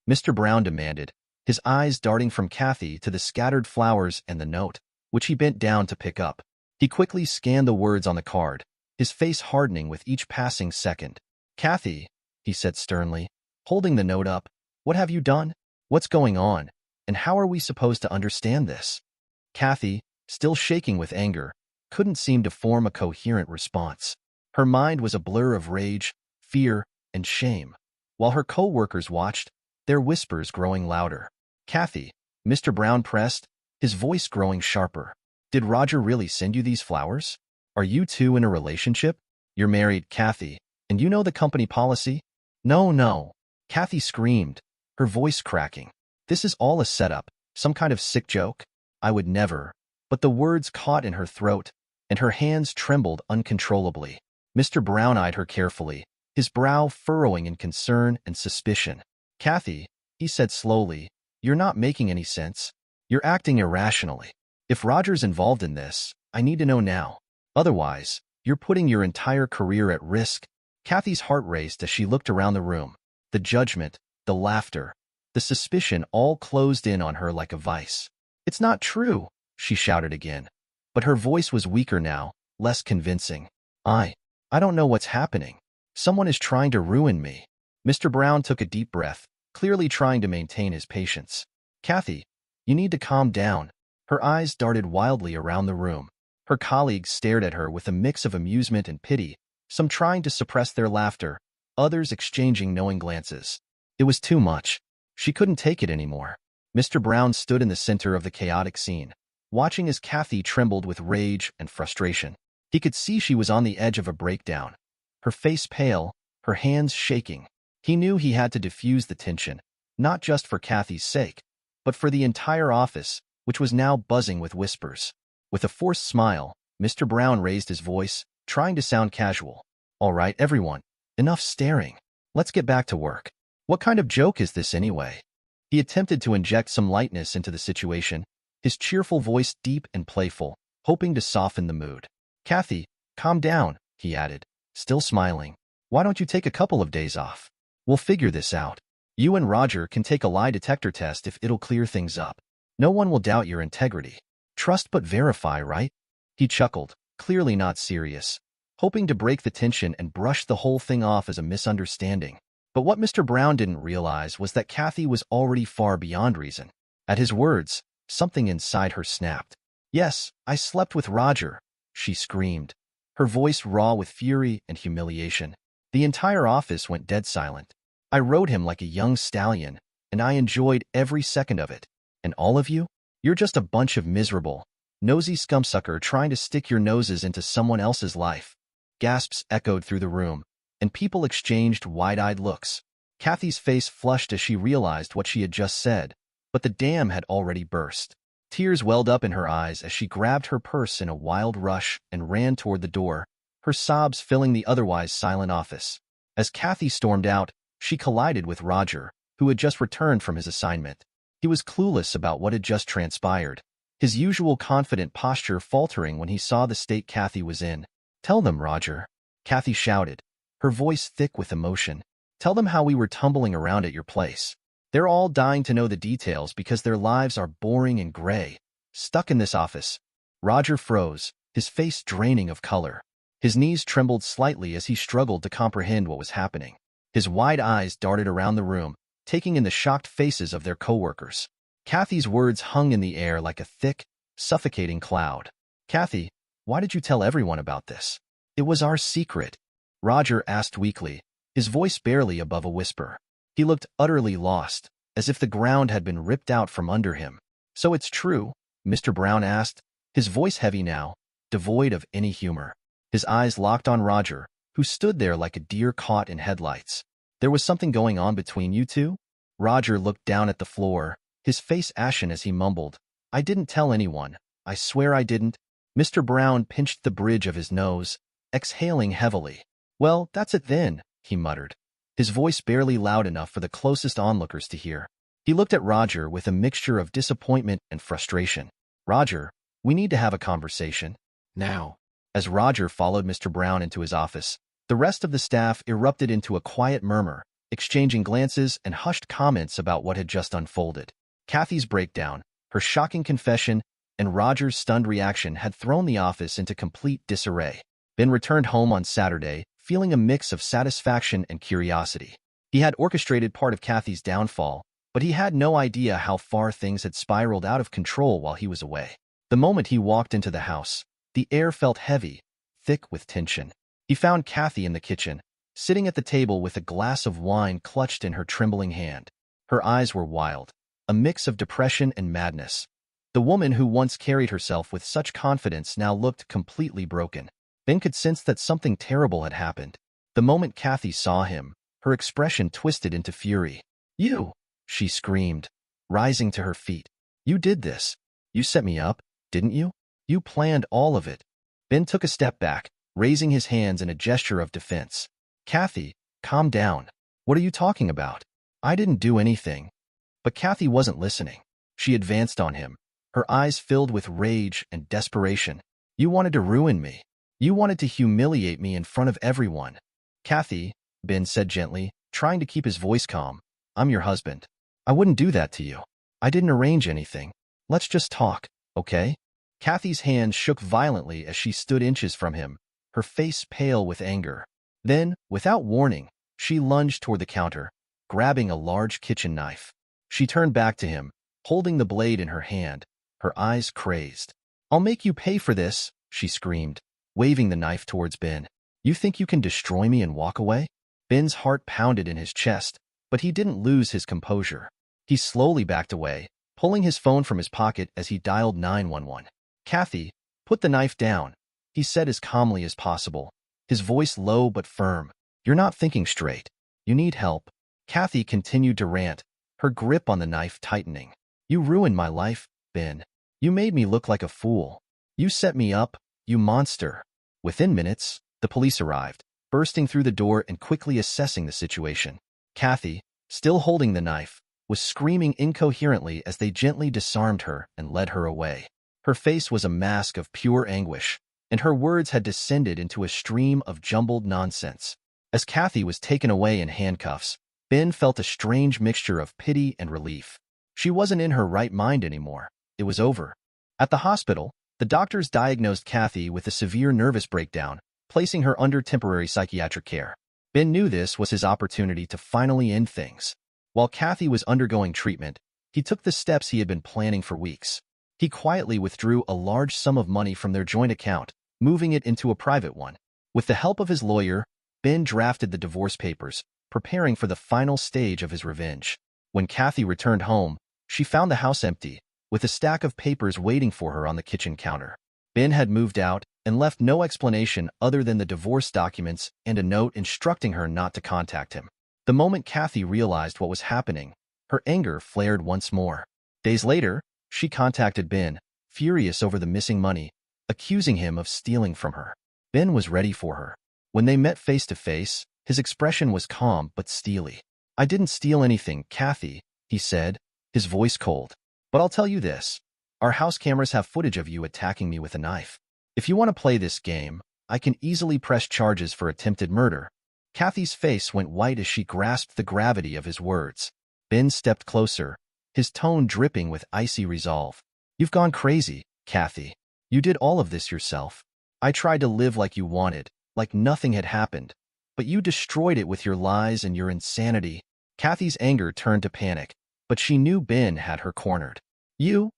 Mr. Brown demanded, his eyes darting from Kathy to the scattered flowers and the note, which he bent down to pick up. He quickly scanned the words on the card, his face hardening with each passing second. "Kathy," he said sternly, holding the note up, "what have you done? What's going on? And how are we supposed to understand this?" Kathy, still shaking with anger, couldn't seem to form a coherent response. Her mind was a blur of rage, fear, and shame. While her co-workers watched, their whispers growing louder. "Kathy," Mr. Brown pressed, his voice growing sharper. "Did Roger really send you these flowers? Are you two in a relationship? You're married, Kathy, and you know the company policy?" "No, no," Kathy screamed, her voice cracking. "This is all a setup, some kind of sick joke. I would never." But the words caught in her throat, and her hands trembled uncontrollably. Mr. Brown eyed her carefully, his brow furrowing in concern and suspicion. "Kathy," he said slowly, "you're not making any sense. You're acting irrationally. If Roger's involved in this, I need to know now. Otherwise, you're putting your entire career at risk." Kathy's heart raced as she looked around the room. The judgment, the laughter, the suspicion all closed in on her like a vice. "It's not true," she shouted again. But her voice was weaker now, less convincing. I don't know what's happening. Someone is trying to ruin me." Mr. Brown took a deep breath, clearly trying to maintain his patience. "Kathy, you need to calm down." Her eyes darted wildly around the room. Her colleagues stared at her with a mix of amusement and pity, some trying to suppress their laughter, others exchanging knowing glances. It was too much. She couldn't take it anymore. Mr. Brown stood in the center of the chaotic scene, watching as Kathy trembled with rage and frustration. He could see she was on the edge of a breakdown, her face pale, her hands shaking. He knew he had to diffuse the tension, not just for Kathy's sake, but for the entire office, which was now buzzing with whispers. With a forced smile, Mr. Brown raised his voice, trying to sound casual. "All right, everyone, enough staring. Let's get back to work. What kind of joke is this anyway?" He attempted to inject some lightness into the situation, his cheerful voice deep and playful, hoping to soften the mood. "Kathy, calm down," he added, still smiling. "Why don't you take a couple of days off? We'll figure this out. You and Roger can take a lie detector test if it'll clear things up. No one will doubt your integrity. Trust but verify, right?" He chuckled, clearly not serious, hoping to break the tension and brush the whole thing off as a misunderstanding. But what Mr. Brown didn't realize was that Kathy was already far beyond reason. At his words, something inside her snapped. "Yes, I slept with Roger," she screamed, her voice raw with fury and humiliation. The entire office went dead silent. I rode him like a young stallion, and I enjoyed every second of it. And all of you? You're just a bunch of miserable, nosy scumsucker trying to stick your noses into someone else's life. Gasps echoed through the room, and people exchanged wide-eyed looks. Kathy's face flushed as she realized what she had just said, but the dam had already burst. Tears welled up in her eyes as she grabbed her purse in a wild rush and ran toward the door, her sobs filling the otherwise silent office. As Kathy stormed out, she collided with Roger, who had just returned from his assignment. He was clueless about what had just transpired, his usual confident posture faltering when he saw the state Kathy was in. "Tell them, Roger," Kathy shouted, her voice thick with emotion. "Tell them how we were tumbling around at your place. They're all dying to know the details because their lives are boring and gray. Stuck in this office." Roger froze, his face draining of color. His knees trembled slightly as he struggled to comprehend what was happening. His wide eyes darted around the room, taking in the shocked faces of their coworkers. Kathy's words hung in the air like a thick, suffocating cloud. "Kathy, why did you tell everyone about this?" "It was our secret," Roger asked weakly, his voice barely above a whisper. He looked utterly lost, as if the ground had been ripped out from under him. "So it's true?" Mr. Brown asked, his voice heavy now, devoid of any humor. His eyes locked on Roger, who stood there like a deer caught in headlights. "There was something going on between you two?" Roger looked down at the floor, his face ashen as he mumbled, "I didn't tell anyone. I swear I didn't." Mr. Brown pinched the bridge of his nose, exhaling heavily. "Well, that's it then," he muttered, his voice barely loud enough for the closest onlookers to hear. He looked at Roger with a mixture of disappointment and frustration. "Roger, we need to have a conversation. Now." As Roger followed Mr. Brown into his office, the rest of the staff erupted into a quiet murmur, exchanging glances and hushed comments about what had just unfolded. Kathy's breakdown, her shocking confession, and Roger's stunned reaction had thrown the office into complete disarray. Ben returned home on Saturday, feeling a mix of satisfaction and curiosity. He had orchestrated part of Kathy's downfall, but he had no idea how far things had spiraled out of control while he was away. The moment he walked into the house, the air felt heavy, thick with tension. He found Kathy in the kitchen, sitting at the table with a glass of wine clutched in her trembling hand. Her eyes were wild, a mix of depression and madness. The woman who once carried herself with such confidence now looked completely broken. Ben could sense that something terrible had happened. The moment Kathy saw him, her expression twisted into fury. "You!" she screamed, rising to her feet. "You did this. You set me up, didn't you? You planned all of it." Ben took a step back, raising his hands in a gesture of defense. "Kathy, calm down. What are you talking about? I didn't do anything." But Kathy wasn't listening. She advanced on him, her eyes filled with rage and desperation. "You wanted to ruin me. You wanted to humiliate me in front of everyone." "Kathy," Ben said gently, trying to keep his voice calm, "I'm your husband. I wouldn't do that to you. I didn't arrange anything. Let's just talk, okay?" Kathy's hands shook violently as she stood inches from him, her face pale with anger. Then, without warning, she lunged toward the counter, grabbing a large kitchen knife. She turned back to him, holding the blade in her hand, her eyes crazed. "I'll make you pay for this," she screamed, waving the knife towards Ben. "You think you can destroy me and walk away?" Ben's heart pounded in his chest, but he didn't lose his composure. He slowly backed away, pulling his phone from his pocket as he dialed 911. "Kathy, put the knife down," he said as calmly as possible, his voice low but firm. "You're not thinking straight. You need help." Kathy continued to rant, her grip on the knife tightening. "You ruined my life, Ben. You made me look like a fool. You set me up, you monster." Within minutes, the police arrived, bursting through the door and quickly assessing the situation. Kathy, still holding the knife, was screaming incoherently as they gently disarmed her and led her away. Her face was a mask of pure anguish, and her words had descended into a stream of jumbled nonsense. As Kathy was taken away in handcuffs, Ben felt a strange mixture of pity and relief. She wasn't in her right mind anymore. It was over. At the hospital, the doctors diagnosed Kathy with a severe nervous breakdown, placing her under temporary psychiatric care. Ben knew this was his opportunity to finally end things. While Kathy was undergoing treatment, he took the steps he had been planning for weeks. He quietly withdrew a large sum of money from their joint account, moving it into a private one. With the help of his lawyer, Ben drafted the divorce papers, preparing for the final stage of his revenge. When Kathy returned home, she found the house empty, with a stack of papers waiting for her on the kitchen counter. Ben had moved out and left no explanation other than the divorce documents and a note instructing her not to contact him. The moment Kathy realized what was happening, her anger flared once more. Days later, she contacted Ben, furious over the missing money, accusing him of stealing from her. Ben was ready for her. When they met face to face, his expression was calm but steely. "I didn't steal anything, Kathy," he said, his voice cold. "But I'll tell you this. Our house cameras have footage of you attacking me with a knife. If you want to play this game, I can easily press charges for attempted murder." Kathy's face went white as she grasped the gravity of his words. Ben stepped closer, his tone dripping with icy resolve. "You've gone crazy, Kathy. You did all of this yourself. I tried to live like you wanted, like nothing had happened, but you destroyed it with your lies and your insanity." Kathy's anger turned to panic, but she knew Ben had her cornered. You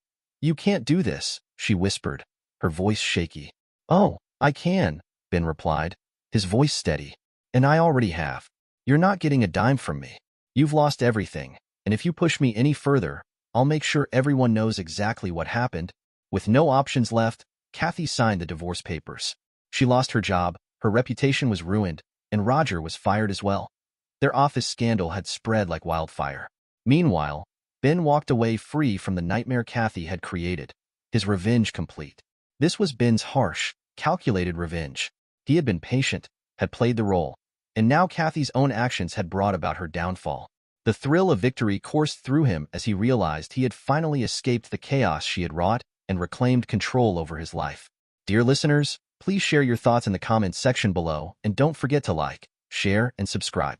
can't do this," she whispered, her voice shaky. "Oh, I can," Ben replied, his voice steady. "And I already have. You're not getting a dime from me. You've lost everything, and if you push me any further, I'll make sure everyone knows exactly what happened." With no options left, Kathy signed the divorce papers. She lost her job, her reputation was ruined, and Roger was fired as well. Their office scandal had spread like wildfire. Meanwhile, Ben walked away free from the nightmare Kathy had created, his revenge complete. This was Ben's harsh, calculated revenge. He had been patient, had played the role, and now Kathy's own actions had brought about her downfall. The thrill of victory coursed through him as he realized he had finally escaped the chaos she had wrought and reclaimed control over his life. Dear listeners, please share your thoughts in the comments section below and don't forget to like, share, and subscribe.